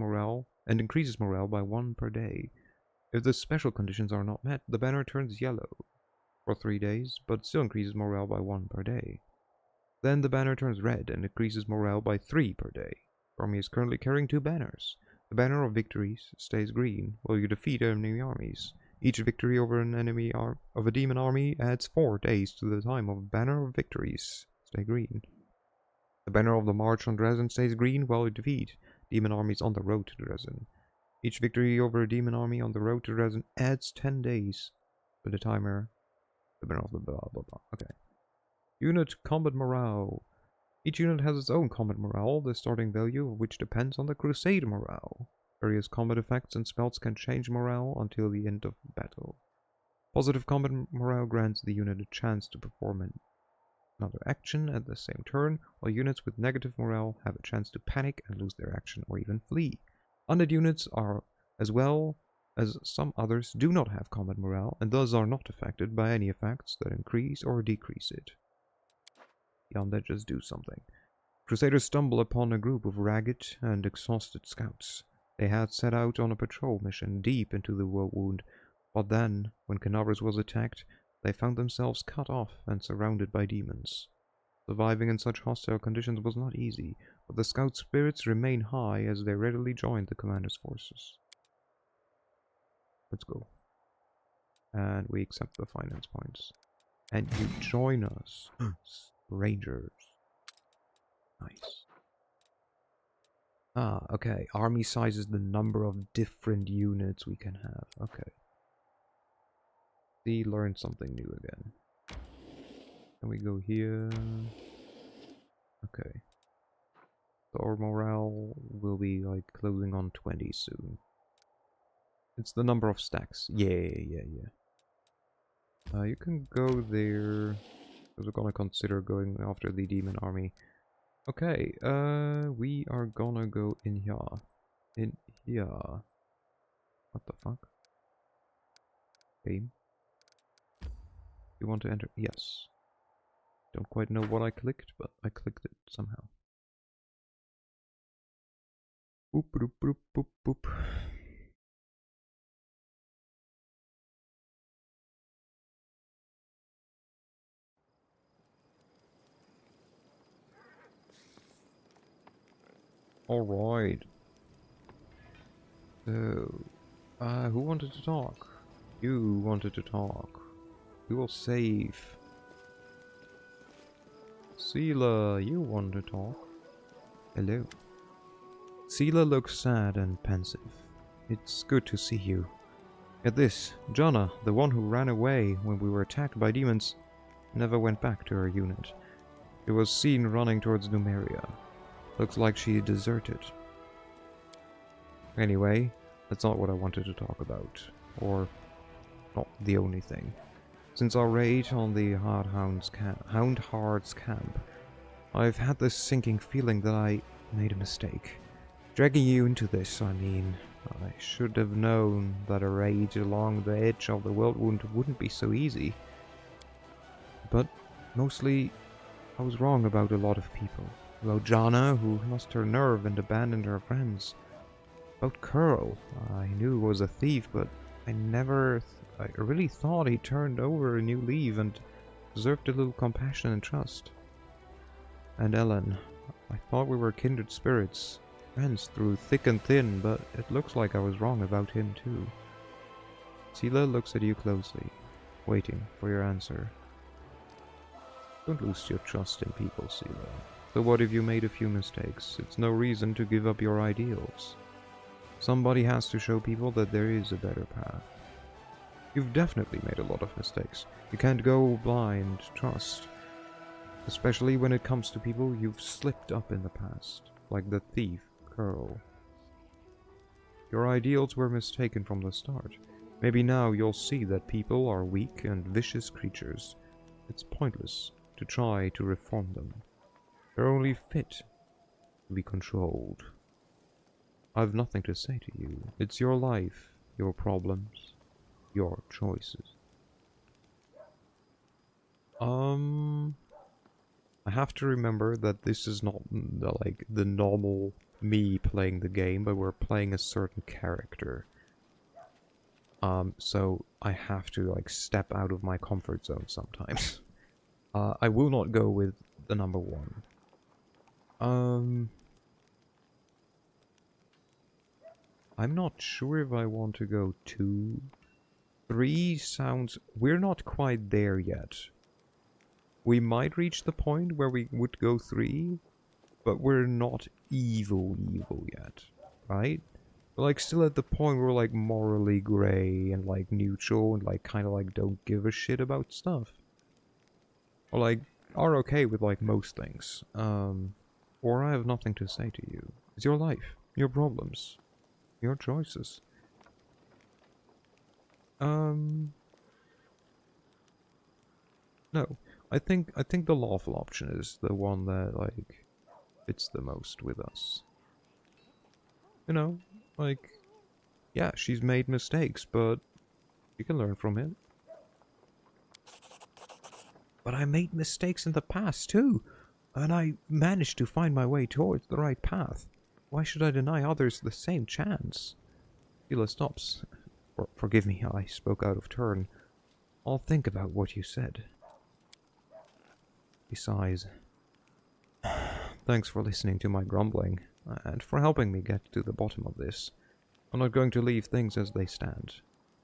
morale by 1 per day. If the special conditions are not met, the banner turns yellow for 3 days, but still increases morale by 1 per day. Then the banner turns red and increases morale by 3 per day. Army is currently carrying 2 banners. The banner of victories stays green while you defeat enemy armies. Each victory over an enemy of a demon army adds 4 days to the time of banner of victories. Stay green. The banner of the march on Dresden stays green while you defeat demon armies on the road to Dresden. Each victory over a demon army on the road to Dresden adds 10 days to the timer. The banner of the blah blah blah. Okay. Unit combat morale. Each unit has its own combat morale, the starting value of which depends on the crusade morale. Various combat effects and spells can change morale until the end of battle. Positive combat morale grants the unit a chance to perform another action at the same turn, while units with negative morale have a chance to panic and lose their action or even flee. Undead units are, as well as some others, do not have combat morale and thus are not affected by any effects that increase or decrease it. The undead just do something. Crusaders stumble upon a group of ragged and exhausted scouts. They had set out on a patrol mission deep into the wound, but then, when Canavras was attacked, they found themselves cut off and surrounded by demons. Surviving in such hostile conditions was not easy, but the scout spirits remain high as they readily joined the commander's forces. Let's go. And we accept the finance points. And you join us. Rangers. Nice. Ah, okay. Army size is the number of different units we can have. Okay. See, learn something new again. Can we go here? Okay. So our morale will be like closing on 20 soon. It's the number of stacks. Yeah. You can go there. Because we're gonna consider going after the demon army. Okay, we are gonna go in here. In here. What the fuck? Game. You want to enter? Yes. Don't quite know what I clicked, but I clicked it somehow. Boop, boop, boop, boop, boop. Alright. So, who wanted to talk? You wanted to talk. We will save. Sela, you want to talk? Hello. Sela looks sad and pensive. It's good to see you. At this, Jonna, the one who ran away when we were attacked by demons, never went back to her unit. She was seen running towards Numeria. Looks like she deserted. Anyway, that's not what I wanted to talk about. Or, not the only thing. Since our raid on the Houndhards camp, I've had this sinking feeling that I made a mistake. Dragging you into this, I mean. I should have known that a raid along the edge of the Worldwound wouldn't be so easy. But, mostly, I was wrong about a lot of people. About Jana, who lost her nerve and abandoned her friends. About Curl, I knew was a thief, but I really thought he turned over a new leaf and deserved a little compassion and trust. And Ellen, I thought we were kindred spirits, friends through thick and thin, but it looks like I was wrong about him too. Sela looks at you closely, waiting for your answer. Don't lose your trust in people, Sela. So what if you made a few mistakes? It's no reason to give up your ideals. Somebody has to show people that there is a better path. You've definitely made a lot of mistakes. You can't go blind trust. Especially when it comes to people you've slipped up in the past, like the thief, Curl. Your ideals were mistaken from the start. Maybe now you'll see that people are weak and vicious creatures. It's pointless to try to reform them. They're only fit to be controlled. I've nothing to say to you. It's your life, your problems, your choices. I have to remember that this is not like the normal me playing the game, but we're playing a certain character. So I have to like step out of my comfort zone sometimes. I will not go with the number 1. I'm not sure if I want to go 2. 3 sounds... We're not quite there yet. We might reach the point where we would go 3, but we're not evil yet, right? We're like still at the point where we're like morally gray and like neutral and like kind of like don't give a shit about stuff. Or like are okay with like most things. Or I have nothing to say to you. It's your life, your problems, your choices. No. I think the lawful option is the one that like fits the most with us. You know, like yeah, she's made mistakes, but you can learn from it. But I made mistakes in the past too, and I managed to find my way towards the right path. Why should I deny others the same chance? Sheila stops. Forgive me, I spoke out of turn. I'll think about what you said. He sighs. Thanks for listening to my grumbling, and for helping me get to the bottom of this. I'm not going to leave things as they stand.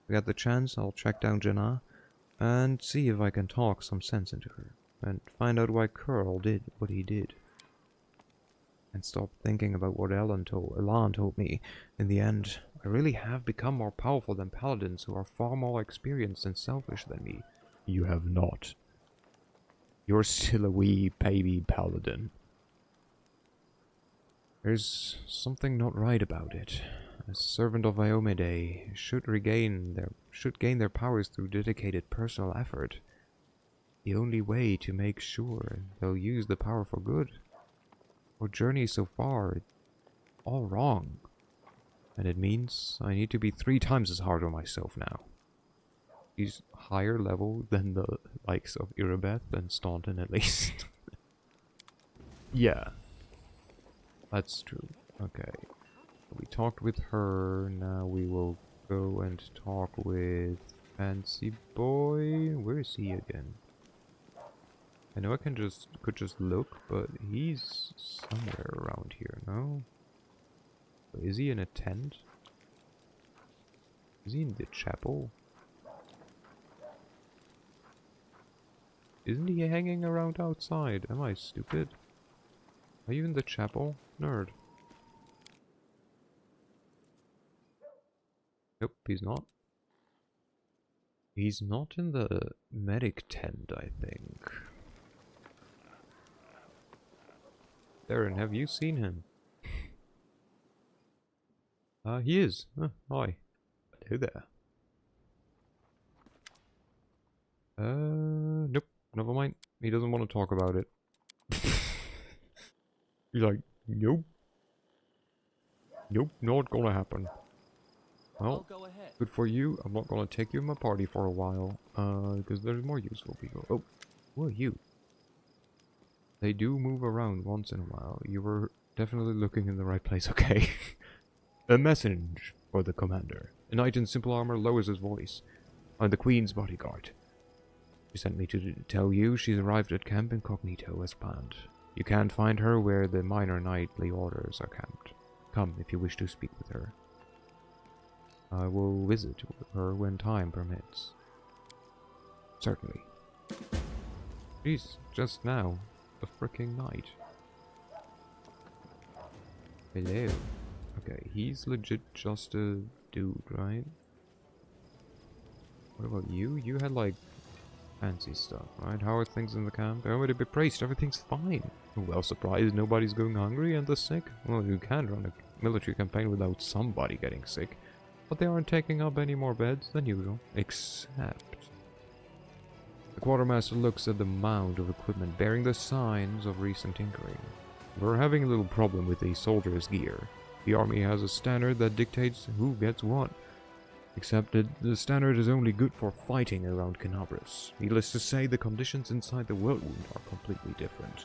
If I get the chance, I'll track down Janna and see if I can talk some sense into her, and find out why Curl did what he did. And stop thinking about what Elan told me. In the end, I really have become more powerful than paladins who are far more experienced and selfish than me. You have not. You're still a wee baby paladin. There's something not right about it. A servant of Iomede should gain their powers through dedicated personal effort. The only way to make sure they'll use the power for good. Our journey so far, it's all wrong. And it means I need to be 3 times as hard on myself now. He's higher level than the likes of Irabeth and Staunton at least. Yeah. That's true. Okay. We talked with her, now we will go and talk with Fancy Boy. Where is he again? I know I could just look, but he's somewhere around here, no? Is he in a tent? Is he in the chapel? Isn't he hanging around outside? Am I stupid? Are you in the chapel? Nerd. Nope, he's not. He's not in the medic tent, I think. Darren, have you seen him? He is. Hi. Hello there. Nope. Never mind. He doesn't want to talk about it. He's like, nope. Nope, not gonna happen. Well, Go ahead. good for you. I'm not gonna take you in my party for a while. Because there's more useful people. Oh, who are you? They do move around once in a while. You were definitely looking in the right place, okay? A message for the commander. A knight in simple armor lowers his voice. I'm the Queen's bodyguard. She sent me to tell you she's arrived at Camp Incognito as planned. You can't find her where the minor knightly orders are camped. Come if you wish to speak with her. I will visit her when time permits. Certainly. Jeez, just now. A freaking knight. Hello. Okay, he's legit just a dude, right? What about you? You had like fancy stuff, right? How are things in the camp? Everybody be praised, everything's fine. Well, surprised nobody's going hungry and the sick? Well, you can't run a military campaign without somebody getting sick. But they aren't taking up any more beds than usual. Except... The quartermaster looks at the mound of equipment bearing the signs of recent tinkering. We're having a little problem with the soldiers' gear. The army has a standard that dictates who gets what. Except that the standard is only good for fighting around Canabras. Needless to say, the conditions inside the Whirlwind are completely different.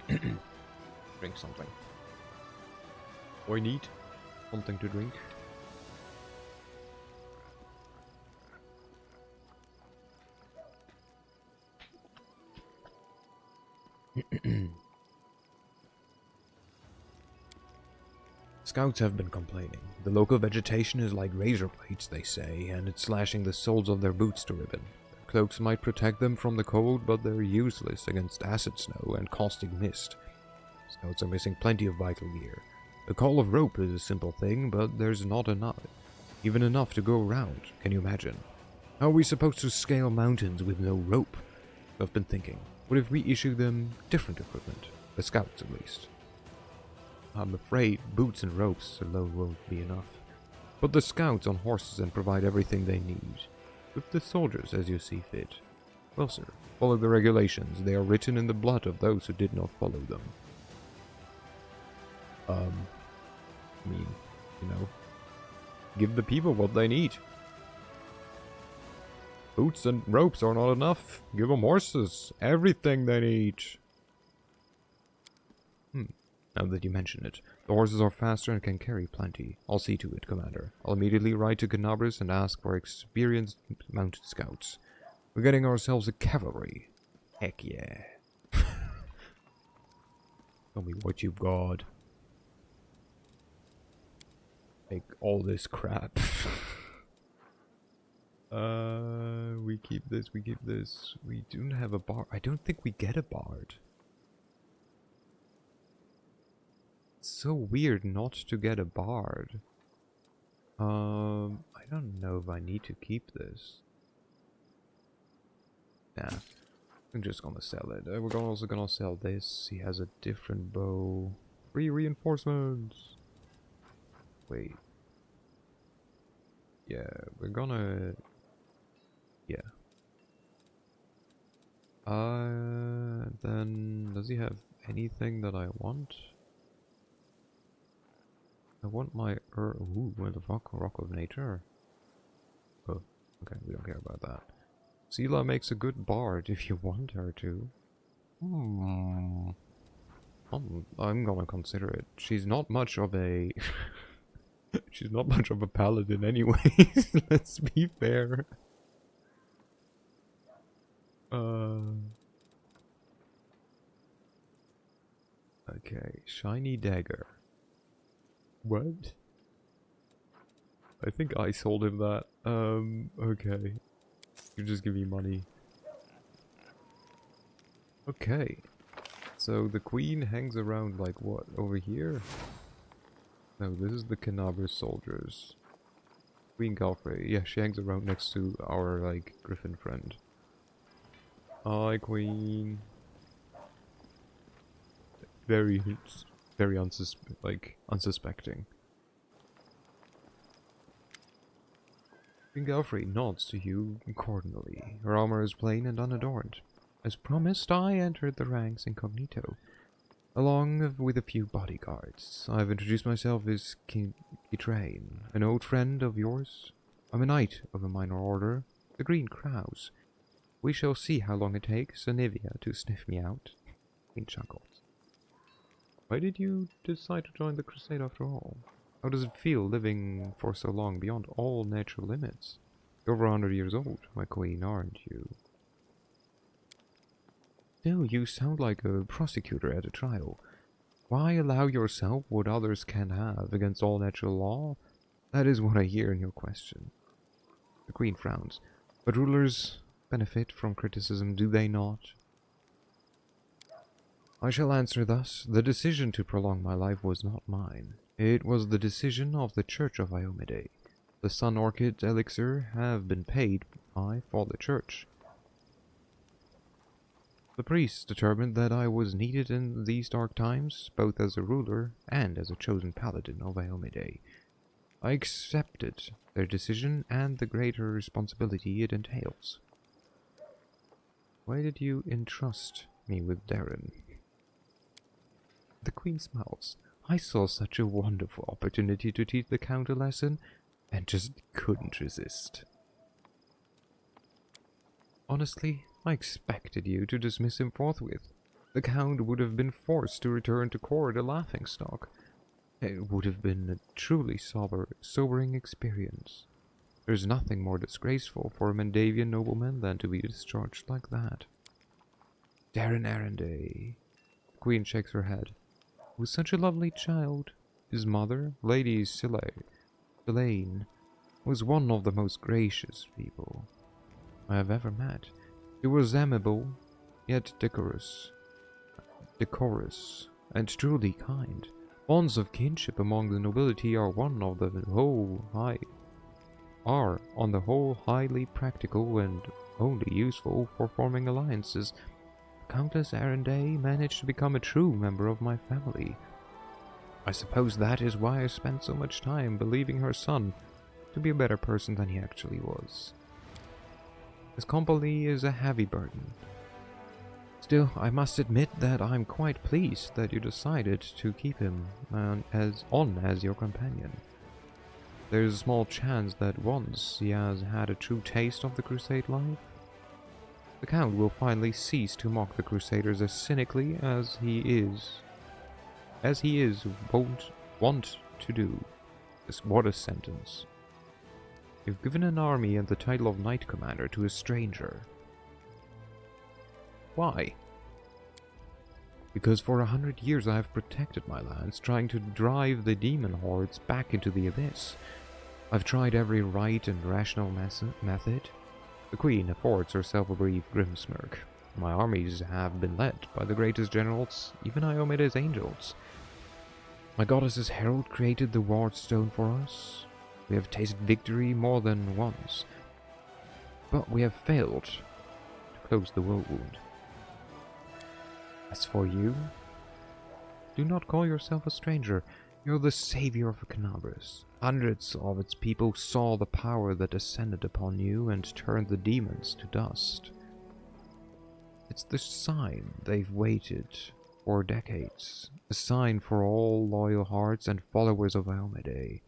Drink something. Or need something to drink. Scouts have been complaining. The local vegetation is like razor blades, they say, and it's slashing the soles of their boots to ribbon. Their cloaks might protect them from the cold, but they're useless against acid snow and caustic mist. Scouts are missing plenty of vital gear. The call of rope is a simple thing, but there's not enough. Even enough to go around, can you imagine? How are we supposed to scale mountains with no rope? I've been thinking, what if we issue them different equipment? The scouts, at least. I'm afraid boots and ropes alone won't be enough. Put the scouts on horses and provide everything they need. With the soldiers as you see fit. Well, sir, follow the regulations. They are written in the blood of those who did not follow them. I mean, you know, give the people what they need. Boots and ropes are not enough. Give them horses. Everything they need. Now that you mention it, the horses are faster and can carry plenty. I'll see to it, Commander. I'll immediately ride to Canabris and ask for experienced mounted scouts. We're getting ourselves a cavalry. Heck yeah. Tell me what you've got. Take all this crap. We keep this, we keep this. We don't have a bard. I don't think we get a bard. It's so weird not to get a bard. I don't know if I need to keep this. Nah, I'm just gonna sell it. We're also gonna sell this. He has a different bow. 3 reinforcements. Wait. Yeah, we're gonna... Yeah. Then... Does he have anything that I want? I want my... Ooh, where the fuck? Rock of Nature? Oh, okay, we don't care about that. Sela makes a good bard if you want her to. I'm gonna consider it. She's not much of a... She's not much of a paladin anyway. Let's be fair. Okay, shiny dagger. What? I think I sold him that. Okay. You just give me money. Okay. So the queen hangs around like what? Over here? No, this is the Canabris soldiers. Queen Galfrey. Yeah, she hangs around next to our, like, griffin friend. Hi, queen. Very unsuspecting. Queen Galfrey nods to you cordially. Her armor is plain and unadorned. As promised, I entered the ranks incognito, along with a few bodyguards. I've introduced myself as King Train, an old friend of yours. I'm a knight of a minor order, the Green Crows. We shall see how long it takes Anivia to sniff me out. Queen chuckled. Why did you decide to join the crusade after all? How does it feel living for so long beyond all natural limits? You're over 100 years old, my queen, aren't you? Still, you sound like a prosecutor at a trial. Why allow yourself what others can't have against all natural law? That is what I hear in your question. The queen frowns. But rulers benefit from criticism, do they not? I shall answer thus. The decision to prolong my life was not mine. It was the decision of the Church of Iomide. The Sun Orchid elixir have been paid by for the Church. The priests determined that I was needed in these dark times, both as a ruler and as a chosen paladin of Iomide. I accepted their decision and the greater responsibility it entails. Why did you entrust me with Darren? The queen smiles. I saw such a wonderful opportunity to teach the Count a lesson, and just couldn't resist. Honestly, I expected you to dismiss him forthwith. The Count would have been forced to return to court a laughingstock. It would have been a truly sobering experience. There's nothing more disgraceful for a Mendavian nobleman than to be discharged like that. Darren Arenday. The queen shakes her head. Was such a lovely child. His mother, Lady Selene, was one of the most gracious people I have ever met. She was amiable, yet decorous, and truly kind. Bonds of kinship among the nobility are on the whole highly practical and only useful for forming alliances. Countess Arenday managed to become a true member of my family. I suppose that is why I spent so much time believing her son to be a better person than he actually was. His company is a heavy burden. Still, I must admit that I'm quite pleased that you decided to keep him as your companion. There's a small chance that once he has had a true taste of the Crusade life, the Count will finally cease to mock the Crusaders as cynically as he won't want to do. What a sentence. You've given an army and the title of Knight Commander to a stranger. Why? Because for 100 years I have protected my lands, trying to drive the demon hordes back into the abyss. I've tried every right and rational method. The Queen affords herself a brief grim smirk. My armies have been led by the greatest generals, even Iomeda's angels. My goddess's herald created the ward stone for us. We have tasted victory more than once, but we have failed to close the woe wound. As for you, do not call yourself a stranger. You're the savior of Canabras. Hundreds of its people saw the power that descended upon you and turned the demons to dust. It's the sign they've waited for decades, a sign for all loyal hearts and followers of Iomedae.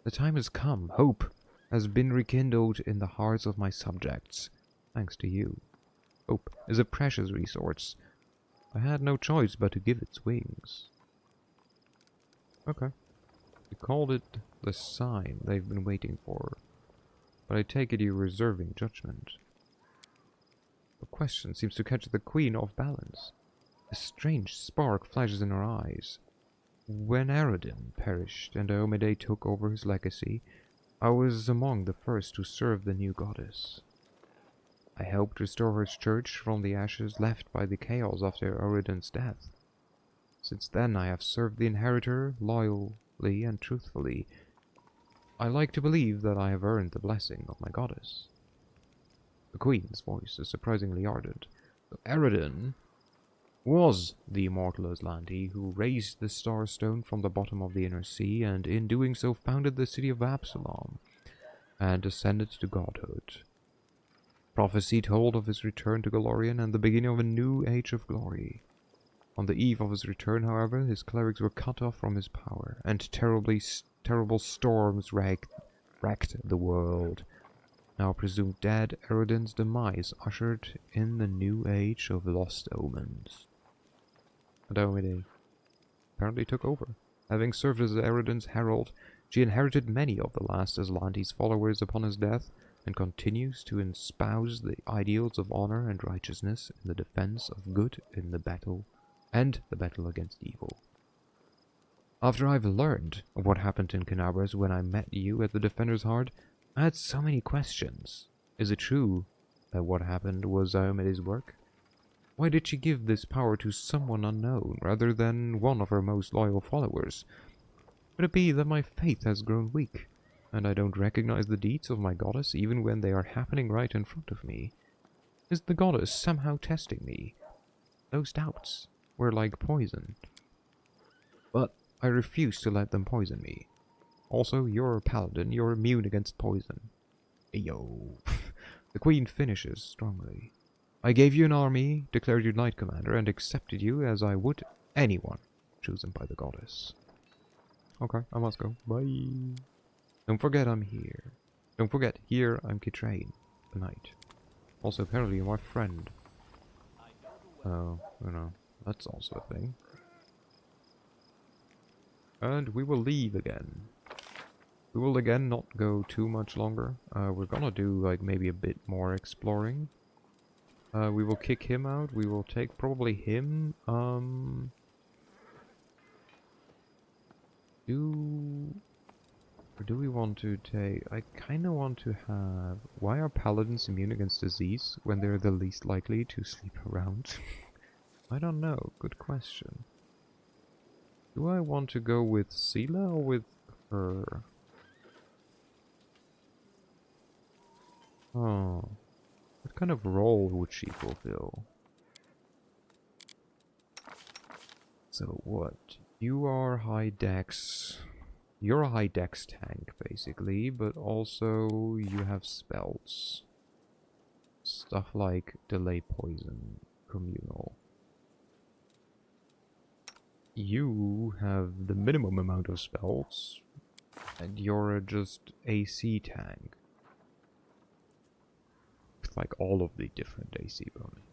The time has come. Hope has been rekindled in the hearts of my subjects, thanks to you. Hope is a precious resource. I had no choice but to give its wings. Okay. You called it the sign they've been waiting for, but I take it you're reserving judgment. The question seems to catch the Queen off balance. A strange spark flashes in her eyes. When Aradin perished and Iomedae took over his legacy, I was among the first to serve the new goddess. I helped restore her church from the ashes left by the chaos after Aradin's death. Since then I have served the inheritor loyally and truthfully. I like to believe that I have earned the blessing of my goddess. The Queen's voice is surprisingly ardent. Aradin was the immortal Aslanti who raised the Star Stone from the bottom of the Inner Sea, and in doing so founded the city of Absalom, and ascended to godhood. Prophecy told of his return to Golarion and the beginning of a new age of glory. On the eve of his return, however, his clerics were cut off from his power, and terrible storms wrecked the world. Now presumed dead, Aradin's demise ushered in the new age of lost omens. And Iomedae apparently took over. Having served as Aradin's herald, she inherited many of the last Aslanti's followers upon his death, and continues to espouse the ideals of honor and righteousness in the defense of good in the battle against evil. After I've learned of what happened in Canabras when I met you at the Defender's Heart, I had so many questions. Is it true that what happened was Iomedae's work? Why did she give this power to someone unknown rather than one of her most loyal followers? Could it be that my faith has grown weak, and I don't recognize the deeds of my goddess even when they are happening right in front of me? Is the goddess somehow testing me? Those doubts were like poison. But I refuse to let them poison me. Also, you're a paladin, you're immune against poison. Yo. The Queen finishes strongly. I gave you an army, declared you Knight Commander, and accepted you as I would anyone chosen by the goddess. Okay, I must go. Bye. Don't forget I'm here. Don't forget, here I'm Kitrain, the knight. Also, apparently you're my friend. Oh, that's also a thing. And we will leave again. We will again not go too much longer. We're gonna do like maybe a bit more exploring. We will kick him out. We will take probably him. Or do we want to take... I kind of want to have... Why are paladins immune against disease when they're the least likely to sleep around? I don't know. Good question. Do I want to go with Sela or with her? Oh. What kind of role would she fulfill? So what? You are high dex. You're a high dex tank, basically, but also you have spells. stuff like delay poison, communal. You have the minimum amount of spells, and you're just AC tank. With like all of the different AC bonus.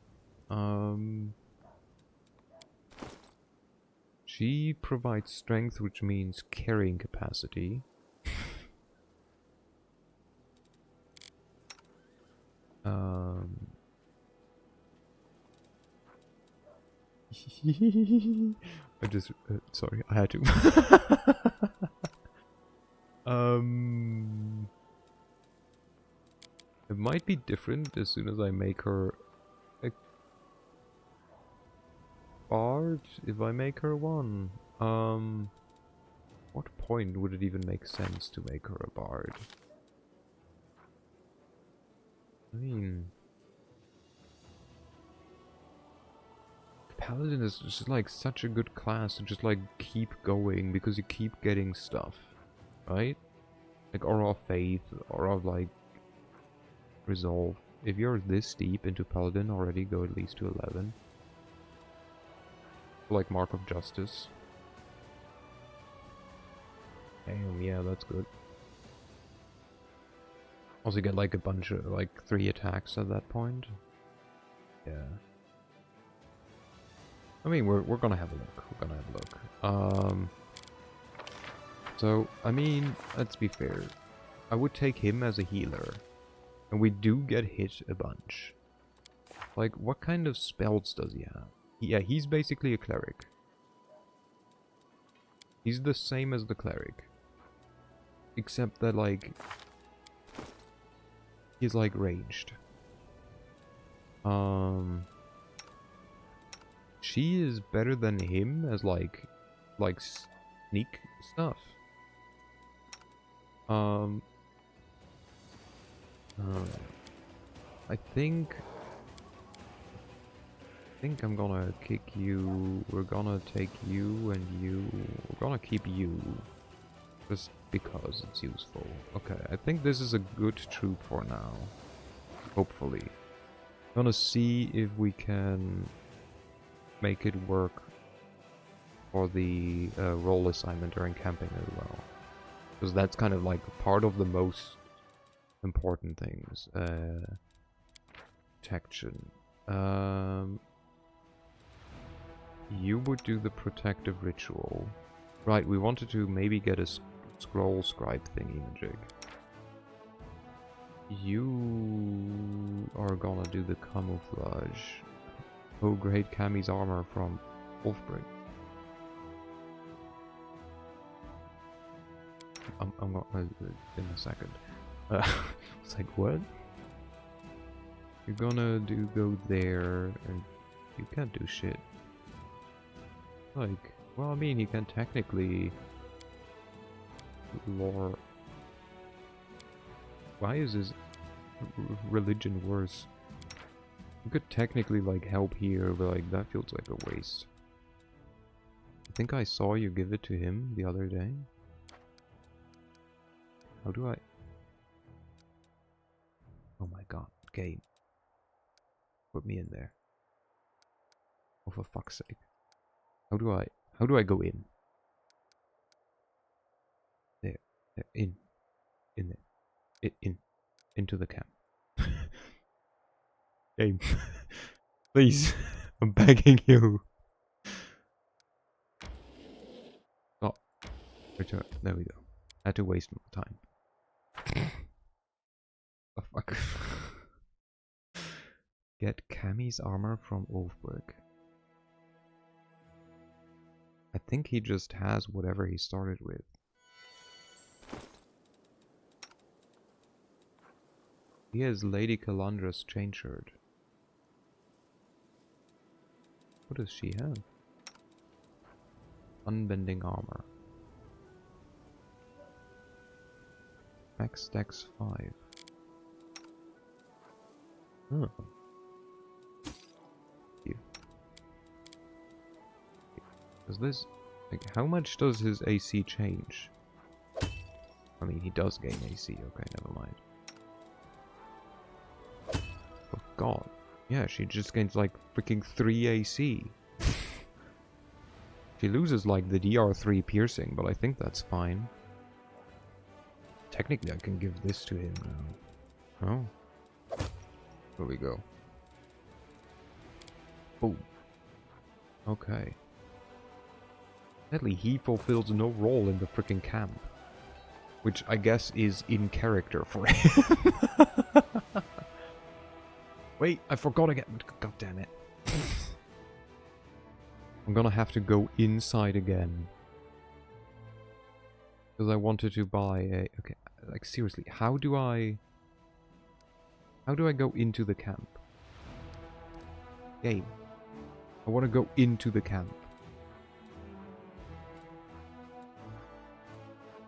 She provides strength, which means carrying capacity. I just sorry, I had to. It might be different as soon as I make her a bard, if I make her one. What point would it even make sense to make her a bard? I mean, Paladin is just like such a good class to just like keep going because you keep getting stuff, right? Like Aura of Faith, Aura of like Resolve. If you're this deep into Paladin already, go at least to 11. Like Mark of Justice. Damn, yeah, that's good. Also get like a bunch of like 3 attacks at that point. Yeah. I mean, we're gonna have a look. We're gonna have a look. So, I mean, let's be fair. I would take him as a healer. And we do get hit a bunch. Like, what kind of spells does he have? Yeah, he's basically a cleric. He's the same as the cleric. Except that, like, he's, like, ranged. She is better than him as, like sneak stuff. I think I'm gonna kick you. We're gonna take you and you. We're gonna keep you. Just because it's useful. Okay, I think this is a good troop for now. Hopefully. Gonna see if we can make it work for the role assignment during camping as well. Because that's kind of like part of the most important things. Protection. You would do the protective ritual. Right, we wanted to maybe get a scroll scribe thingy magic. You are gonna do the camouflage. Oh great, Cammy's armor from Wolfbring. I'm gonna in a second. It's like, what? You're gonna go there and you can't do shit. Like, well, I mean, you can technically lore. Why is his religion worse? You could technically like help here, but like that feels like a waste. I think I saw you give it to him the other day. How do I? Oh my god, game. Put me in there. Oh, for fuck's sake. How do I go in? There. In there. Into the camp. Game. Please. I'm begging you. Oh. Return. There we go. I had to waste more time. Oh fuck. Get Cammy's armor from Ulfberg. I think he just has whatever he started with. He has Lady Calandra's chain shirt. What does she have? Unbending armor. Max stacks 5. Oh. Does this... like, how much does his AC change? I mean, he does gain AC. Okay, never mind. For god. Yeah, she just gains like freaking 3 AC. She loses like the DR3 piercing, but I think that's fine. Technically, I can give this to him now. Oh. Here we go. Boom. Okay. Sadly, he fulfills no role in the freaking camp. Which I guess is in character for him. Wait, I forgot again. God damn it. I'm gonna have to go inside again. Because I wanted to buy a... Okay, like seriously, how do I go into the camp? Game. I want to go into the camp.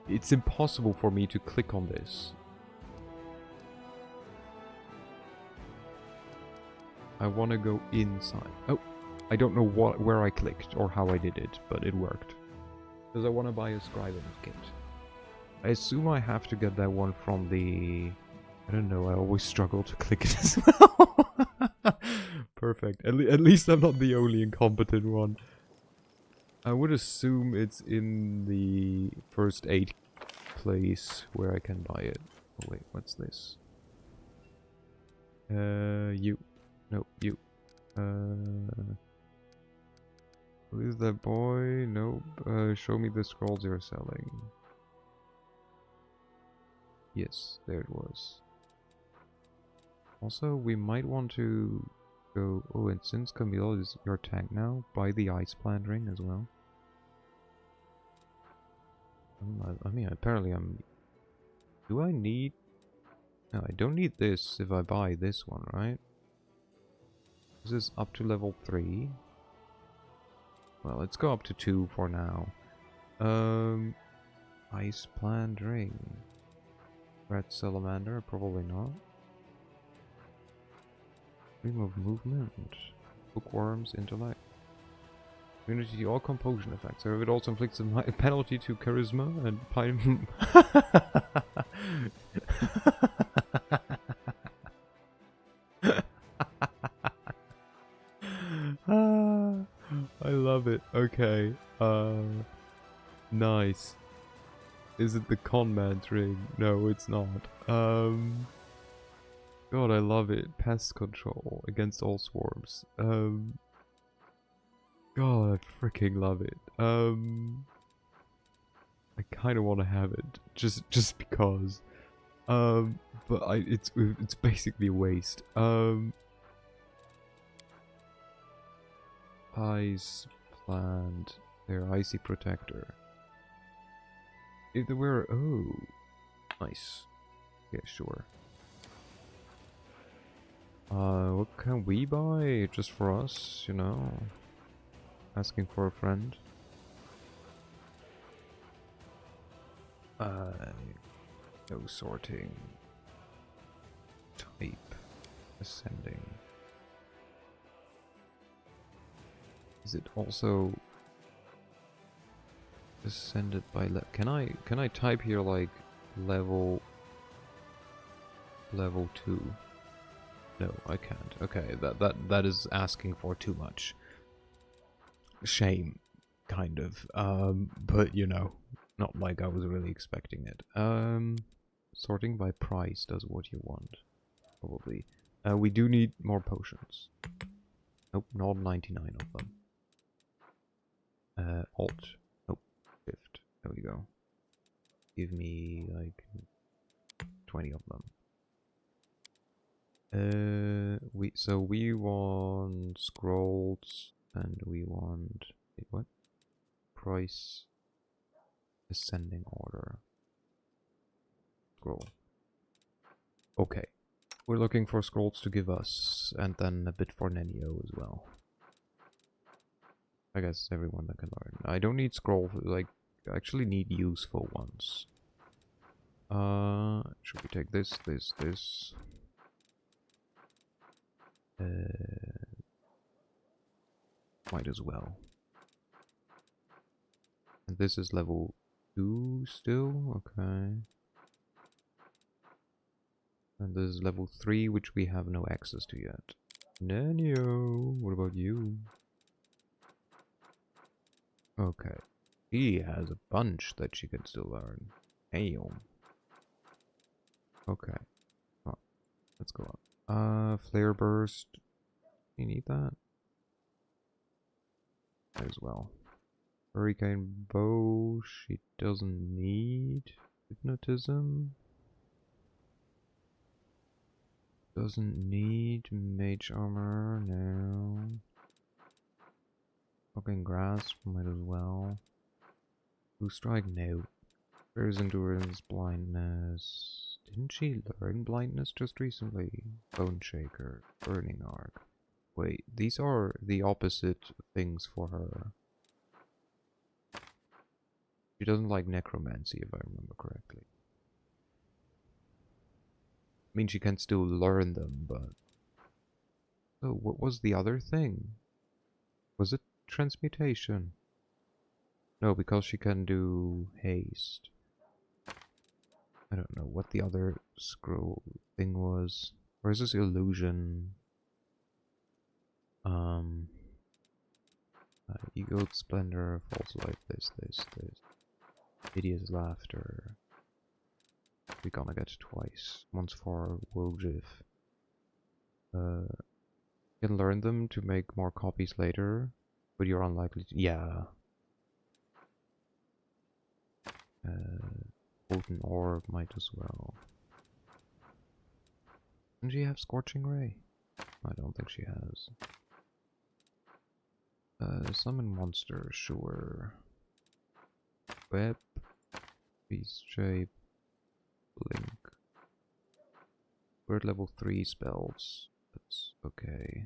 It's impossible for me to click on this. I want to go inside. Oh, I don't know where I clicked or how I did it, but it worked. Because I want to buy a scribing kit. I assume I have to get that one from the... I don't know, I always struggle to click it as well. Perfect. At least I'm not the only incompetent one. I would assume it's in the first aid place where I can buy it. Oh wait, what's this? You. No, you. Who is that boy? Nope. Show me the scrolls you're selling. Yes, there it was. Also, we might want to go... Oh, and since Camille is your tank now, buy the ice plant ring as well. I mean, apparently I'm... Do I need... No, I don't need this if I buy this one, right? This is up to level 3. Well, let's go up to 2 for now. Ice plant ring. Red salamander, probably not. Stream of movement. Bookworms, intellect. Immunity to all compulsion effects. However, it also inflicts a penalty to charisma and I love it. Okay. Nice. Is it the con man's ring? No, it's not. God, I love it. Pest control against all swarms. God, I freaking love it. I kind of want to have it just because. But it's basically a waste. Ice plant. Their icy protector. If there were... Oh. Nice. Yeah, sure. What can we buy? Just for us, you know? Asking for a friend. No sorting. Type. Ascending. Is it also ascended by can I type here like level 2? No, I can't. Okay, that is asking for too much. Shame, kind of. But you know, not like I was really expecting it. Sorting by price does what you want, probably. We do need more potions. Nope, not 99 of them. Alt. Nope, Shift. There we go. Give me like 20 of them. We want scrolls and we want wait, what? Price ascending order. Scroll. Okay. We're looking for scrolls to give us and then a bit for Nenio as well. I guess everyone that can learn. I don't need scroll, like I actually need useful ones. Should we take this? Might as well. And this is level 2 still? Okay. And this is level 3, which we have no access to yet. Nanio, what about you? Okay. He has a bunch that she can still learn. Damn. Okay. Well, let's go up. Flare Burst. You need that? As well. Hurricane Bow. She doesn't need. Hypnotism. Doesn't need Mage Armor. No. Fucking Grasp. Might as well. Blue Strike? No. There's Endurance, Blindness. Didn't she learn Blindness just recently? Bone Shaker, Burning Arc. Wait, these are the opposite things for her. She doesn't like Necromancy, if I remember correctly. I mean, she can still learn them, but... Oh, what was the other thing? Was it Transmutation? No, because she can do Haste. I don't know what the other scroll thing was. Or is this Illusion? Egoed Splendor, False Light, this. Hideous Laughter. We're gonna get twice. Once for Woljif. You can learn them to make more copies later, but you're unlikely to. Yeah. Golden Orb might as well. Doesn't she have Scorching Ray? I don't think she has. Summon Monster, sure. Web. Beast Shape. Blink. We're at level 3 spells. That's okay.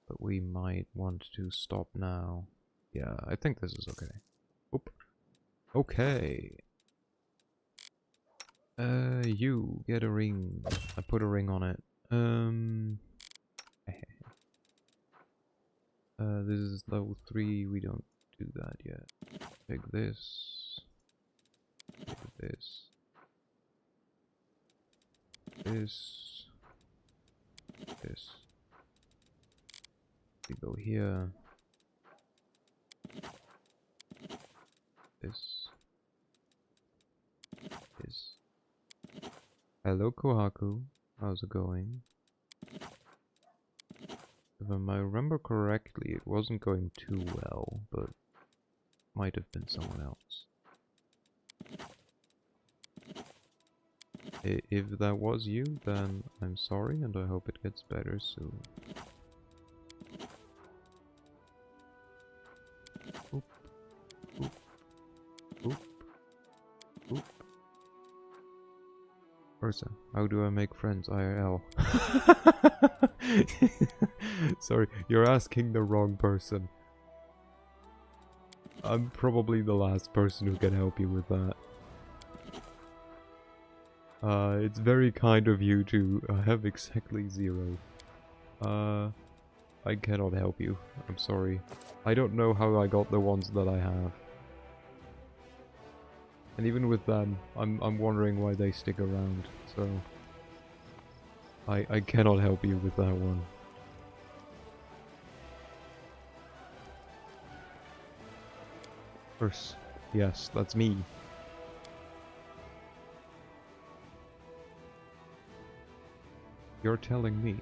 But we might want to stop now. Yeah, I think this is okay. Oop. Okay. You get a ring. I put a ring on it. This is level 3. We don't do that yet. Take this. Take this. This. This. We go here. This. This. Hello, Kohaku. How's it going? If I remember correctly, it wasn't going too well, but might have been someone else. If that was you, then I'm sorry, and I hope it gets better soon. Oop. Oop. Oop. Oop. Ursa, how do I make friends IRL? Sorry, you're asking the wrong person. I'm probably the last person who can help you with that. It's very kind of you to have exactly 0. I cannot help you. I'm sorry. I don't know how I got the ones that I have. And even with them, I'm wondering why they stick around, so... I cannot help you with that one. First, yes, that's me. You're telling me.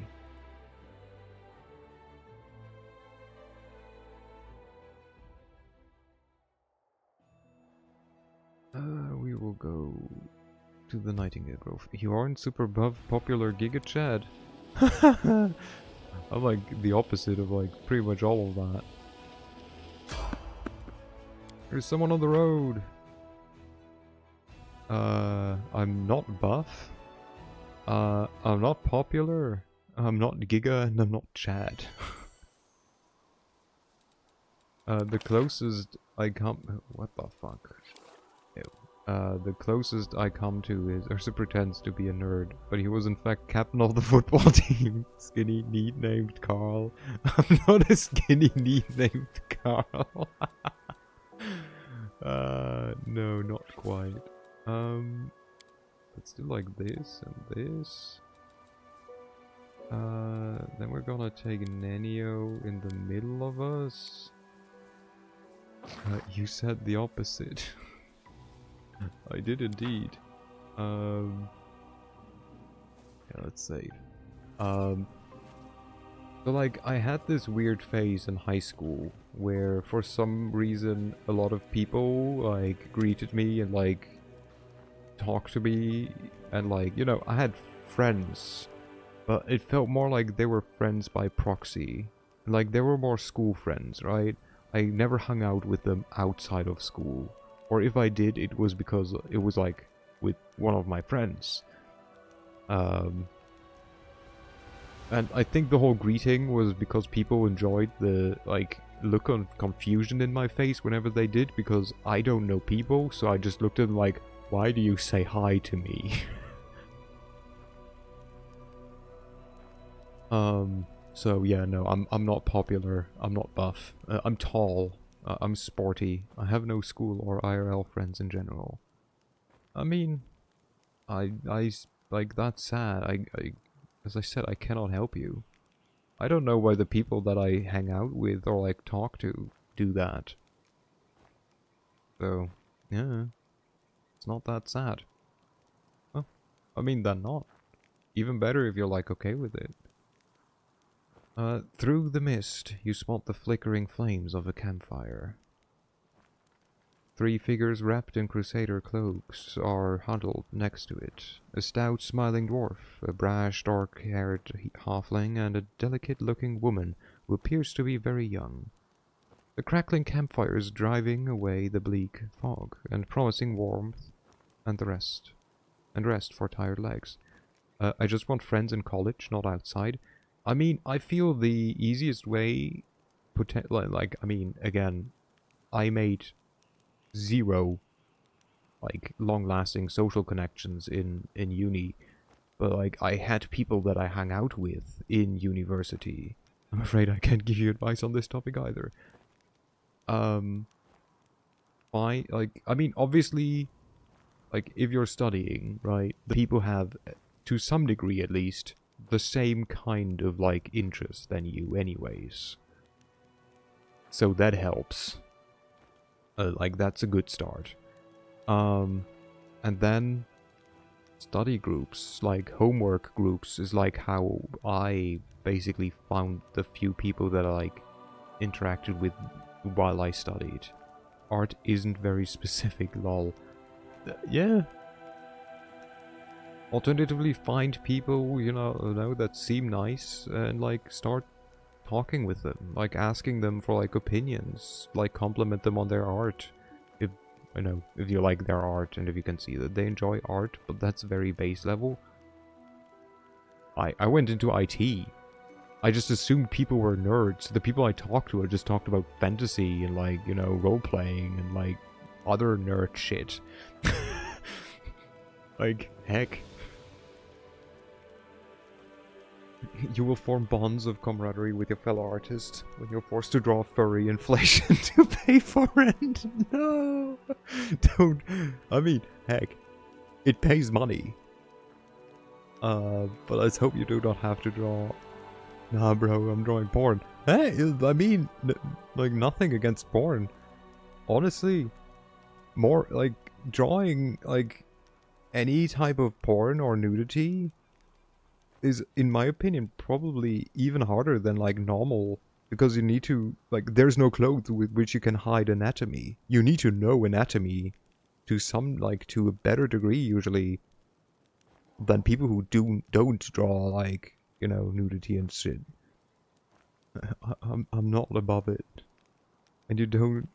We will go to the Nightingale Grove. You aren't super buff popular Giga Chad. I'm like the opposite of like pretty much all of that. There's someone on the road. I'm not buff. I'm not popular. I'm not Giga, and I'm not Chad. The closest I come... What the fuck? Ew. The closest I come to is Ursa pretends to be a nerd, but he was in fact captain of the football team. Skinny, neat named Carl. I'm not a skinny, neat named Carl. No, not quite. But let's do like this and this. Then we're gonna take Nenio in the middle of us. You said the opposite. I did indeed. Yeah, let's save. So like, I had this weird phase in high school where for some reason a lot of people like greeted me and like talked to me and like, you know, I had friends, but it felt more like they were friends by proxy. Like they were more school friends, right? I never hung out with them outside of school. Or if I did, it was because it was like with one of my friends. And I think the whole greeting was because people enjoyed the like look of confusion in my face whenever they did, because I don't know people, so I just looked at them like, why do you say hi to me? So yeah, no, I'm not popular. I'm not buff. I'm tall. I'm sporty. I have no school or IRL friends in general. I mean, I like, that's sad. As I said, I cannot help you. I don't know why the people that I hang out with or like talk to do that. So, yeah, it's not that sad. Well, I mean, then not. Even better if you're like okay with it. Through the mist, you spot the flickering flames of a campfire. 3 figures wrapped in crusader cloaks are huddled next to it. A stout, smiling dwarf, a brash, dark-haired halfling, and a delicate-looking woman who appears to be very young. The crackling campfire is driving away the bleak fog and promising warmth and rest for tired legs. I just want friends in college, not outside. I mean, I feel the easiest way, I mean, again, I made 0, like, long-lasting social connections in uni, but, like, I had people that I hung out with in university. I'm afraid I can't give you advice on this topic either. Like, I mean, obviously, like, if you're studying, right, the people have, to some degree at least, the same kind of, like, interest than you anyways. So that helps. Like, that's a good start. And then study groups, like homework groups, is like how I basically found the few people that I, like, interacted with while I studied. Art isn't very specific, lol. Yeah. Alternatively, find people, you know, that seem nice and, like, start talking with them, like asking them for, like, opinions, like compliment them on their art. If, you know, if you like their art and if you can see that they enjoy art, but that's very base level. I went into IT. I just assumed people were nerds. The people I talked to, I just talked about fantasy and, like, you know, role-playing and, like, other nerd shit. Like, heck. You will form bonds of camaraderie with your fellow artist when you're forced to draw furry inflation to pay for rent. No! Don't. I mean, heck. It pays money. But let's hope you do not have to draw. Nah, bro, I'm drawing porn. Hey, I mean, like, nothing against porn. Honestly, more, like, drawing, like, any type of porn or nudity is, in my opinion, probably even harder than, like, normal, because you need to, like, there's no clothes with which you can hide anatomy. You need to know anatomy to some, like, to a better degree usually than people who don't draw, like, you know, nudity and shit. I'm not above it. And you don't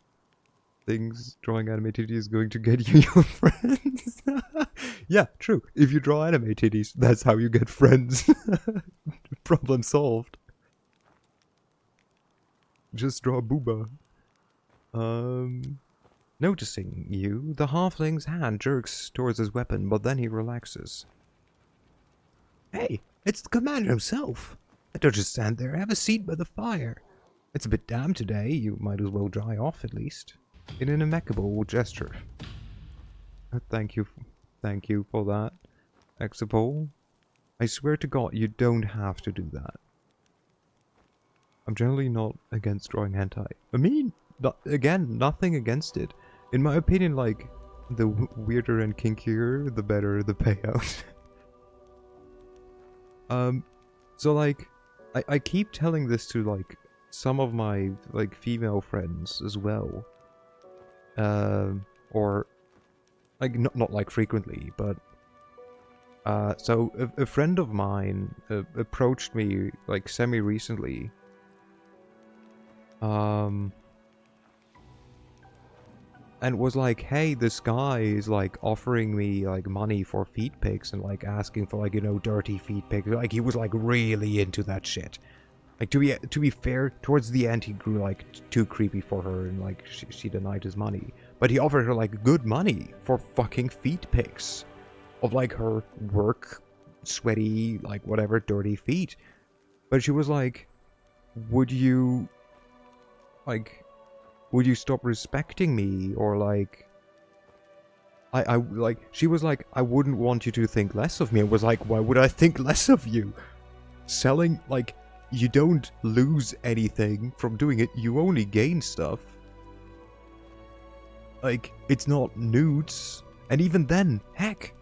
think drawing anime titties is going to get you your friends? Yeah, true. If you draw anime titties, that's how you get friends. Problem solved. Just draw booba. Noticing you, the halfling's hand jerks towards his weapon, but then he relaxes. Hey, it's the commander himself. Don't just stand there. Have a seat by the fire. It's a bit damp today. You might as well dry off at least. In an amicable gesture. Thank you for that. Exapole. I swear to God, you don't have to do that. I'm generally not against drawing hentai. I mean, again, nothing against it. In my opinion, like, the weirder and kinkier, the better the payout. So like, I keep telling this to like some of my like female friends as well. Or like not like frequently, but so a friend of mine approached me like semi-recently. And was like, hey, this guy is like offering me like money for feet pics and like asking for like, you know, dirty feet pics. Like he was like really into that shit. Like to be fair, towards the end he grew like too creepy for her and like she denied his money. But he offered her like good money for fucking feet pics of like her work, sweaty, like whatever, dirty feet. But she was like, would you stop respecting me? Or like I like, she was like, I wouldn't want you to think less of me. I was like, why would I think less of you? Selling, like, you don't lose anything from doing it, you only gain stuff. Like, it's not nudes. And even then, heck,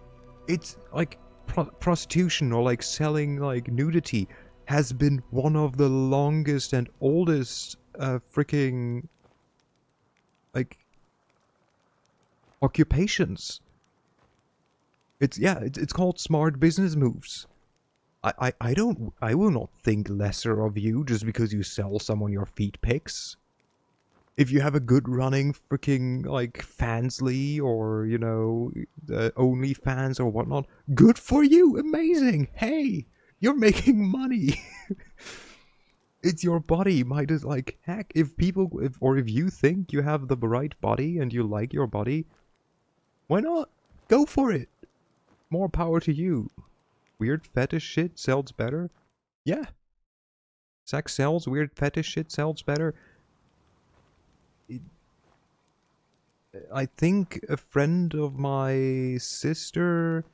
it's like prostitution or like selling like nudity has been one of the longest and oldest freaking like occupations. It's called smart business moves. I will not think lesser of you just because you sell someone your feet pics. If you have a good running freaking like Fansly or, you know, OnlyFans or whatnot, good for you, amazing. Hey, you're making money. It's your body. Might as like, heck, if you think you have the right body and you like your body, why not? Go for it. More power to you. Weird fetish shit sells better? Yeah. Sex sells, weird fetish shit sells better. I think a friend of my sister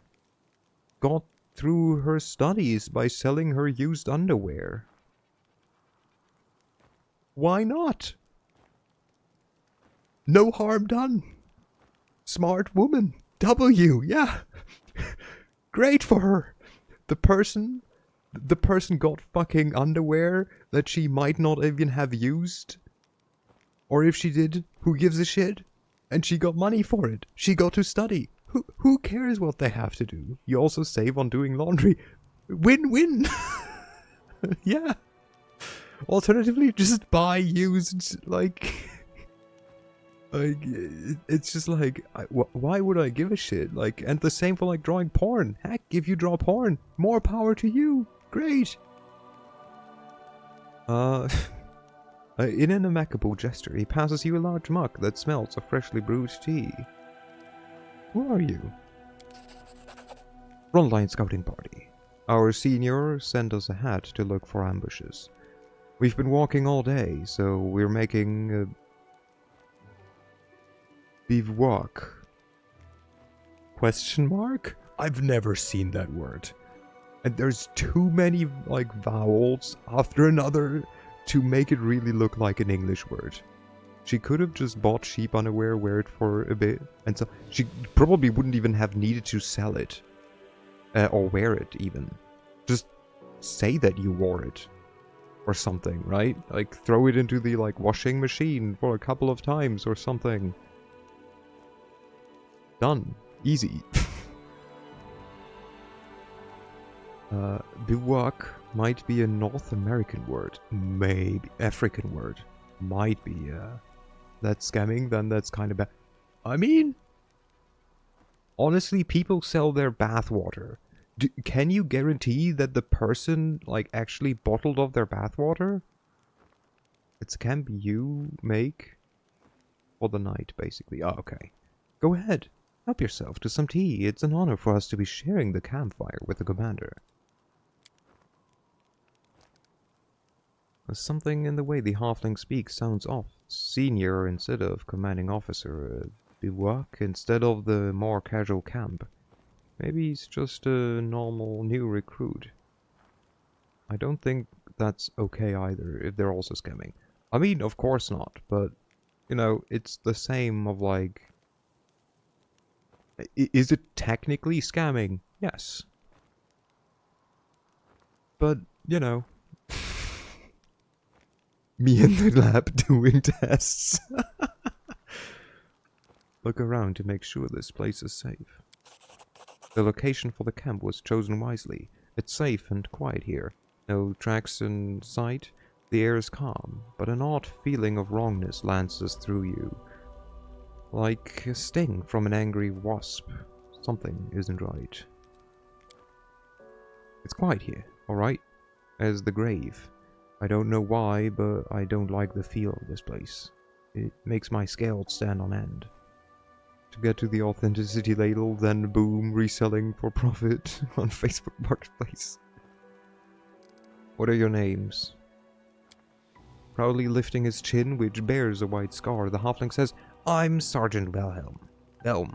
got through her studies by selling her used underwear. Why not? No harm done. Smart woman. W, yeah. Great for her. The person got fucking underwear that she might not even have used. Or if she did, who gives a shit? And she got money for it. She got to study. Who cares what they have to do? You also save on doing laundry. Win-win. Yeah. Alternatively, just buy used, like... like, it's just like, why would I give a shit? Like, and the same for like drawing porn. Heck, if you draw porn, more power to you. Great. In an amicable gesture, he passes you a large mug that smells of freshly brewed tea. Who are you? Frontline scouting party. Our senior sent us ahead to look for ambushes. We've been walking all day, so we're making a bivouac. Question mark? I've never seen that word. And there's too many, like, vowels after another to make it really look like an English word. She could have just bought cheap underwear, wear it for a bit, and so she probably wouldn't even have needed to sell it. Or wear it, even. Just say that you wore it. Or something, right? Like, throw it into the, like, washing machine for a couple of times or something. Done. Easy. Bivouac might be a North American word. Maybe. African word. Might be, that's scamming, then that's kind of bad. I mean... honestly, people sell their bathwater. Can you guarantee that the person, like, actually bottled off their bathwater? It can be you make for the night, basically. Oh, okay. Go ahead. Help yourself to some tea. It's an honor for us to be sharing the campfire with the commander. Something in the way the halfling speaks sounds off. Senior instead of commanding officer. Bivouac instead of the more casual camp. Maybe he's just a normal new recruit. I don't think that's okay either, if they're also scamming. I mean, of course not, but, you know, it's the same of like... Is it technically scamming? Yes. But, you know... Me in the lab doing tests. Look around to make sure this place is safe. The location for the camp was chosen wisely. It's safe and quiet here. No tracks in sight. The air is calm, but an odd feeling of wrongness lances through you. Like a sting from an angry wasp. Something isn't right. It's quiet here, alright? As the grave. I don't know why, but I don't like the feel of this place. It makes my scales stand on end. To get to the authenticity ladle, then boom, reselling for profit on Facebook Marketplace. What are your names? Proudly lifting his chin, which bears a white scar, the halfling says, I'm Sergeant Wilhelm. Velm,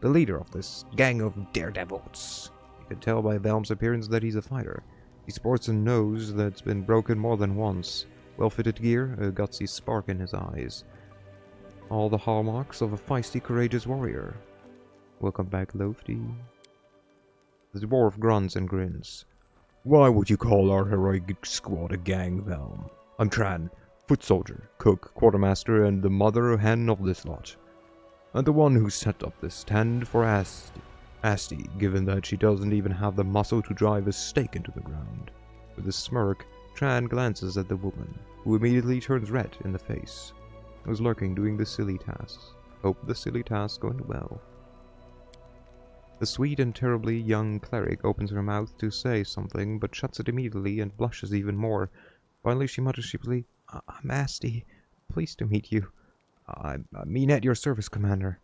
the leader of this gang of daredevils. You can tell by Velm's appearance that he's a fighter. He sports a nose that's been broken more than once. Well-fitted gear, a gutsy spark in his eyes. All the hallmarks of a feisty, courageous warrior. Welcome back, Lofty. The dwarf grunts and grins. Why would you call our heroic squad a gang, Velm? I'm Tran, foot soldier, cook, quartermaster, and the mother hen of this lot. I'm the one who set up this stand for Asti, given that she doesn't even have the muscle to drive a stake into the ground. With a smirk, Tran glances at the woman, who immediately turns red in the face. I was lurking doing the silly tasks. Hope the silly tasks going well. The sweet and terribly young cleric opens her mouth to say something, but shuts it immediately and blushes even more. Finally she mutters sheepishly, I'm Asti. Pleased to meet you. I mean at your service, Commander.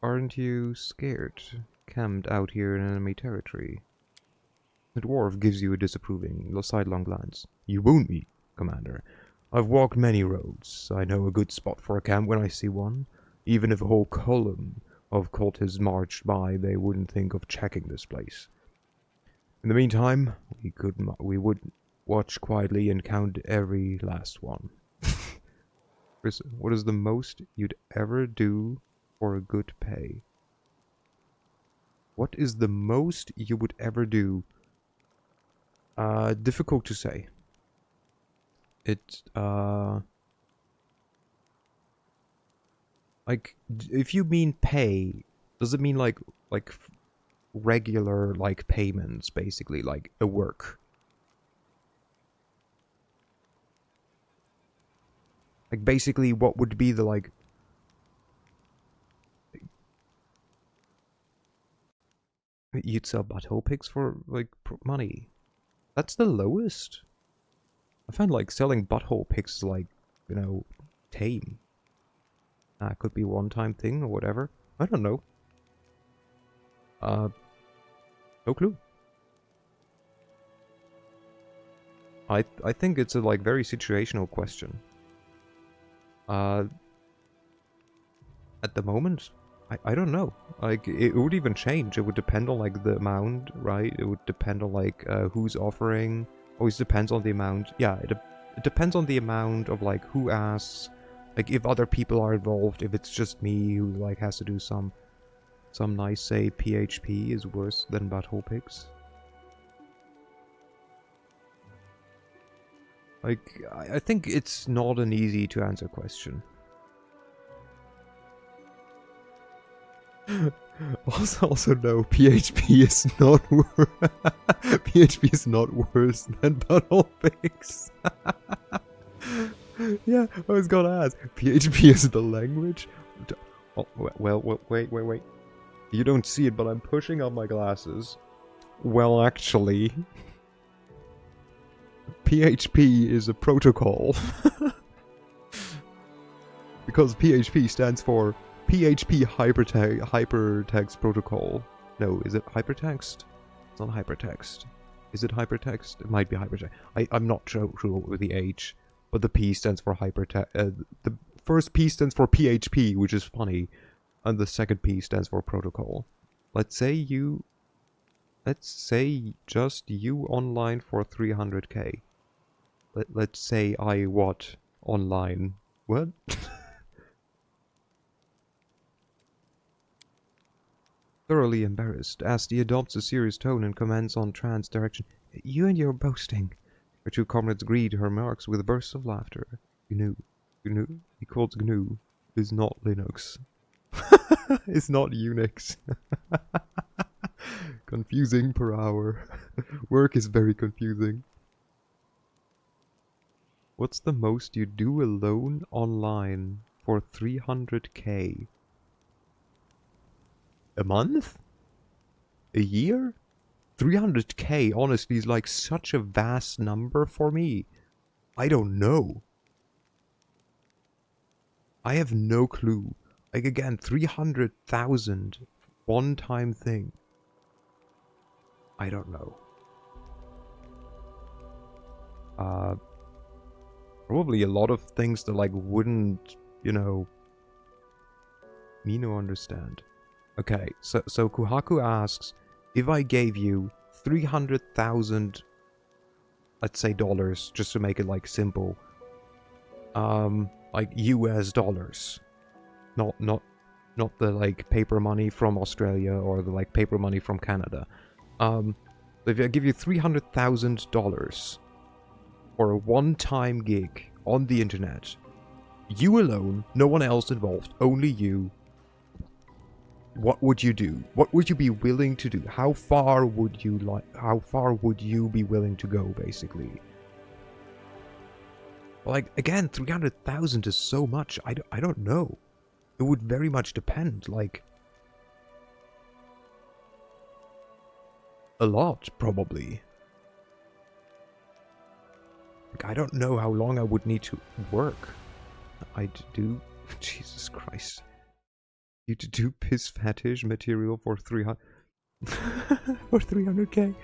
Aren't you scared? Camped out here in enemy territory. The dwarf gives you a disapproving, sidelong glance. You wound me, Commander. I've walked many roads. I know a good spot for a camp when I see one. Even if a whole column of cultists marched by, they wouldn't think of checking this place. In the meantime, we would watch quietly and count every last one. Chris, what is the most you'd ever do for a good pay? What is the most you would ever do? Difficult to say. Like, if you mean pay, does it mean like regular, like, payments, basically, like a work? Like, basically, what would be the, like... You'd sell butthole pics for, like, money. That's the lowest. I find, like, selling butthole pics, like, you know, tame. Could be one-time thing or whatever. I don't know. No clue. I think it's a, like, very situational question. At the moment, I don't know. Like, it would even change. It would depend on, like, the amount, right? It would depend on, like, who's offering. Always depends on the amount. Yeah, it depends on the amount of, like, who asks. Like, if other people are involved, if it's just me who, like, has to do some nice, say, PHP is worse than butthole pics. Like, I think it's not an easy to answer question. Also no, PHP is not PHP is not worse than butthole pics. Yeah, I was gonna ask. PHP is the language? Oh, well, wait. You don't see it, but I'm pushing up my glasses. Well, actually, PHP is a protocol. Because PHP stands for PHP Hypertext Protocol. No, is it hypertext? It's not hypertext. Is it hypertext? It might be hypertext. I'm not sure with the H, but the P stands for hypertext. The first P stands for PHP, which is funny. And the second P stands for protocol. Let's say just you online for 300k. Let's say I what? Online. What? Thoroughly embarrassed, Asti adopts a serious tone and comments on Tran's direction. You and your boasting. Her two comrades greet her remarks with bursts of laughter. GNU. GNU? He calls GNU. Is not Linux. It's not Unix. Confusing per hour. Work is very confusing. What's the most you do alone online for 300k? A month? A year? 300k honestly is like such a vast number for me. I don't know. I have no clue. Like again, 300,000 one-time thing. I don't know. Probably a lot of things that like wouldn't, you know, me no understand. Okay, so Kuhaku asks, if I gave you 300,000, let's say dollars, just to make it like simple, like US dollars, not the like paper money from Australia or the like paper money from Canada. If I give you $300,000 for a one-time gig on the internet, you alone, no one else involved, only you, what would you do? What would you be willing to do? How far would you be willing to go, basically? Like, again, 300,000 is so much. I don't know. It would very much depend. Like, a lot, probably. Like, I don't know how long I would need to work. I'd do... Jesus Christ. You to do piss fetish material for 300... for 300k?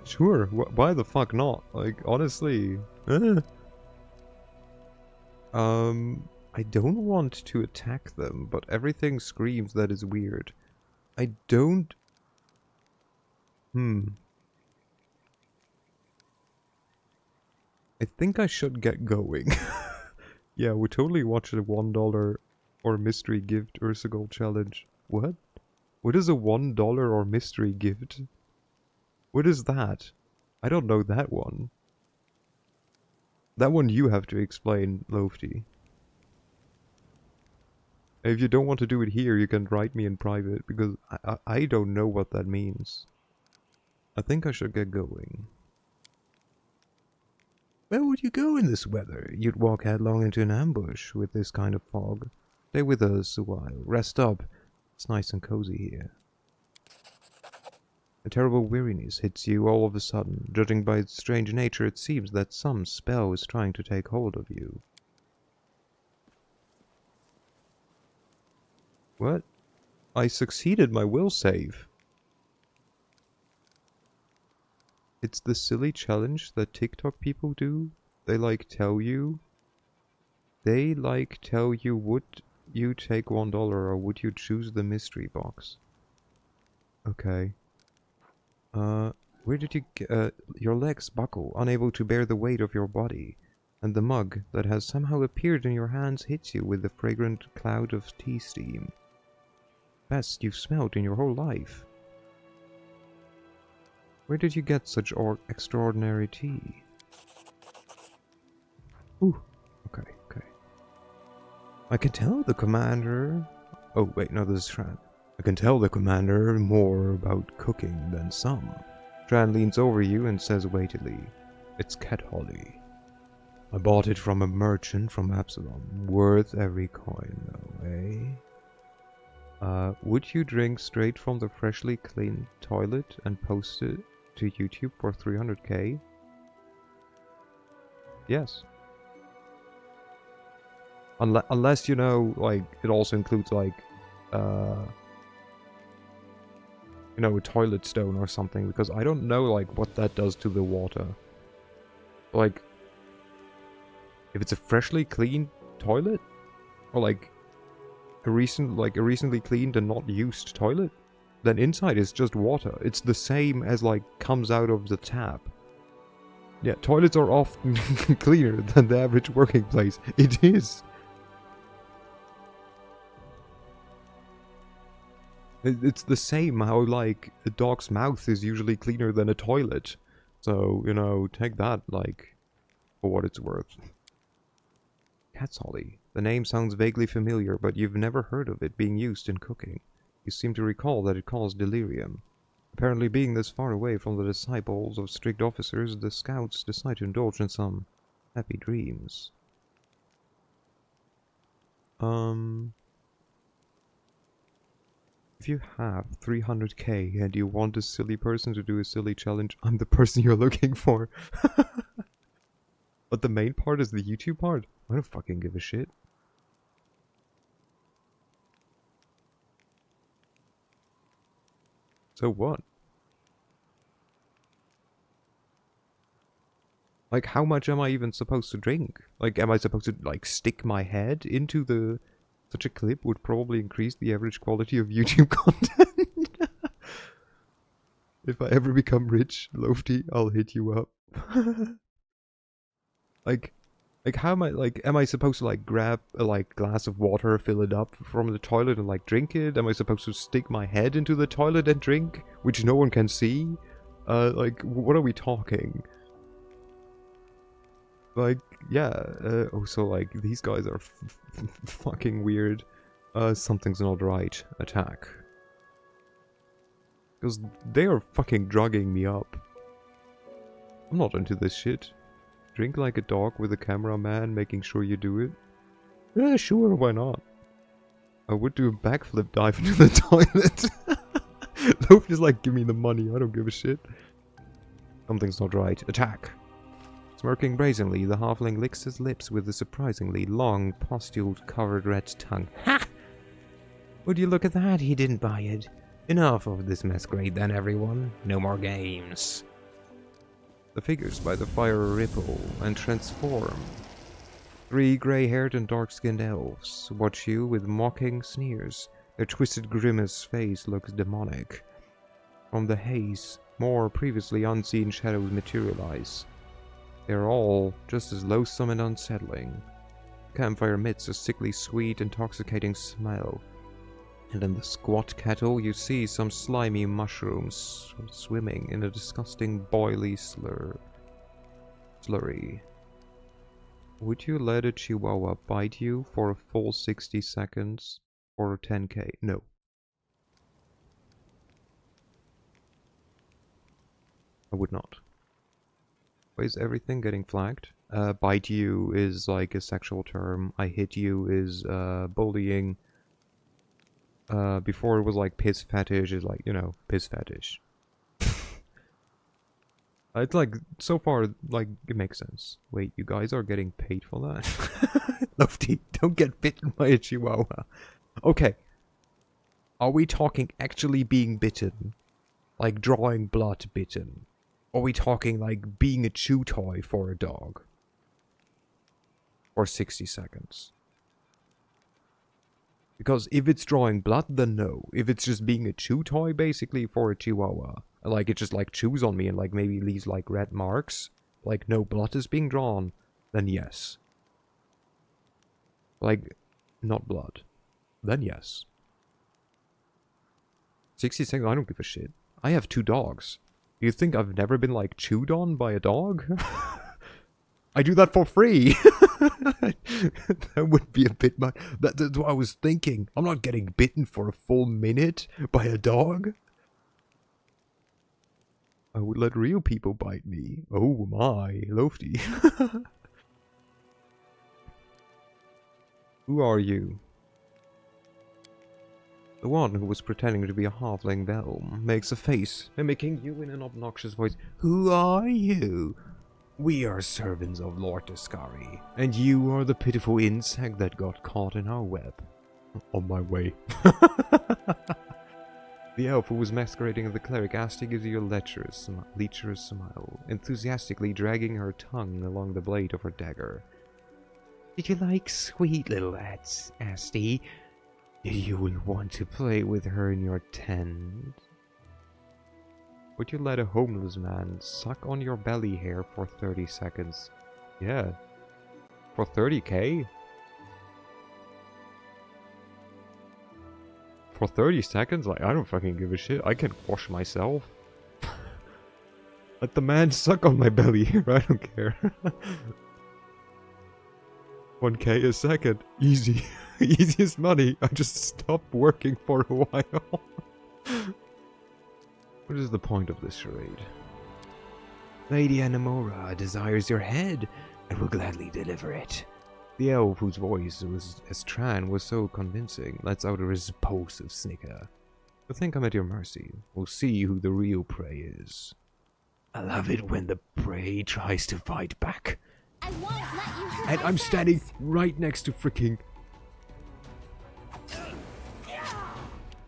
Sure, why the fuck not? Like, honestly... I don't want to attack them, but everything screams that is weird. I don't... I think I should get going. Yeah, we totally watched a $1 or mystery gift Ursa Gold challenge. What? What is a $1 or mystery gift? What is that? I don't know that one. That one you have to explain, Lofty. If you don't want to do it here, you can write me in private, because I don't know what that means. I think I should get going. Where would you go in this weather? You'd walk headlong into an ambush with this kind of fog. Stay with us a while. Rest up. It's nice and cozy here. A terrible weariness hits you all of a sudden. Judging by its strange nature, it seems that some spell is trying to take hold of you. What? I succeeded my will save. It's the silly challenge that TikTok people do. They like tell you, would you take $1 or would you choose the mystery box? Okay. Where did you get, your legs buckle, unable to bear the weight of your body, and the mug that has somehow appeared in your hands hits you with the fragrant cloud of tea steam. Best you've smelled in your whole life. Where did you get such extraordinary tea? Ooh, okay. I can tell the commander... Oh, wait, no, this is Tran. I can tell the commander more about cooking than some. Tran leans over you and says weightily, it's cat holly. I bought it from a merchant from Absalom. Worth every coin, though, eh? Would you drink straight from the freshly cleaned toilet and post it to YouTube for 300k? Yes. Unless, you know, like, it also includes, like, you know, a toilet stone or something, because I don't know, like, what that does to the water. Like, if it's a freshly cleaned toilet? Or, like, a recently cleaned and not used toilet, then inside is just water. It's the same as like comes out of the tap. Yeah, toilets are often cleaner than the average working place. It is. It's the same how like a dog's mouth is usually cleaner than a toilet. So, you know, take that like for what it's worth. Cat's Holly. The name sounds vaguely familiar, but you've never heard of it being used in cooking. You seem to recall that it caused delirium. Apparently being this far away from the disciples of strict officers, the scouts decide to indulge in some happy dreams. If you have 300k and you want a silly person to do a silly challenge, I'm the person you're looking for. But the main part is the YouTube part? I don't fucking give a shit. So what? Like, how much am I even supposed to drink? Like, am I supposed to, like, stick my head into the... Such a clip would probably increase the average quality of YouTube content. If I ever become rich, Lofty, I'll hit you up. Like, how am I supposed to, like, grab a, like, glass of water, fill it up from the toilet and, like, drink it? Am I supposed to stick my head into the toilet and drink? Which no one can see? Like, what are we talking? Like, yeah, also, like, these guys are fucking weird. Something's not right. Attack. Because they are fucking drugging me up. I'm not into this shit. Drink like a dog with a cameraman making sure you do it? Yeah, sure, why not? I would do a backflip dive into the toilet. Nobody's like, give me the money, I don't give a shit. Something's not right. Attack! Smirking brazenly, the halfling licks his lips with a surprisingly long, pustule-covered red tongue. Ha! Would you look at that? He didn't buy it. Enough of this masquerade then, everyone. No more games. The figures by the fire ripple and transform. 3 grey-haired and dark-skinned elves watch you with mocking sneers. Their twisted grimace face looks demonic. From the haze, more previously unseen shadows materialize. They're all just as loathsome and unsettling. Campfire emits a sickly sweet, intoxicating smell. And in the squat kettle you see some slimy mushrooms swimming in a disgusting boily slurry. Would you let a chihuahua bite you for a full 60 seconds or 10k? No. I would not. Why is everything getting flagged? Bite you is like a sexual term. I hit you is bullying. Before it was like piss fetish is like, you know, piss fetish. It's like, so far, like, it makes sense. Wait, you guys are getting paid for that? Lofty, don't get bitten by a chihuahua. Okay. Are we talking actually being bitten? Like drawing blood bitten? Are we talking like being a chew toy for a dog? For 60 seconds? Because if it's drawing blood, then no. If it's just being a chew toy, basically, for a chihuahua, like it just like chews on me and like maybe leaves like red marks, like no blood is being drawn, then yes. Like, not blood. Then yes. 60 seconds, I don't give a shit. I have 2 dogs. Do you think I've never been like chewed on by a dog? I do that for free. That would be a bit much. That's what I was thinking. I'm not getting bitten for a full minute by a dog. I would let real people bite me. Oh my, Lofty. Who are you? The one who was pretending to be a halfling Bell makes a face, mimicking you in an obnoxious voice. Who are you? We are servants of Lord Ascari, and you are the pitiful insect that got caught in our web. On my way. The elf who was masquerading as the cleric asked to give you a lecherous smile, enthusiastically dragging her tongue along the blade of her dagger. Did you like sweet little lads, Asti? You will want to play with her in your tent. Would you let a homeless man suck on your belly hair for 30 seconds? Yeah. For 30k? For 30 seconds? Like, I don't fucking give a shit. I can wash myself. Let the man suck on my belly hair. I don't care. 1k a second. Easy. Easiest money. I just stopped working for a while. What is the point of this charade? Lady Anamora desires your head and will gladly deliver it. The elf whose voice was as Tran was so convincing lets out a repulsive snicker. I think I'm at your mercy. We'll see who the real prey is. I love it when the prey tries to fight back. I won't let you hurt And my I'm standing friends. right next to freaking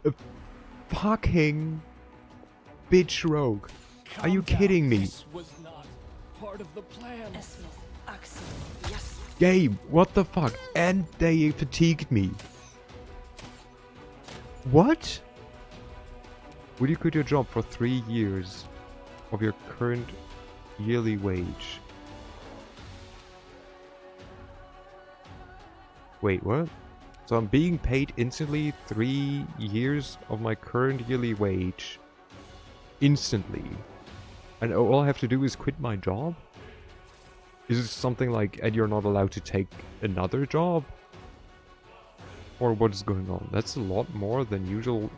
a fucking bitch rogue. Are you kidding me? This was not part of the plan. Game, what the fuck? And they fatigued me. What? Would you quit your job for 3 years of your current yearly wage? Wait, what? So I'm being paid instantly 3 years of my current yearly wage. Instantly. And all I have to do is quit my job? Is it something like, and you're not allowed to take another job? Or what is going on? That's a lot more than usual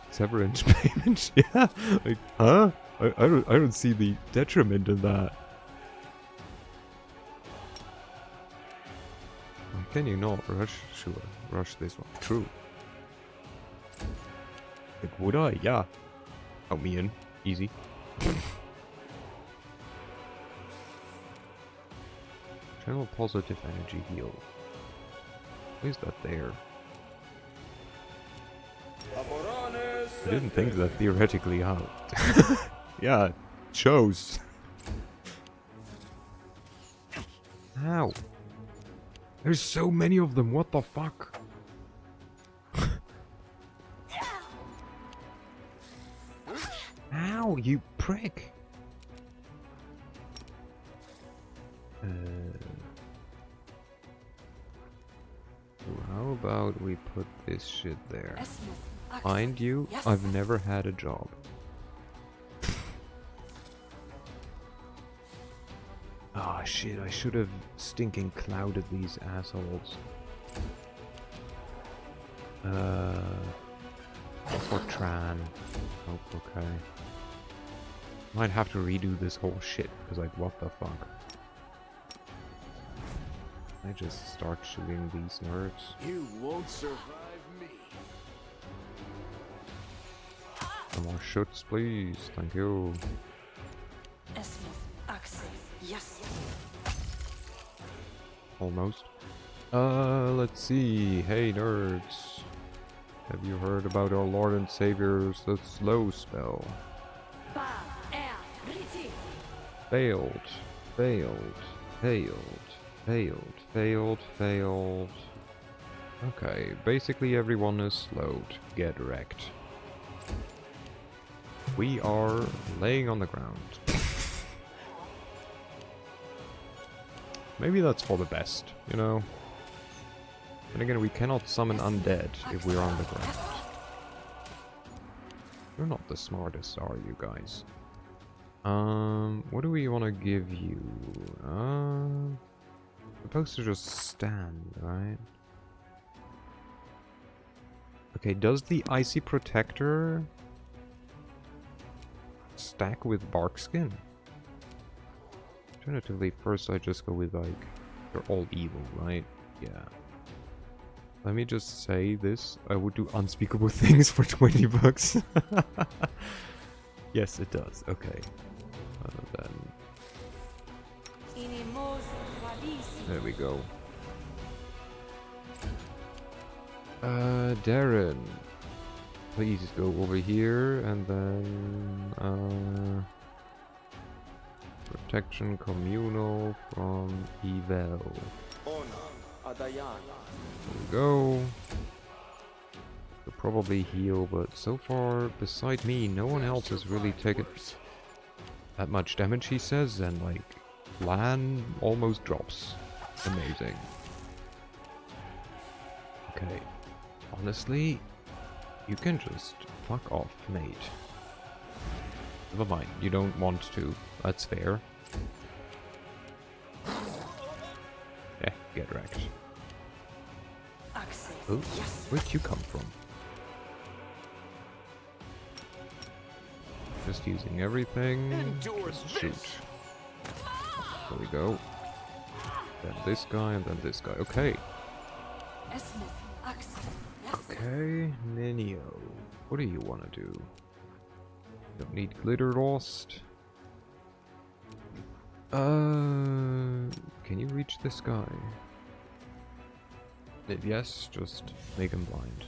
severance payments. Yeah, like, huh? I don't see the detriment in that. Why can you not rush? Sure, rush this one. True. Like, would I? Yeah. Count me in. Easy. Channel positive energy heal. Why is that there? I didn't think that theoretically out. Yeah, it shows. Ow. There's so many of them, what the fuck? Ow, you prick. How about we put this shit there? Mind you, I've never had a job. Ah, shit, I should have stinking clouded these assholes. For Tran. Oh, okay. Might have to redo this whole shit, because like, what the fuck? I just start shooting these nerds. You won't survive me. Some more shoots, please. Thank you. Yes. Almost. Let's see. Hey, nerds. Have you heard about our Lord and Savior's the slow spell? Failed. Failed. Okay, basically everyone is slowed. Get wrecked. We are laying on the ground. Maybe that's for the best, you know? And again, we cannot summon undead if we're on the ground. You're not the smartest, are you guys? What do we want to give you? Supposed to just stand, right? Okay, does the Icy Protector stack with bark skin? Alternatively, first I just go with like, they're all evil, right? Yeah. Let me just say this. I would do unspeakable things for 20 bucks. Yes, it does. Okay. Then... There we go. Darren. Please go over here and then... Protection communal from evil. There we go. probably heal, but so far, beside me, no one else has really taken that much damage, he says, and like, Lan almost drops. Amazing. Okay. Honestly, you can just fuck off, mate. Never mind, you don't want to. That's fair. Eh, get wrecked. Oh, where'd you come from? Just using everything. Just shoot. There we go. Then this guy, and then this guy. Okay. Okay, Nenio. What do you want to do? Don't need glitter lost. Can you reach this guy? If yes, just make him blind.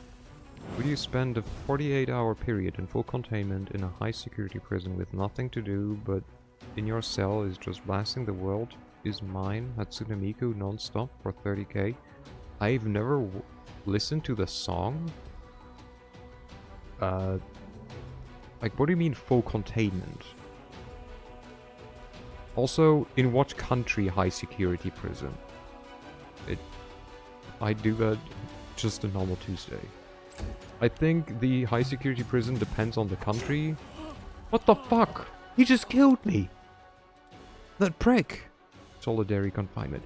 Would you spend a 48-hour period in full containment in a high-security prison with nothing to do, but in your cell is just blasting the world is mine, Hatsune Miku, non-stop for 30k? I've never listened to the song. Like, what do you mean full containment? Also, in what country high-security prison? I do that just a normal Tuesday. I think the high security prison depends on the country. What the fuck? He just killed me! That prick! Solitary confinement.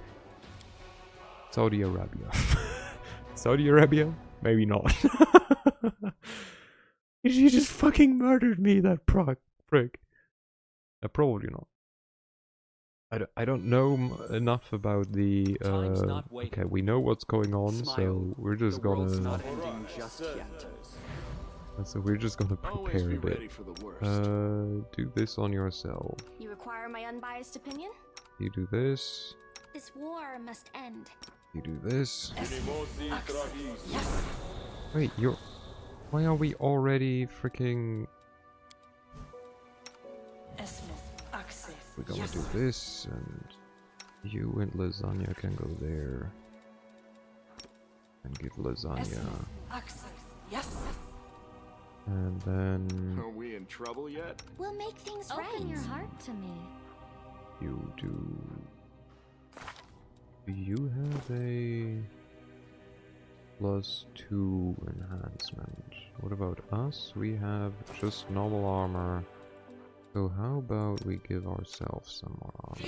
Saudi Arabia. Saudi Arabia? Maybe not. He just fucking murdered me, that prick. Probably not. I don't know enough about the okay, we know what's going on, so we're just gonna prepare a bit. Do this on yourself. You require my unbiased opinion? You do this. This war must end. You do this. Wait, why are we already freaking... We're gonna do this, and you and Lasagna can go there. And give Lasagna. And then... Are we in trouble yet? We'll make things right. Open your heart to me. You do... You have a... +2 enhancement. What about us? We have just normal armor. So how about we give ourselves some more armor?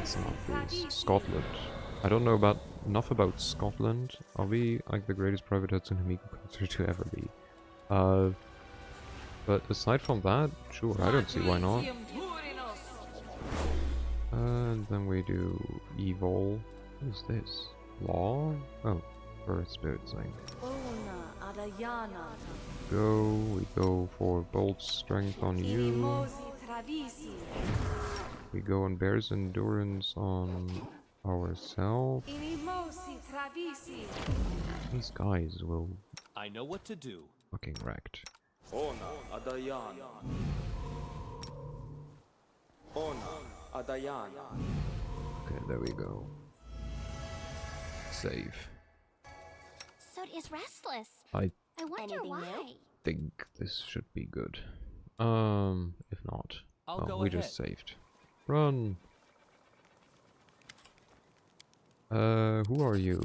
Some of these. Scotland. I don't know enough about Scotland. Are we like the greatest private Hatsune Miku concert to ever be? But aside from that, sure, I don't see why not. And then we do evil. What is this? Law? Oh, Earth Spirit thing. We go for bold strength on you. We go on bear's endurance on ourselves. These guys will... I know what to do. Fucking wrecked. Okay, there we go. Save. Sod is restless. I wonder why. think this should be good. If not, I'll go we ahead. just saved. Run. Who are you?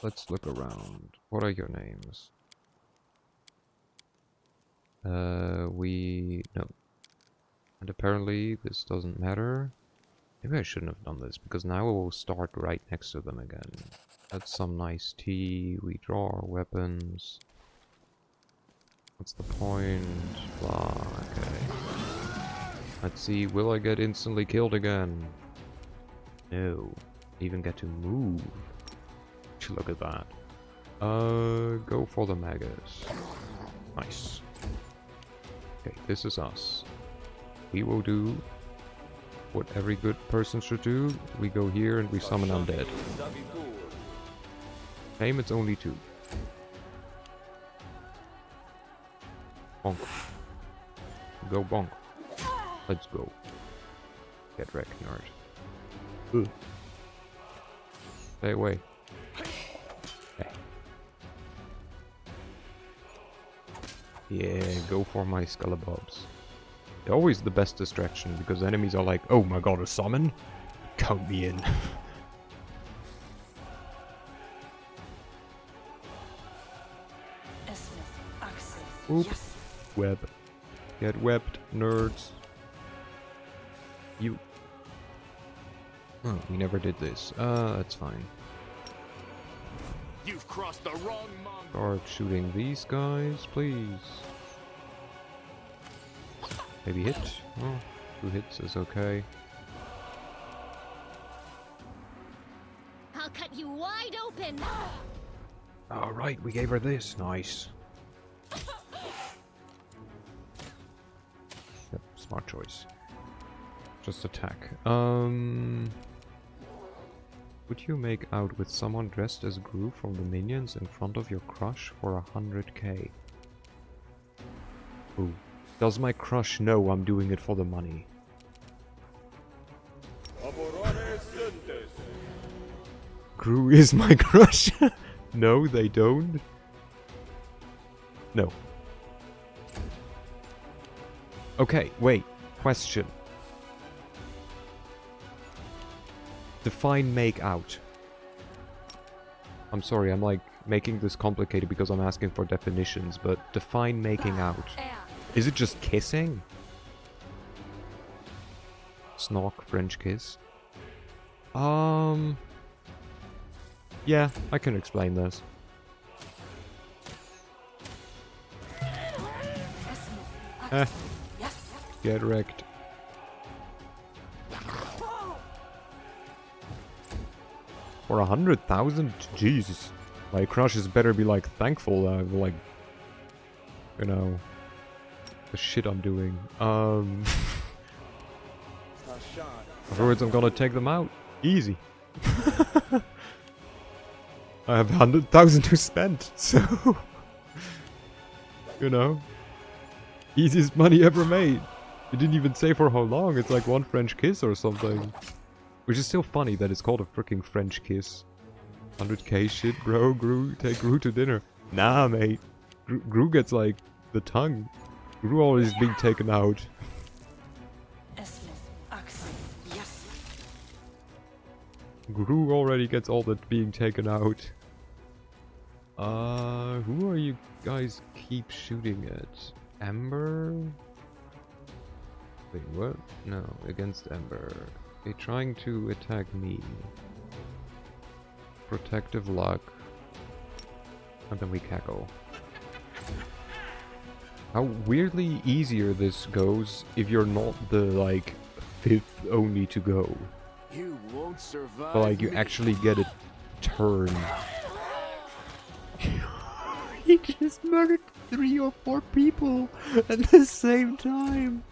Let's look around. What are your names? No. And apparently this doesn't matter. Maybe I shouldn't have done this, because now we will start right next to them again. That's some nice tea. We draw our weapons. What's the point? Blah, okay. Let's see, will I get instantly killed again? No. Even get to move. Look at that. Go for the maggots. Nice. Okay, this is us. We will do what every good person should do. We go here and we summon undead. Aim, it's only 2. Bonk. Go bonk. Let's go. Get wrecked, nerd. Ugh. Stay away. Yeah, go for my Scullabobs. They're always the best distraction, because enemies are like, oh my god, a summon? Count me in. Oop. Web. Get webbed, nerds. You. Oh, we never did this. That's fine. You've crossed the wrong monk. Start shooting these guys, please. Maybe hit? Oh, 2 hits is okay. I'll cut you wide open. Alright, we gave her this. Nice. Yep, smart choice. Just attack. Would you make out with someone dressed as Gru from the minions in front of your crush for 100k? Ooh. Does my crush know I'm doing it for the money? Gru is my crush. No, they don't. No. Okay, wait. Question. Define make out. I'm sorry, I'm like making this complicated because I'm asking for definitions, but define making out. Is it just kissing? Snog, French kiss. Yeah, I can explain this. Get wrecked. For 100,000? Jesus. My crushes better be like thankful that I've like, you know, the shit I'm doing. Afterwards I'm gonna take them out. Easy. I have 100,000 to spend, so you know, easiest money ever made. You didn't even say for how long. It's like 1 French kiss or something, which is still funny that it's called a freaking French kiss. 100k shit, bro. Gru, take Gru to dinner. Nah, mate. Gru gets like the tongue. Gru always being taken out. Gru already gets all that being taken out. Who are you guys keep shooting at? Ember? Wait, what? No, against Ember. They're trying to attack me. Protective luck. And then we cackle. How weirdly easier this goes if you're not the, like, 5th only to go. You won't survive. But, like, you actually get a turn. He just murdered 3 or 4 people at the same time.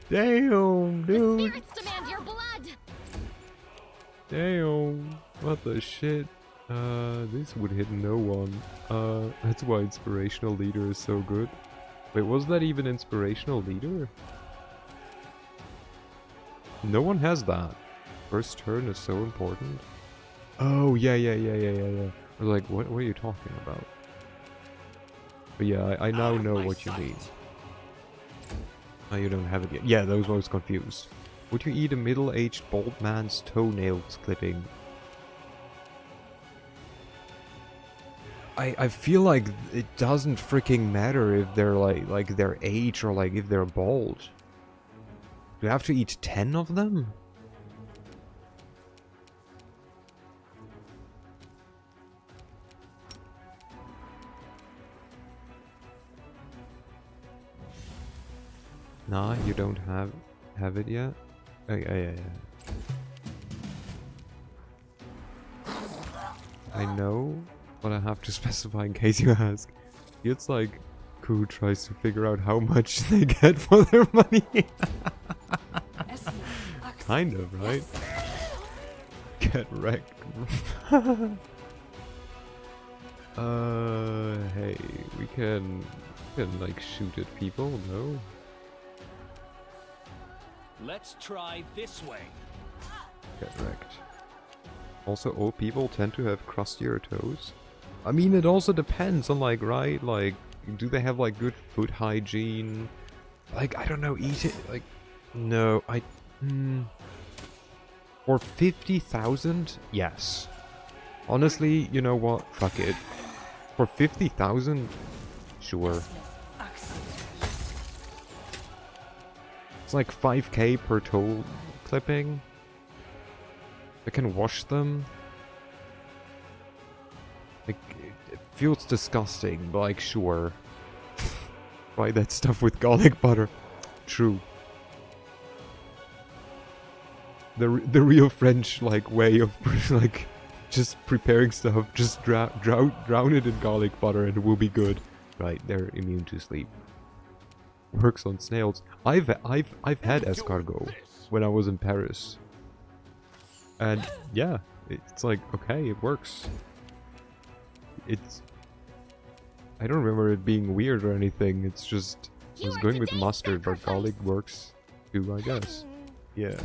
Damn, dude. Spirits demand your blood. Damn. What the shit? This would hit no one. That's why Inspirational Leader is so good. Wait, was that even Inspirational Leader? No one has that. First turn is so important. Oh, yeah. I was like, what are you talking about? But yeah, I now know what you mean. Oh, you don't have it yet. Yeah, those I was confused. Would you eat a middle-aged bald man's toenails clipping? I feel like it doesn't freaking matter if they're like their age or like if they're bald. Do you have to eat 10 of them? Nah, you don't have it yet? Oh, yeah. I know, but I have to specify in case you ask. It's like who tries to figure out how much they get for their money. Kind of, right? Get wrecked. Hey, we can like shoot at people, no? Let's try this way. Get wrecked. Also, old people tend to have crustier toes. I mean, it also depends on, like, right? Like, do they have like good food hygiene? Like, I don't know, eat it, like, no, for 50,000? Yes. Honestly, you know what? Fuck it. For 50,000? Sure. It's like 5k per toe clipping. I can wash them. Like, it feels disgusting, but like, sure. Buy that stuff with garlic butter. True. The real French like way of like just preparing stuff, just drown it in garlic butter and it will be good. Right, they're immune to sleep. Works on snails. I've had escargot when I was in Paris. And yeah, it's like, okay, it works. I don't remember it being weird or anything. It's just I was going with mustard, but garlic works too, I guess. Yeah.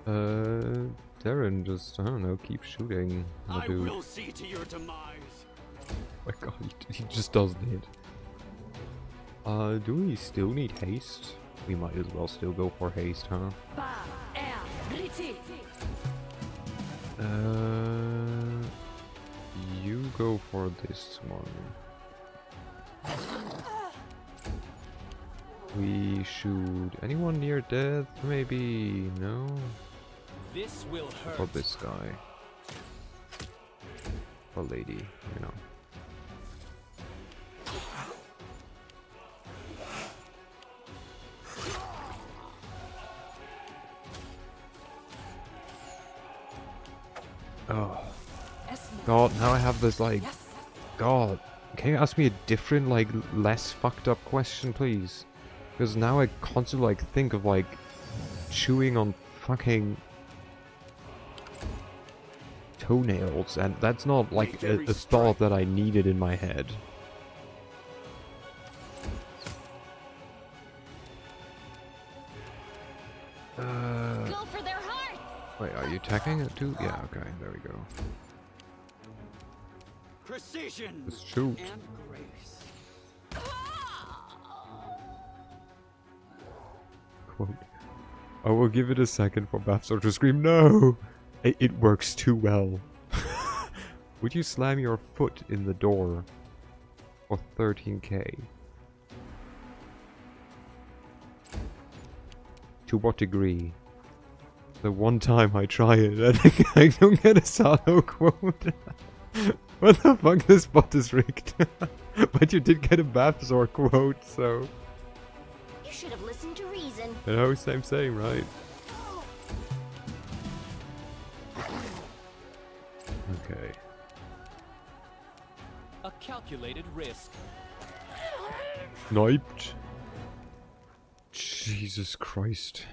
Darren just, I don't know, keep shooting the dude. will see to your demise. Oh my god, he just doesn't hit. Do we still need haste? We might as well still go for haste, huh? You go for this one. We shoot anyone near death, maybe? No? This will hurt. Or this guy. Or lady, you know. Oh. God, now I have this like... God. Can you ask me a different, like, less fucked up question, please? Because now I constantly, like, think of, like, chewing on fucking... toenails, and that's not, like, a thought that I needed in my head. Go for their hearts. Wait, are you attacking it too? Yeah, okay, there we go. Precision. Just shoot. And grace. Quote. I will give it a second for Bafsor to scream, no! It works too well. Would you slam your foot in the door for 13k? To what degree? The one time I try it, I don't get a Salo quote. What the fuck, this bot is rigged. But you did get a Bafsor quote, so... You should have listened to reason. You know, same, right? Okay. A calculated risk. Sniped. Jesus Christ.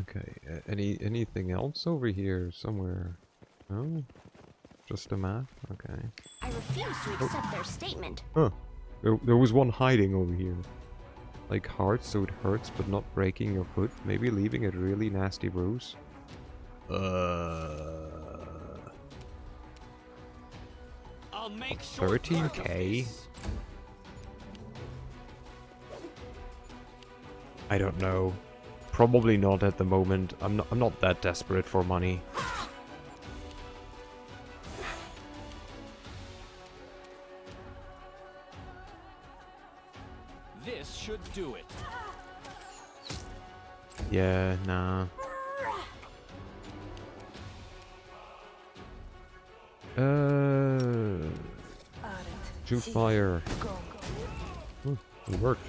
Okay, anything else over here somewhere? No? Just a map? Okay. I refuse to accept their statement. Huh. There was one hiding over here. Like hearts, so it hurts but not breaking your foot. Maybe leaving a really nasty bruise. I'll make short 13k? I don't know. Probably not at the moment. I'm not that desperate for money. This should do it. Yeah, nah. Shoot fire. It worked.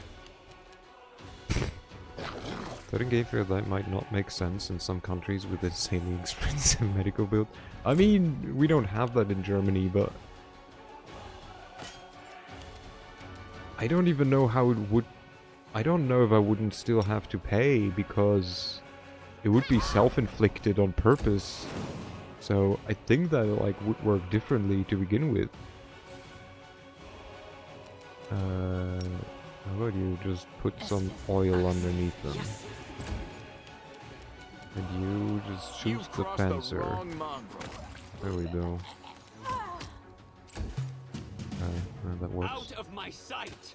13k for that might not make sense in some countries with insanely expensive medical build. I mean, we don't have that in Germany, but... I don't even know how it would... I don't know if I wouldn't still have to pay, because it would be self-inflicted on purpose. So I think that it, like, would work differently to begin with. How about you just put some oil underneath them? And you just shoot the fencer. There we go. that works. Out of my sight.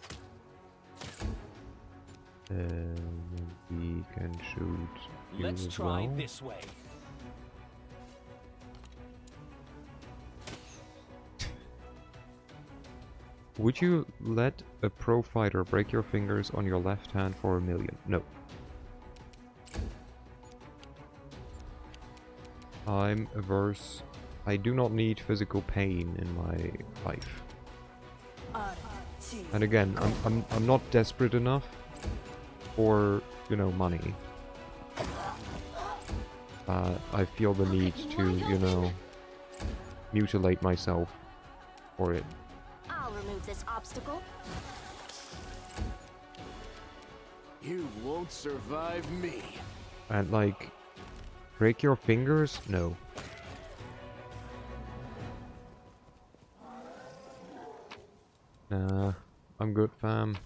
We can shoot you Let's as try well. this way. Would you let a pro fighter break your fingers on your left hand for $1 million? No. I'm averse. I do not need physical pain in my life. And again, I'm not desperate enough for, you know, money. I feel the need to, you know, mutilate myself for it. I'll remove this obstacle. You won't survive me. And like, break your fingers? No. Nah, I'm good, fam.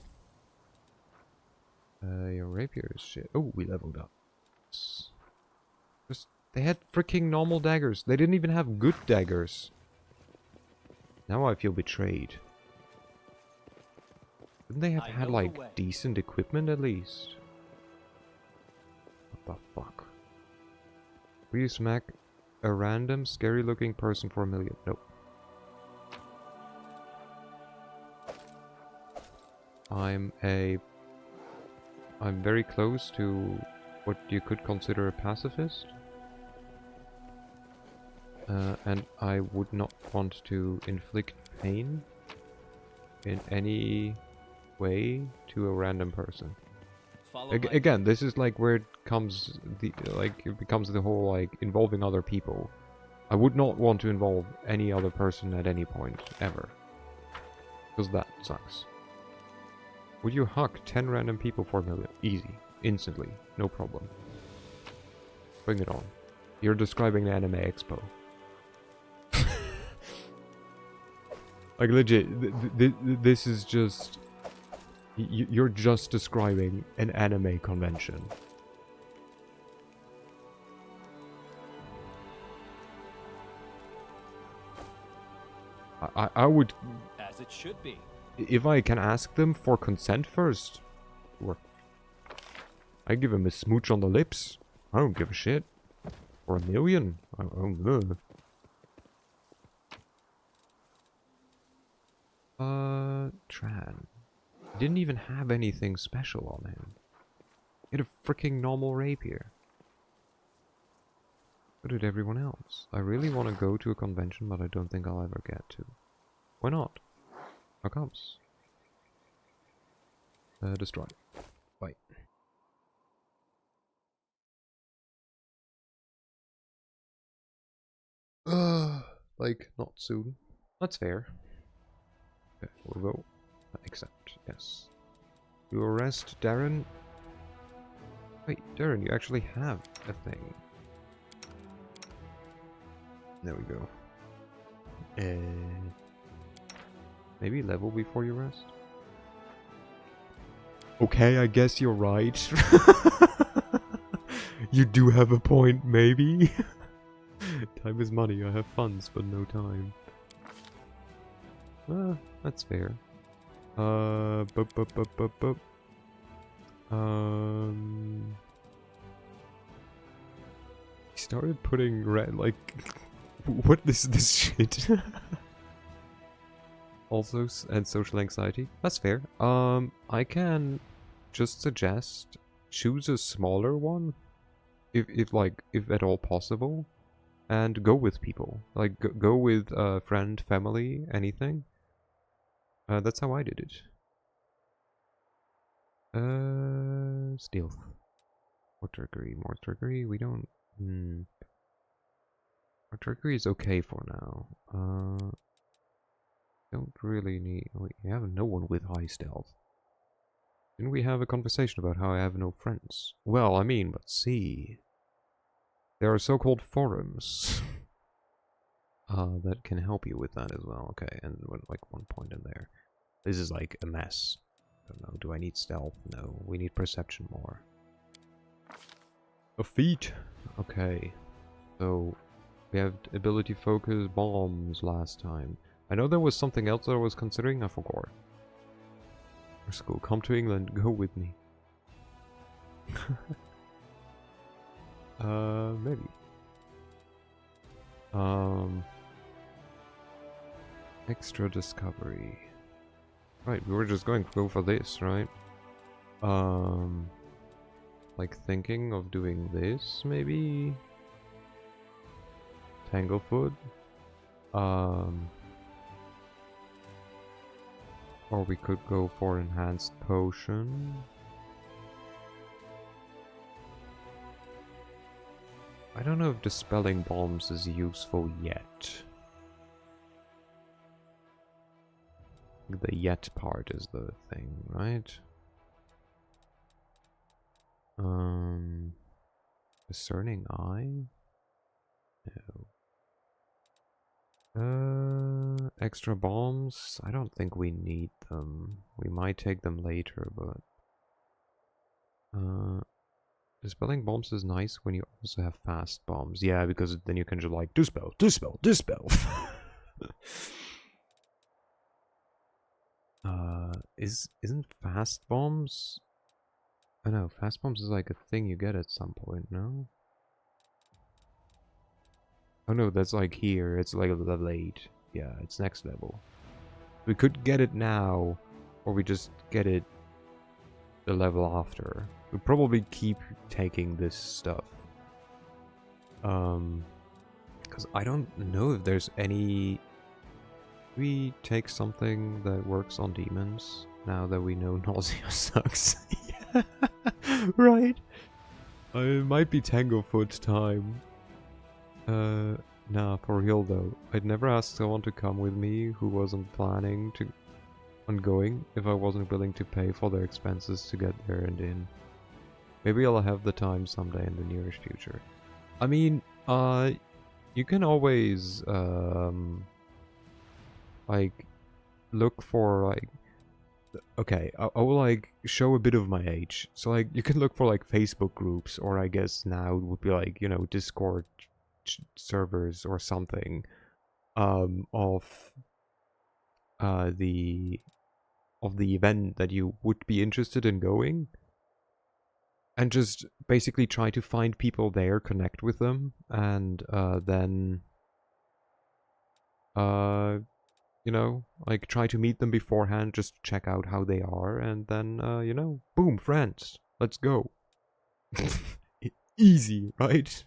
Your rapier is shit. Oh, we leveled up. Just, they had freaking normal daggers. They didn't even have good daggers. Now I feel betrayed. Couldn't they have had like decent equipment at least? What the fuck? Will you smack a random scary looking person for $1 million? Nope. I'm very close to what you could consider a pacifist. And I would not want to inflict pain in any way to a random person. Again, this is like where it comes it becomes the whole like involving other people. I would not want to involve any other person at any point ever, because that sucks. Would you huck 10 random people for $1 million? Easy, instantly, no problem. Bring it on. You're describing the Anime Expo. Like legit, this is just... You're just describing an anime convention. I would... As it should be. If I can ask them for consent first. Sure. I give him a smooch on the lips. I don't give a shit. For $1 million? Oh, no. Tran. He didn't even have anything special on him. He had a freaking normal rapier. So did everyone else. I really want to go to a convention, but I don't think I'll ever get to. Why not? How comes? Destroy. Bye. Like, not soon. That's fair. Okay, we'll go. Accept, yes. You arrest Darren. Wait, Darren, you actually have a thing. There we go. Maybe level before you rest? Okay, I guess you're right. You do have a point, maybe. Time is money, I have funds, but no time. That's fair. He started putting red, like, what is this shit? Also, and social anxiety. That's fair. I can just suggest choose a smaller one, if at all possible, and go with people. Like, go with friend, family, anything. That's how I did it. Stealth. More trickery, we don't... More trickery is okay for now. Don't really need... We have no one with high stealth. Didn't we have a conversation about how I have no friends? Well, I mean, but see... There are so-called forums. That can help you with that as well. Okay, and like 1 point in there. This is like a mess. I don't know, do I need stealth? No, we need perception more. A feat! Okay. So, we have ability focus bombs last time. I know there was something else that I was considering, I forgot. School, come to England, go with me. Maybe. Extra discovery. Right, we were just going to go for this, right? Like thinking of doing this, maybe? Tanglefoot? Or we could go for enhanced potion. I don't know if dispelling bombs is useful yet. The yet part is the thing, right? Discerning eye? No. Extra bombs? I don't think we need them. We might take them later, but... dispelling bombs is nice when you also have fast bombs. Yeah, because then you can just like, dispel, dispel, dispel. Isn't fast bombs... I know, fast bombs is like a thing you get at some point, no? Oh no, that's like here, it's like level 8. Yeah, it's next level. We could get it now, or we just get it the level after. We'll probably keep taking this stuff. Because I don't know if there's any... We take something that works on demons, now that we know nausea sucks. Yeah, right? It might be Tanglefoot time. Nah, for real though. I'd never ask someone to come with me who wasn't planning on going if I wasn't willing to pay for their expenses to get there and in. Maybe I'll have the time someday in the nearest future. I mean, you can always, like, look for, like... Okay, I will, like, show a bit of my age. So, like, you can look for, like, Facebook groups, or I guess now it would be, like, you know, Discord servers or something, of the event that you would be interested in going. And just basically try to find people there, connect with them, and then, you know, like try to meet them beforehand, just check out how they are, and then, you know, boom, friends, let's go. Easy, right?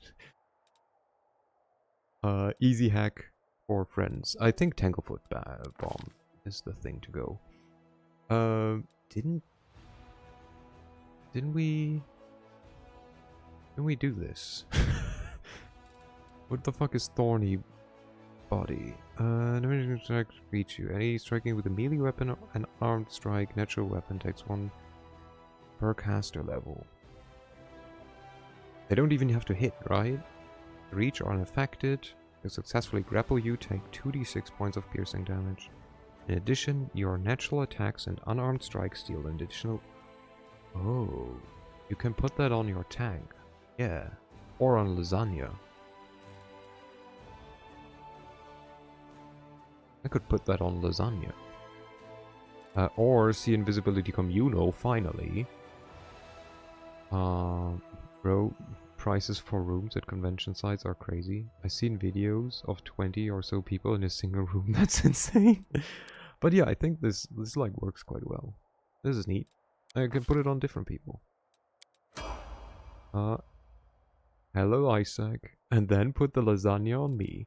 Easy hack for friends. I think Tanglefoot bomb is the thing to go. Didn't we do this? What the fuck is thorny body? No strike reach you. Any striking with a melee weapon or an armed strike, natural weapon takes 1 per caster level. They don't even have to hit, right? Reach are unaffected. They successfully grapple you, take 2d6 points of piercing damage. In addition, your natural attacks and unarmed strikes deal an additional... Oh, you can put that on your tank. Yeah, or on lasagna. I could put that on lasagna. Or see Invisibility Communal, finally. Bro, prices for rooms at convention sites are crazy. I've seen videos of 20 or so people in a single room. That's insane. But yeah, I think this like works quite well. This is neat. I can put it on different people. Hello Isaac. And then put the lasagna on me.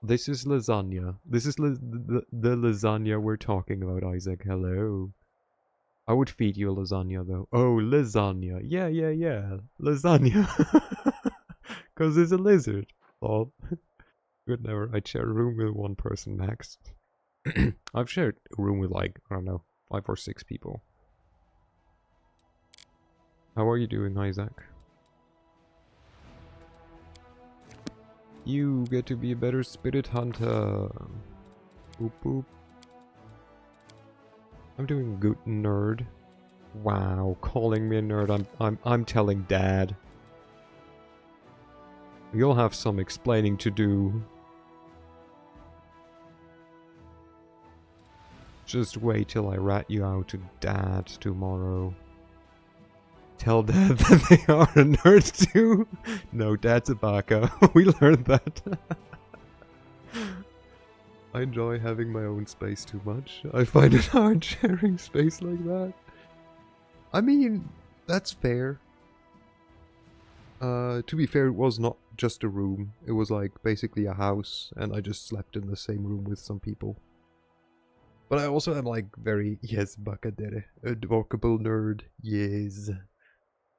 This is lasagna. This is the lasagna we're talking about, Isaac. Hello. I would feed you a lasagna though. Oh, lasagna. Yeah. Lasagna. Because it's a lizard. Lol. Good never. I'd share a room with 1 person max. I've shared a room with like, I don't know, 5 or 6 people. How are you doing, Isaac? You get to be a better spirit hunter. Boop boop. I'm doing good, nerd. Wow, calling me a nerd. I'm telling Dad. You'll have some explaining to do. Just wait till I rat you out to Dad tomorrow. Tell Dad that they are a nerd too. No, Dad's a baka. We learned that. I enjoy having my own space too much. I find it hard sharing space like that. I mean, that's fair. To be fair, it was not just a room. It was like basically a house, and I just slept in the same room with some people. But I also am like very, yes, bakadere, adorable nerd, yes.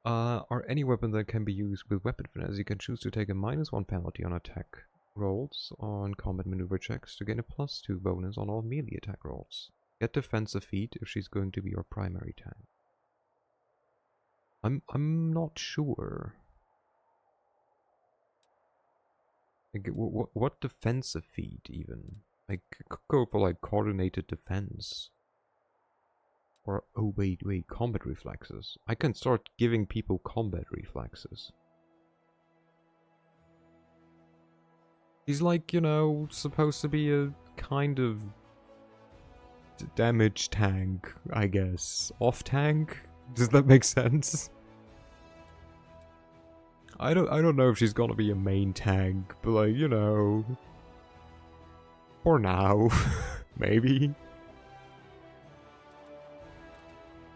Are any weapon that can be used with weapon finesse. You can choose to take a -1 penalty on attack rolls on combat maneuver checks to gain a +2 bonus on all melee attack rolls. Get defensive feat if she's going to be your primary tank. I'm not sure. Like, what defensive feat even? Like, could go for like coordinated defense. Or, oh wait, combat reflexes. I can start giving people combat reflexes. He's like, you know, supposed to be a kind of damage tank, I guess. Off tank? Does that make sense? I don't know if she's gonna be a main tank, but like, you know, for now, maybe.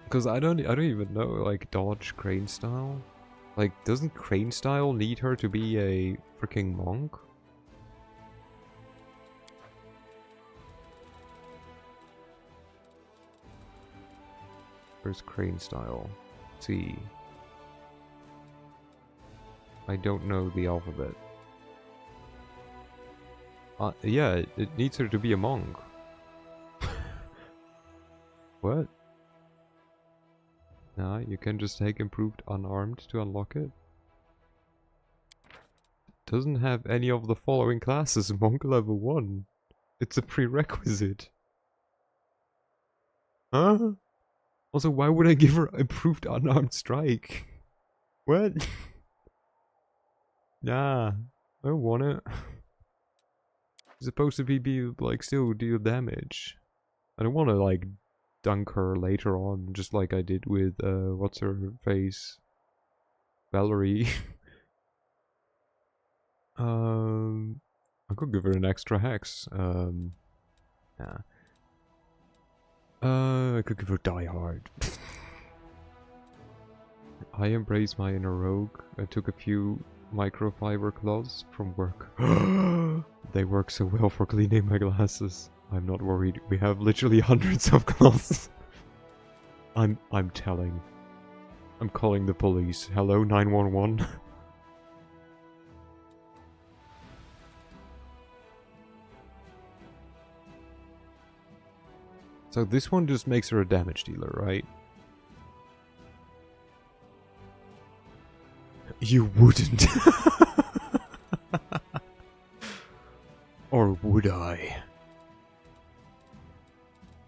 Because I don't even know, like, dodge crane style. Like, doesn't crane style need her to be a freaking monk? Where's crane style? Let's see. I don't know the alphabet. Yeah, it needs her to be a monk. What? Nah, you can just take improved unarmed to unlock it. Doesn't have any of the following classes monk level 1. It's a prerequisite. Huh? Also, why would I give her improved unarmed strike? What? Nah, I don't want it. It's supposed to be like still deal damage. I don't want to like dunk her later on, just like I did with what's her face, Valerie. I could give her an extra hex. Nah. I could give her Die Hard. I embrace my inner rogue. I took a few microfiber cloths from work. They work so well for cleaning my glasses. I'm not worried. We have literally hundreds of cloths. I'm telling. I'm calling the police. Hello, 911. So this one just makes her a damage dealer, right? You wouldn't. Or would I?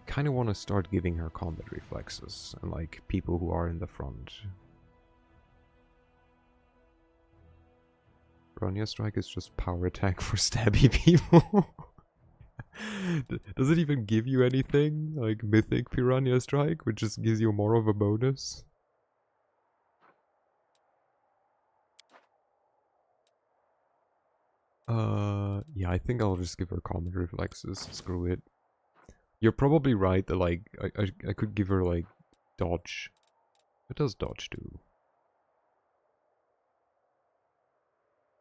Kind of want to start giving her combat reflexes, and like people who are in the front. Piranha Strike is just power attack for stabby people. Does it even give you anything? Like Mythic Piranha Strike, which just gives you more of a bonus? Yeah, I think I'll just give her combat reflexes. Screw it. You're probably right that, like, I could give her, like, dodge. What does dodge do?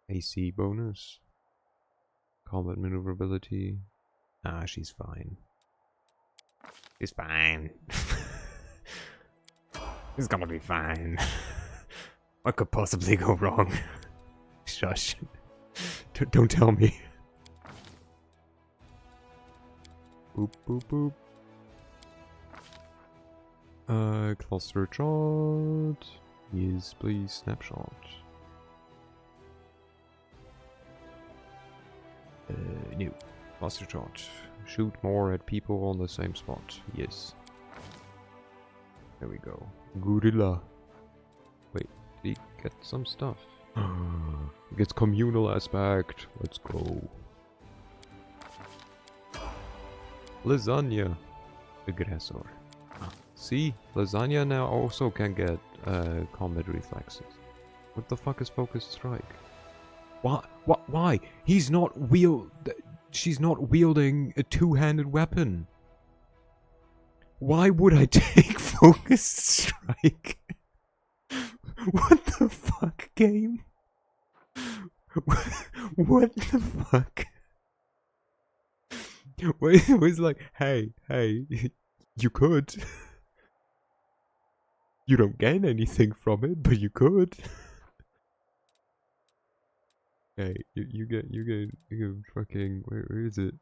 AC bonus? Combat maneuverability? Ah, she's fine. She's fine. She's gonna be fine. What could possibly go wrong? Shush. Don't tell me. Boop, boop, boop. Cluster shot. Yes, please, snapshot. No. Cluster shot. Shoot more at people on the same spot. Yes. There we go. Gorilla. Wait, did he get some stuff? It gets communal aspect. Let's go. Lasagna. aggressor. See, lasagna now also can get combat reflexes. What the fuck is focused strike? Why? Why? He's not She's not wielding a two-handed weapon. Why would I take focused strike? What the fuck, game? What the fuck? It was like, hey, you could. You don't gain anything from it, but you could. Hey, you get fucking, where is it?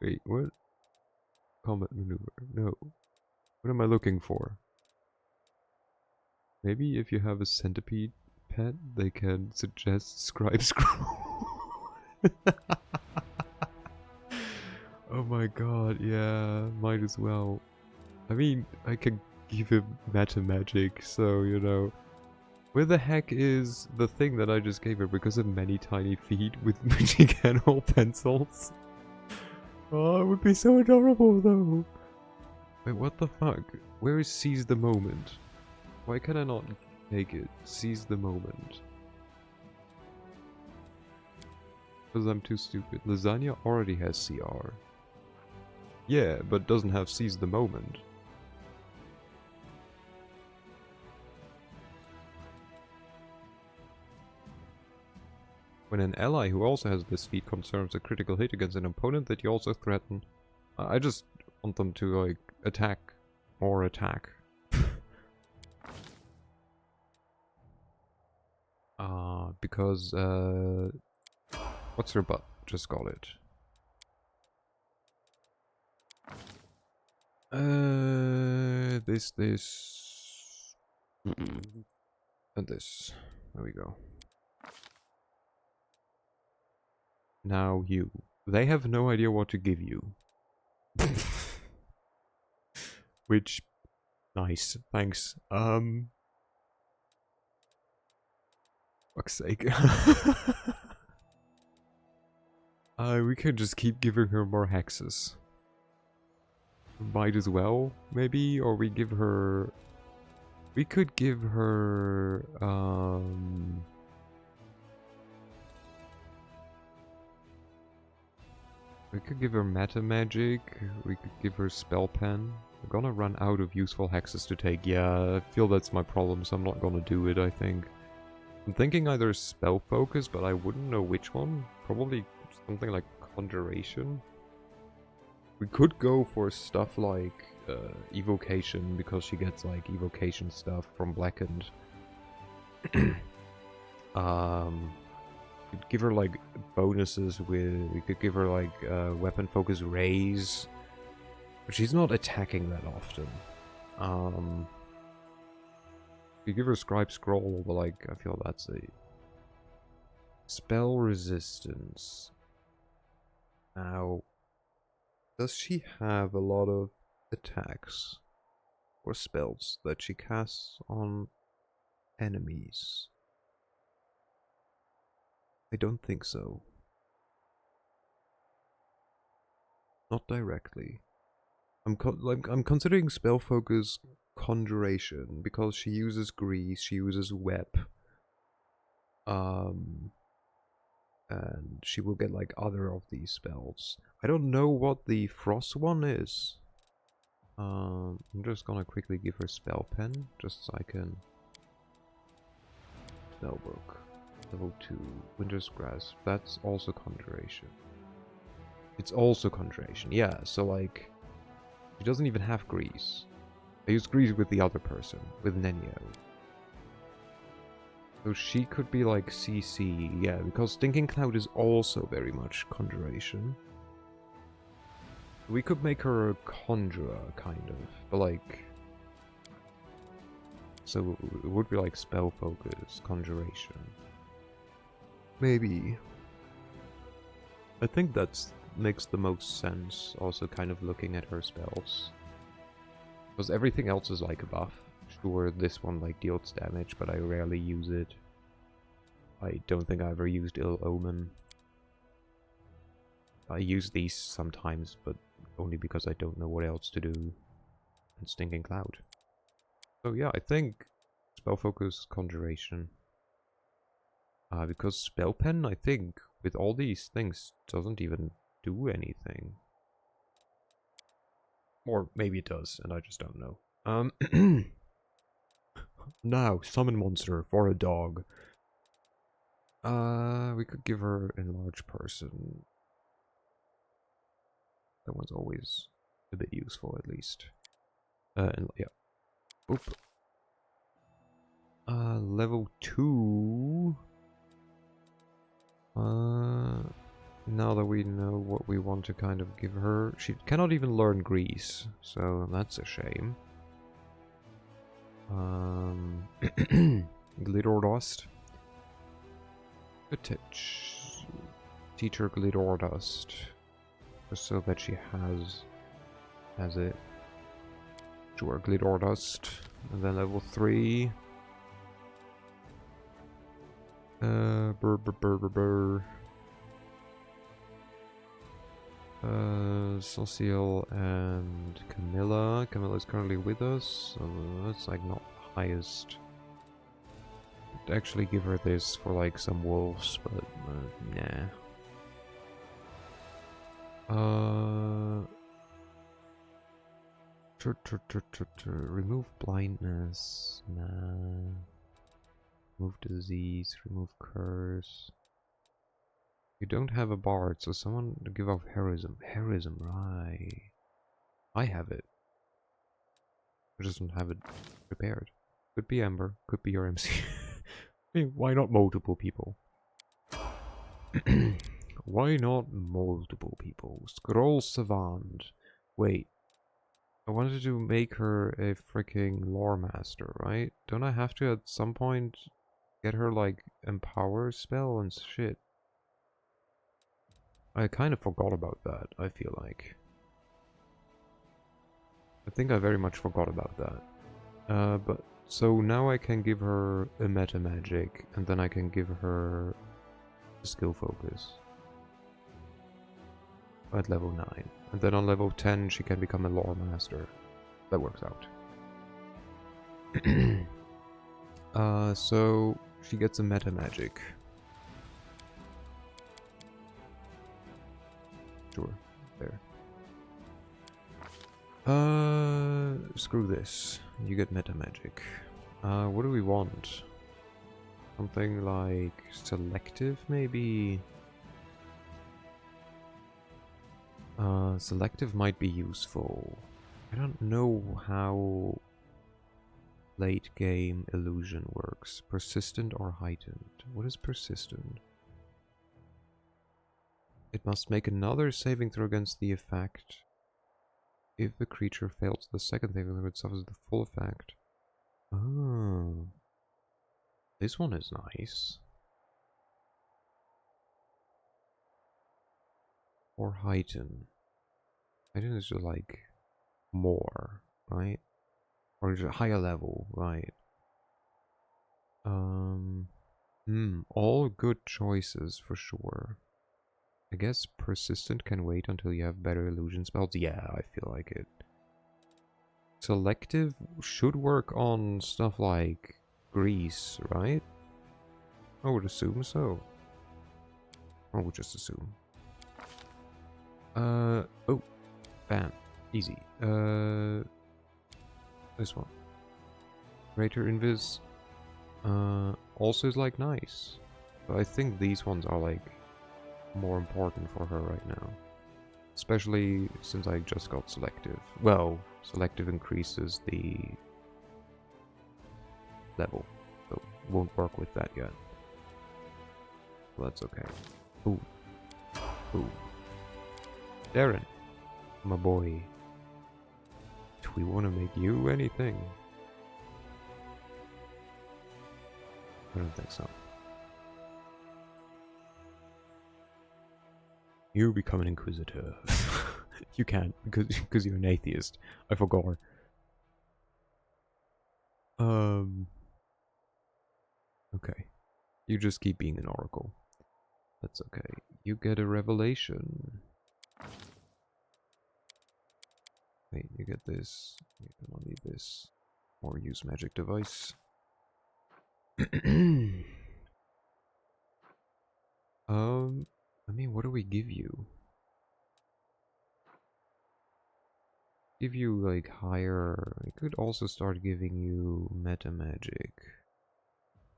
Wait, what? Combat maneuver, no. What am I looking for? Maybe if you have a centipede pet, they can suggest scribe scroll. Oh my god, yeah, might as well. I mean, I can give him meta magic, so, you know. Where the heck is the thing that I just gave her because of many tiny feet with magic animal pencils? Oh, it would be so adorable though. Wait, what the fuck? Where is seize the moment? Why can I not take it? Seize the moment. Because I'm too stupid. Lasagna already has CR. Yeah, but doesn't have seize the moment. When an ally who also has this feat confirms a critical hit against an opponent that you also threaten. I just want them to, like, attack. More attack. Because, what's her butt? Just got it. This. And this. There we go. Now you. They have no idea what to give you. Which, nice, thanks. Fuck's sake. We could just keep giving her more hexes. Might as well, maybe, or we give her... We could give her, we could give her meta magic, we could give her spell pen. We're gonna run out of useful hexes to take. Yeah, I feel that's my problem, so I'm not gonna do it, I think. I'm thinking either spell focus, but I wouldn't know which one. Probably something like conjuration. We could go for stuff like evocation, because she gets like evocation stuff from Blackened. Could give her like bonuses with. We could give her like weapon focus raise, but she's not attacking that often. We give her scribe scroll, but like I feel that's a spell resistance. Now, does she have a lot of attacks or spells that she casts on enemies? I don't think so. Not directly. I'm considering spell focus conjuration because she uses grease, she uses web, and she will get like other of these spells. I don't know what the frost one is. I'm just gonna quickly give her spell pen just so I can. Spellbook. Level 2, Winter's Grasp, that's also conjuration. It's also conjuration, yeah, so like, she doesn't even have grease. I use grease with the other person, with Nenio. So she could be like CC, yeah, because Stinking Cloud is also very much conjuration. We could make her a conjurer, kind of, but like... So it would be like spell focus, conjuration. Maybe. I think that makes the most sense, also kind of looking at her spells. Because everything else is like a buff. Sure, this one like deals damage, but I rarely use it. I don't think I ever used Ill Omen. I use these sometimes, but only because I don't know what else to do in Stinking Cloud. So yeah, I think Spell Focus, Conjuration. Because Spell Pen, I think, with all these things, doesn't even do anything. Or maybe it does, and I just don't know. Now, Summon Monster for a dog. We could give her Enlarge Person. That one's always a bit useful, at least. And yeah. Oop. Level 2. Now that we know what we want to kind of give her, she cannot even learn Grease, so that's a shame. Glitter Dust. Could teach her Glitter Dust, just so that she has it. Sure, Glitter Dust, and then level 3. Cecile and Camilla. Camilla is currently with us, so that's like not the highest. Could actually give her this for like some wolves, but nah. Remove blindness. Nah. Remove disease. Remove curse. You don't have a bard, so someone to give off heroism. Heroism, right. I have it. I just don't have it prepared. Could be Ember, could be your MC. I mean, why not multiple people? Why not multiple people? Scroll Savant. Wait. I wanted to make her a freaking lore master, right? Don't I have to at some point get her like empower spell and shit? I kind of forgot about that, I feel like. I think I very much forgot about that. But so now I can give her a meta magic, and then I can give her a skill focus at level 9. And then on level 10 she can become a lore master. That works out. So she gets a meta magic. Sure, there. Screw this. You get meta magic. What do we want? Something like selective, maybe? Selective might be useful. I don't know how late game illusion works. Persistent or heightened? What is persistent? It must make another saving throw against the effect. If the creature fails the second saving throw, it suffers the full effect. Oh. This one is nice. Or heighten. Heighten is just like more, right? Or just higher level, right? All good choices for sure. I guess persistent can wait until you have better illusion spells. Yeah, I feel like it. Selective should work on stuff like Grease, right? I would assume so. I would just assume. Oh, bam, easy. This one. Greater Invis. Also is like nice. But I think these ones are like more important for her right now. Especially since I just got selective. Well, selective increases the level. So won't work with that yet. Well, that's okay. Ooh. Ooh. Darren. My boy. Do we want to make you anything? I don't think so. You become an inquisitor. You can't because you're an atheist. I forgot. Okay. You just keep being an oracle. That's okay. You get a revelation. Wait, you get this. You can only this. Or use magic device. I mean, what do we give you? Give you like higher. We could also start giving you meta magic.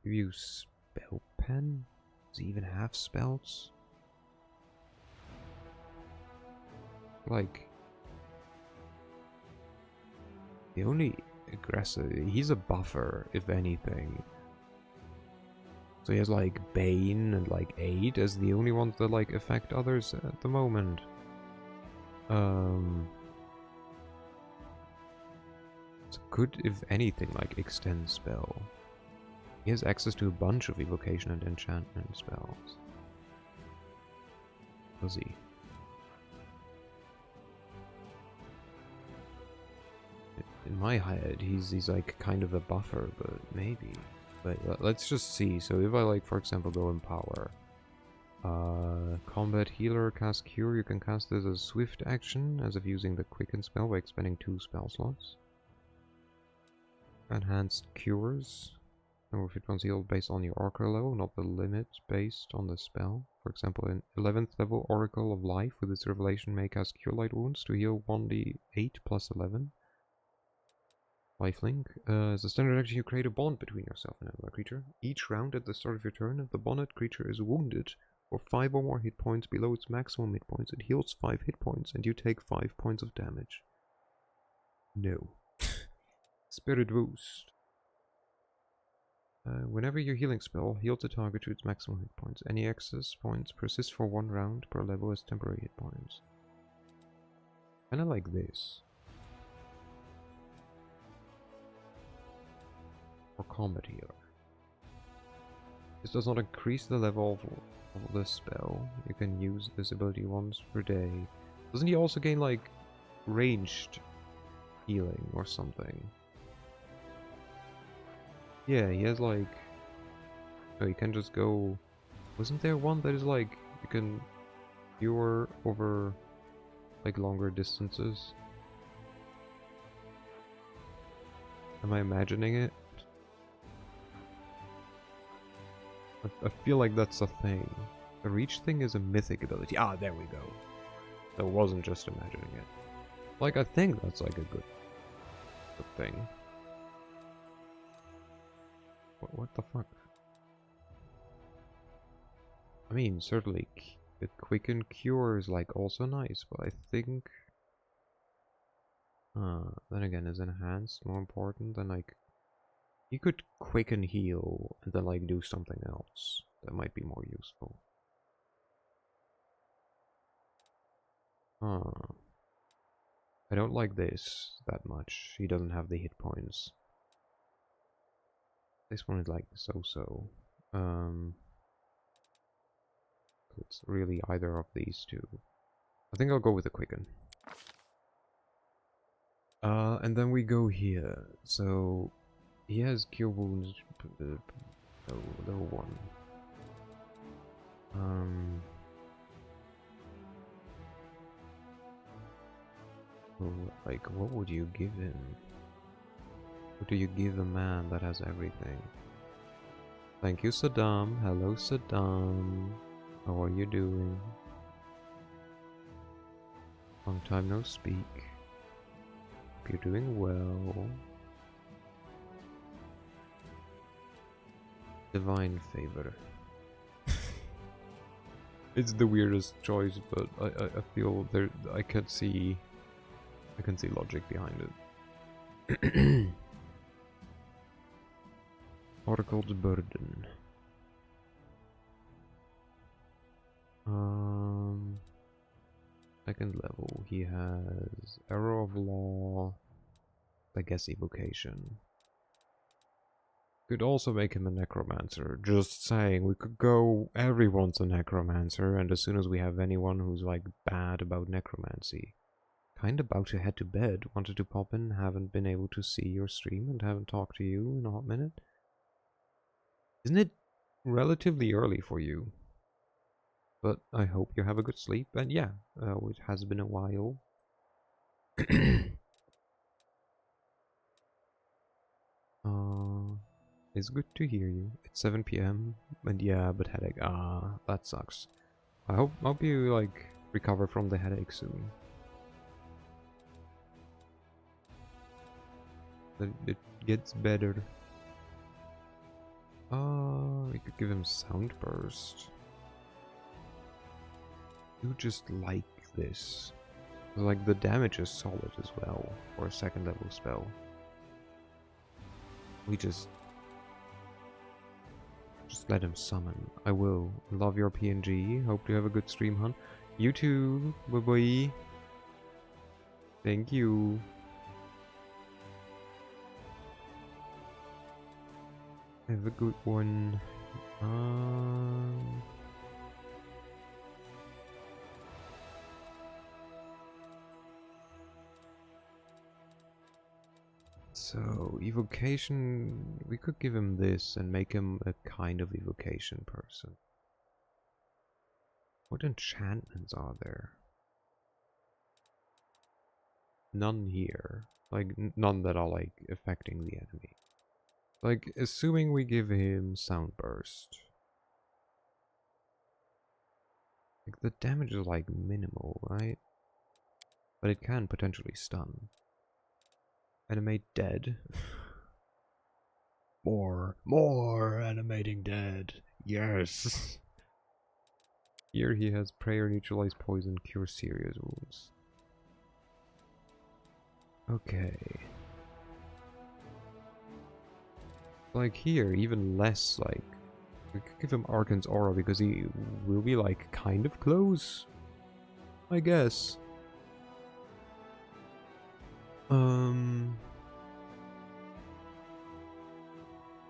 Give you spell pen? Does he even have spells? Like the only aggressive, he's a buffer, if anything. So he has like Bane and like Aid as the only ones that like affect others at the moment. It's good, if anything, like extend spell. He has access to a bunch of evocation and enchantment spells. Does he? In my head, he's like kind of a buffer, but maybe. But let's just see. So if I like, for example, go Empower. Combat Healer, cast Cure. You can cast this as a swift action, as if using the Quicken spell by expending 2 spell slots. Enhanced Cures. Number of hit points healed based on your Oracle level, not the limit based on the spell. For example, in 11th level Oracle of Life with its Revelation may cast Cure Light Wounds to heal 1d8 plus 11. Lifelink. As a standard action, you create a bond between yourself and another creature. Each round at the start of your turn, if the bonded creature is wounded for 5 or more hit points below its maximum hit points, it heals 5 hit points and you take 5 points of damage. No. Spirit Boost. Whenever your healing spell heals a target to its maximum hit points, any excess points persist for 1 round per level as temporary hit points. Kinda like this. Or Combat Healer. This does not increase the level of the spell. You can use this ability once per day. Doesn't he also gain like ranged healing or something? Yeah, he has like... Oh, you can just go... Wasn't there one that is like... You can cure over like longer distances? Am I imagining it? I feel like that's a thing. The reach thing is a mythic ability. Ah, there we go. That wasn't just imagining it. Like, I think that's like a good thing. What the fuck? I mean, certainly the Quicken Cure is like also nice, but I think... then again, is Enhanced more important than like... You could Quicken Heal and then like do something else that might be more useful. I don't like this that much. He doesn't have the hit points. This one is like so-so. It's really either of these two. I think I'll go with the Quicken. And then we go here. So he has Cure Wounds, level 1. Like, what would you give him? What do you give a man that has everything? Thank you, Saddam. Hello, Saddam. How are you doing? Long time no speak. Hope you're doing well. Divine Favor. It's the weirdest choice, but I feel there I can see logic behind it. Oracle's Burden. Second level, he has Arrow of Law, I guess Evocation. Could also make him a Necromancer. Just saying, we could go, everyone's a Necromancer, and as soon as we have anyone who's like bad about Necromancy. Kinda about to head to bed, wanted to pop in, haven't been able to see your stream and haven't talked to you in a hot minute. Isn't it relatively early for you? But I hope you have a good sleep, and yeah, it has been a while. It's good to hear you. It's 7 p.m. and yeah, but headache. Ah, that sucks. I hope you like recover from the headache soon. That it gets better. We could give him sound burst. You just like this. Like the damage is solid as well for a second level spell. We just let him summon. I will. Love your PNG. Hope you have a good stream, hun. You too. Bye bye. Thank you. Have a good one. So, evocation, we could give him this and make him a kind of evocation person. What enchantments are there? None here. Like, none that are, like, affecting the enemy. Like, assuming we give him Sound Burst. Like, the damage is, like, minimal, right? But it can potentially stun. Animate dead. More animating dead. Yes. Here he has prayer, neutralize poison, cure serious wounds. Okay. Like here, even less, like, we could give him Arcan's Aura because he will be like kind of close, I guess.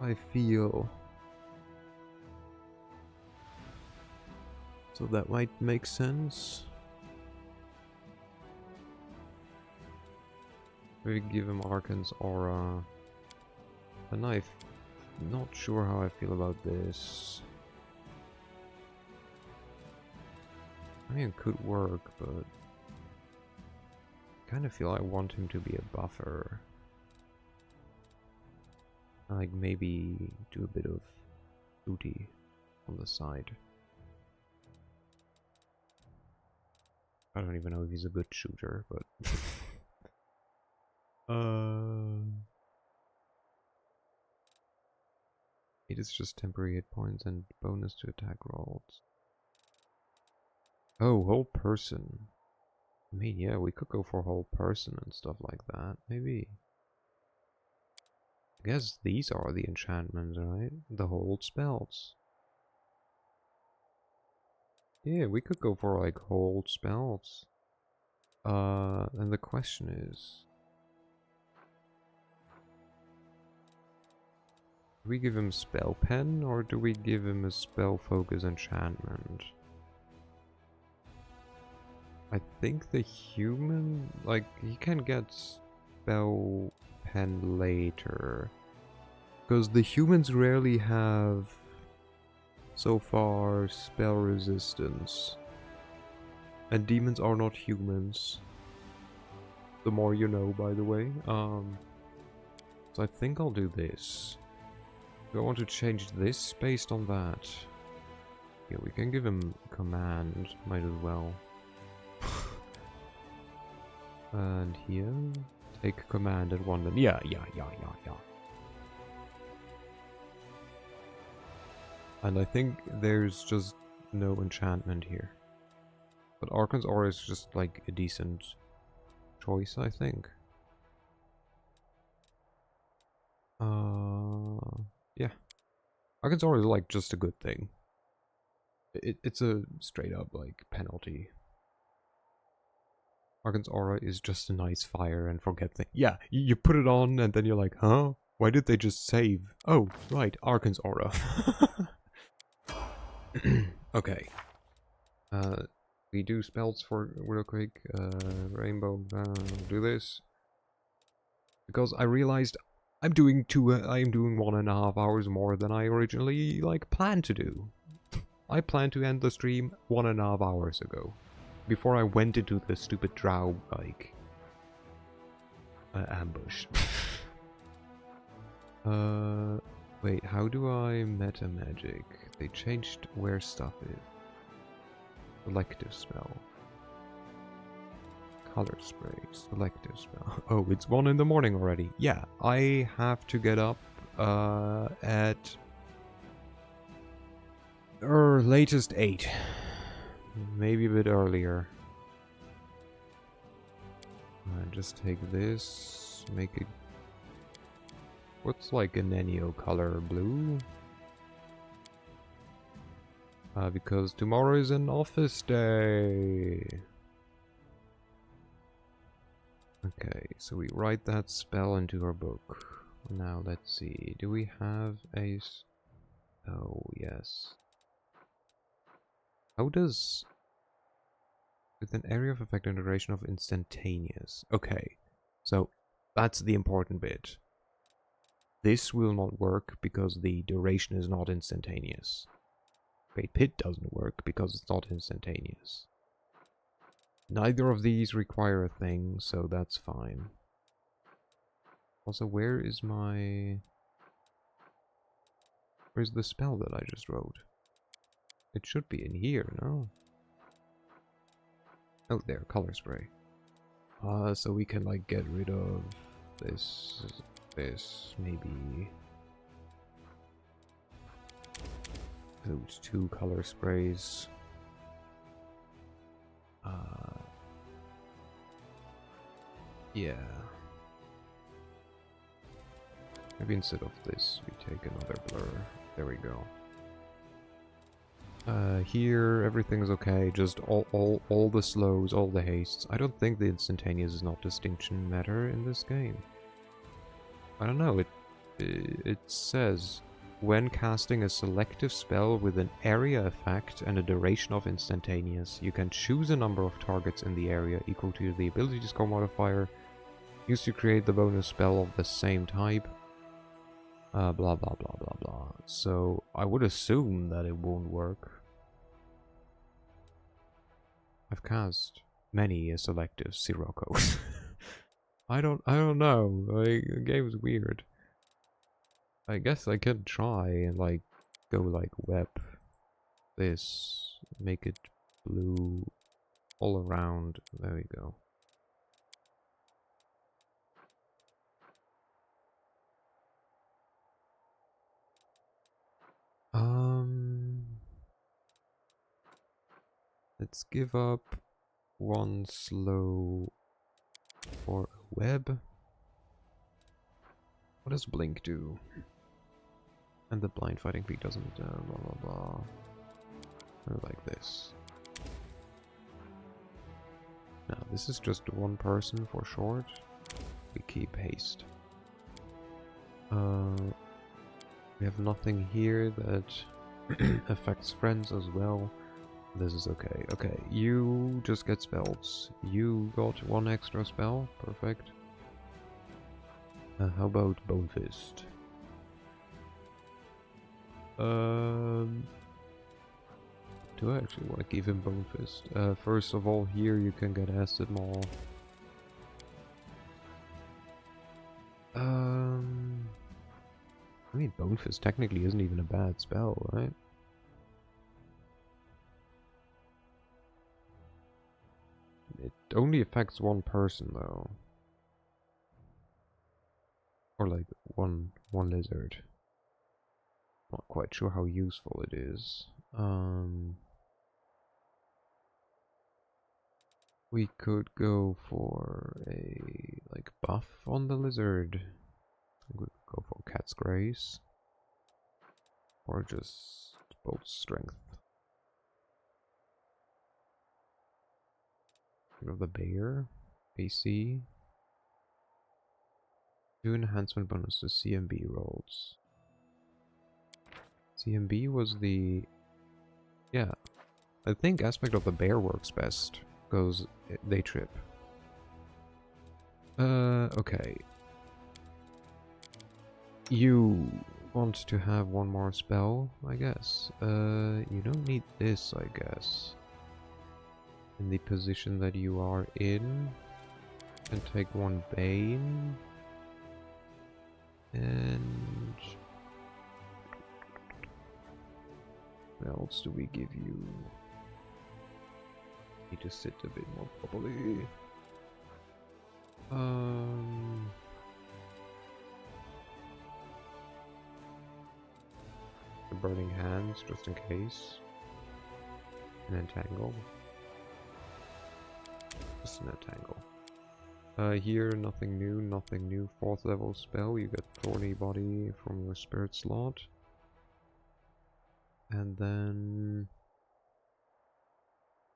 I feel so that might make sense. We give him Arcan's Aura. And I'm not sure how I feel about this. I mean, it could work, but I kind of feel I want him to be a buffer. Like maybe do a bit of booty on the side. I don't even know if he's a good shooter, but it is just temporary hit points and bonus to attack rolls. Oh, whole person. I mean, yeah, we could go for whole person and stuff like that, maybe. I guess these are the enchantments, right? The hold spells. Yeah, we could go for like hold spells. And the question is, do we give him spell pen or do we give him a spell focus enchantment? I think the human, like, he can get spell pen later. Because the humans rarely have, so far, spell resistance. And demons are not humans. The more you know, by the way. So I think I'll do this. Do I want to change this based on that? Yeah, we can give him command, might as well. And here, take command at one. Yeah. And I think there's just no enchantment here. But Arcan's Aura is just like a decent choice, I think. Yeah. Arcan's Aura is like just a good thing. It's a straight up like penalty. Arcan's Aura is just a nice fire and forget thing. Yeah, you put it on and then you're like, huh? Why did they just save? Oh, right, Arcan's Aura. Okay. We do spells for real quick. Rainbow, do this. Because I realized I am doing 1.5 hours more than I originally like planned to do. I planned to end the stream 1.5 hours ago. Before I went into the stupid drow, like, ambush. Wait, how do I meta magic? They changed where stuff is. Selective spell. Color spray. Selective spell. Oh, it's 1 in the morning already. Yeah, I have to get up at latest 8. Maybe a bit earlier. Just take this, make it... What's like a Nenio color? Blue? Because tomorrow is an office day. Okay, so we write that spell into our book. Now let's see, do we have a... Oh, yes. How does... With an area of effect and duration of instantaneous. Okay, so that's the important bit. This will not work because the duration is not instantaneous. Great Pit doesn't work because it's not instantaneous. Neither of these require a thing, so that's fine. Also, where's the spell that I just wrote? It should be in here, no? Oh, there, color spray. So we can, like, get rid of this, maybe... Those 2 color sprays. Yeah. Maybe instead of this, we take another blur. There we go. Here, everything's okay. Just all the slows, all the hastes. I don't think the instantaneous is not distinction matter in this game. I don't know. It says when casting a selective spell with an area effect and a duration of instantaneous, you can choose a number of targets in the area equal to the ability score modifier used to create the bonus spell of the same type. Blah blah blah blah blah. So I would assume that it won't work. I've cast many selective Siroccos. I don't know. Like, the game's weird. I guess I can try and like go like web this, make it blue all around. There we go. Let's give up 1 slow for a web. What does blink do? And the blind fighting feat doesn't blah blah blah. Or like this. Now this is just 1 person for short. We keep haste. We have nothing here that affects friends as well. This is okay. Okay, you just get spells. You got 1 extra spell. Perfect. How about Bone Fist? Do I actually want to give him Bone Fist? First of all, here you can get Acid Maul. I mean, Bone Fist technically isn't even a bad spell, right? It only affects 1 person, though. Or like one lizard. Not quite sure how useful it is. We could go for a like buff on the lizard. We could go for Cat's Grace. Or just both strength. Think of the bear. AC. 2 enhancement bonus to CMB rolls. CMB was the... Yeah. I think aspect of the bear works best. Because they trip. Okay. You want to have 1 more spell, I guess. You don't need this, I guess. In the position that you are in. And take 1 Bane. And What else do we give you? Need to sit a bit more properly. The burning hands, just in case. An entangle. Just an entangle. Here, nothing new, nothing new. 4th level spell, you get Thorny Body from your spirit slot. And then...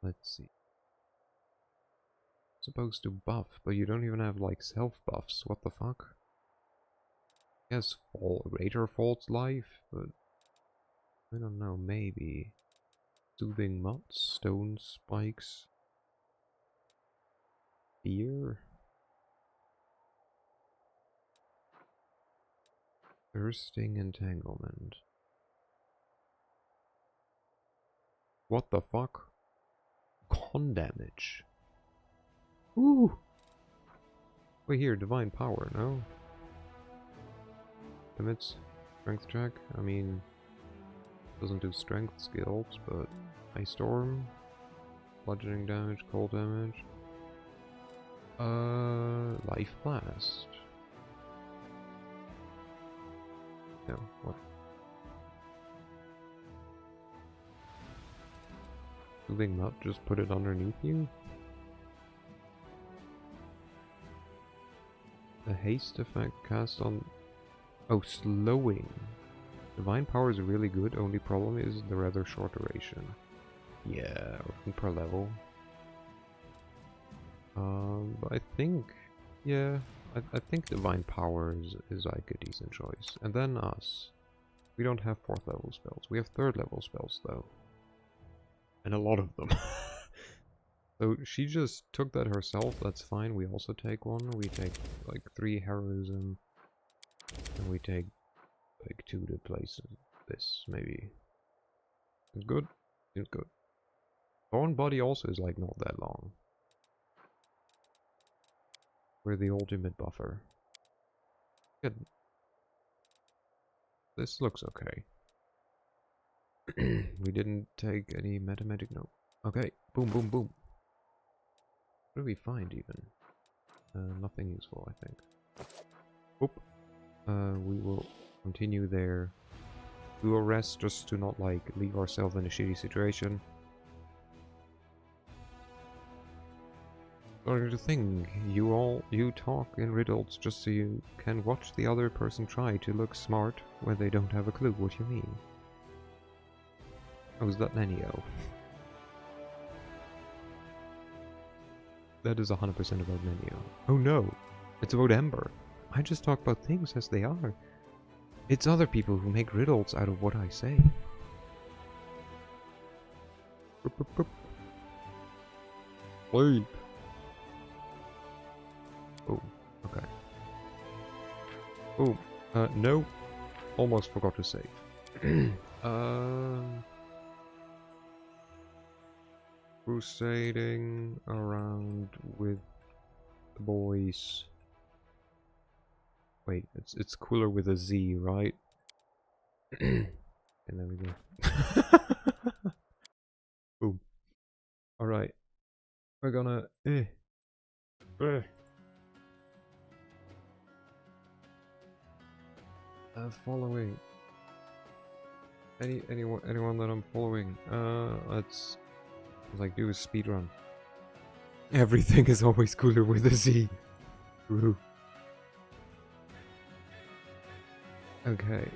let's see. Supposed to buff, but you don't even have like self buffs. What the fuck? Yes, greater false life, but I don't know, maybe. Soothing mutts, stone spikes. Fear? Thirsting entanglement. What the fuck? Con damage. Ooh! Wait here, divine power, no? Limits? Strength check? I mean, doesn't do strength skills, but Ice Storm, bludgeoning damage, cold damage. Life Blast. No, what? Soothing Mud, just put it underneath you? The haste effect cast on... oh, slowing. Divine power is really good, only problem is the rather short duration. Yeah, per level. But I think... yeah, I think divine power is like a decent choice. And then us. We don't have 4th level spells. We have 3rd level spells though. And a lot of them. So she just took that herself, that's fine. We also take one. We take like 3 heroism. And we take like 2 to place this, maybe. It's good. It's good. Bone body also is like not that long. We're the ultimate buffer. Good. This looks okay. We didn't take any mathematic note. Okay, boom, boom, boom. What do we find even? Nothing useful, I think. Oop. We will continue there. We will rest just to not like leave ourselves in a shitty situation. Starting to think, you talk in riddles just so you can watch the other person try to look smart when they don't have a clue what you mean. Oh, is that Nenio? That is 100% about Nenio. Oh no, it's about Ember. I just talk about things as they are. It's other people who make riddles out of what I say. Sleep. Oh, okay. Oh, no. Almost forgot to save. Crusading around with the boys. Wait, it's cooler with a Z, right? And there we go. Boom. Alright. We're gonna... following. Anyone that I'm following. Let's like do a speed run. Everything is always cooler with a Z. Woo. Okay.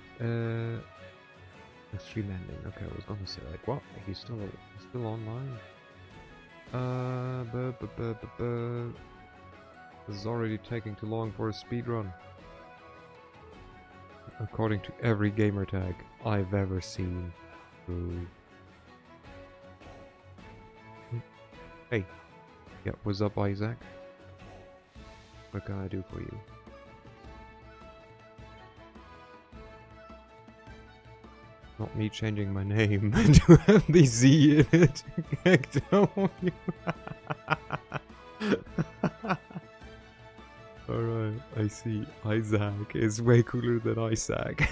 Extreme ending. Okay, I was gonna say like what? He's still online. This is already taking too long for a speed run. According to every gamer tag I've ever seen. Ooh. Hey. Yeah, what's up, Isaac? What can I do for you? Not me changing my name to have the Z in it. Alright, I see. Isaac is way cooler than Isaac.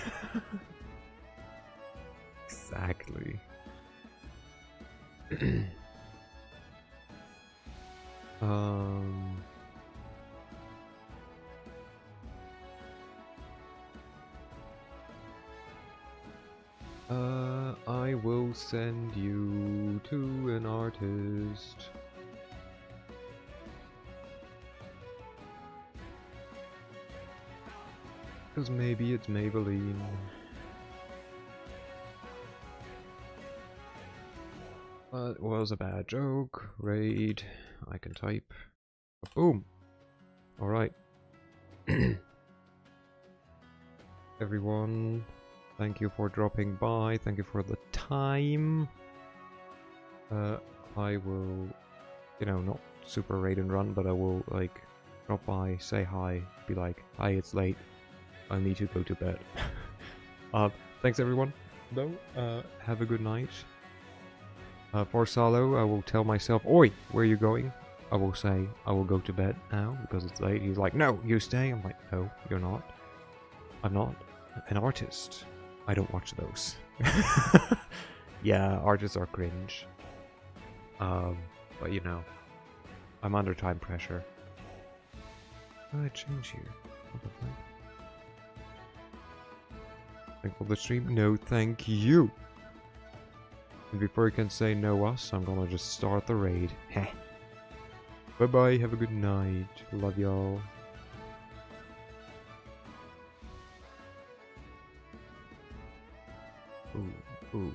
Exactly. um. I will send you to an artist. Because maybe it's Maybelline. But it was a bad joke. Raid. I can type. Boom! Alright. Everyone, thank you for dropping by. Thank you for the time. I will, you know, not super raid and run, but I will, like, drop by, say hi, be like, hi, it's late. I need to go to bed. Thanks everyone, though. Have a good night. For Salo, I will tell myself, oi, where are you going? I will say, I will go to bed now, because it's late. He's like, no, you stay. I'm like, no, you're not. I'm not an artist. I don't watch those. Yeah, artists are cringe. But you know, I'm under time pressure. How did I change here? What the fuck? Thank for the stream? No, thank you. And before you can say no us, I'm gonna just start the raid. Heh. Bye bye, have a good night. Love y'all. Ooh, ooh.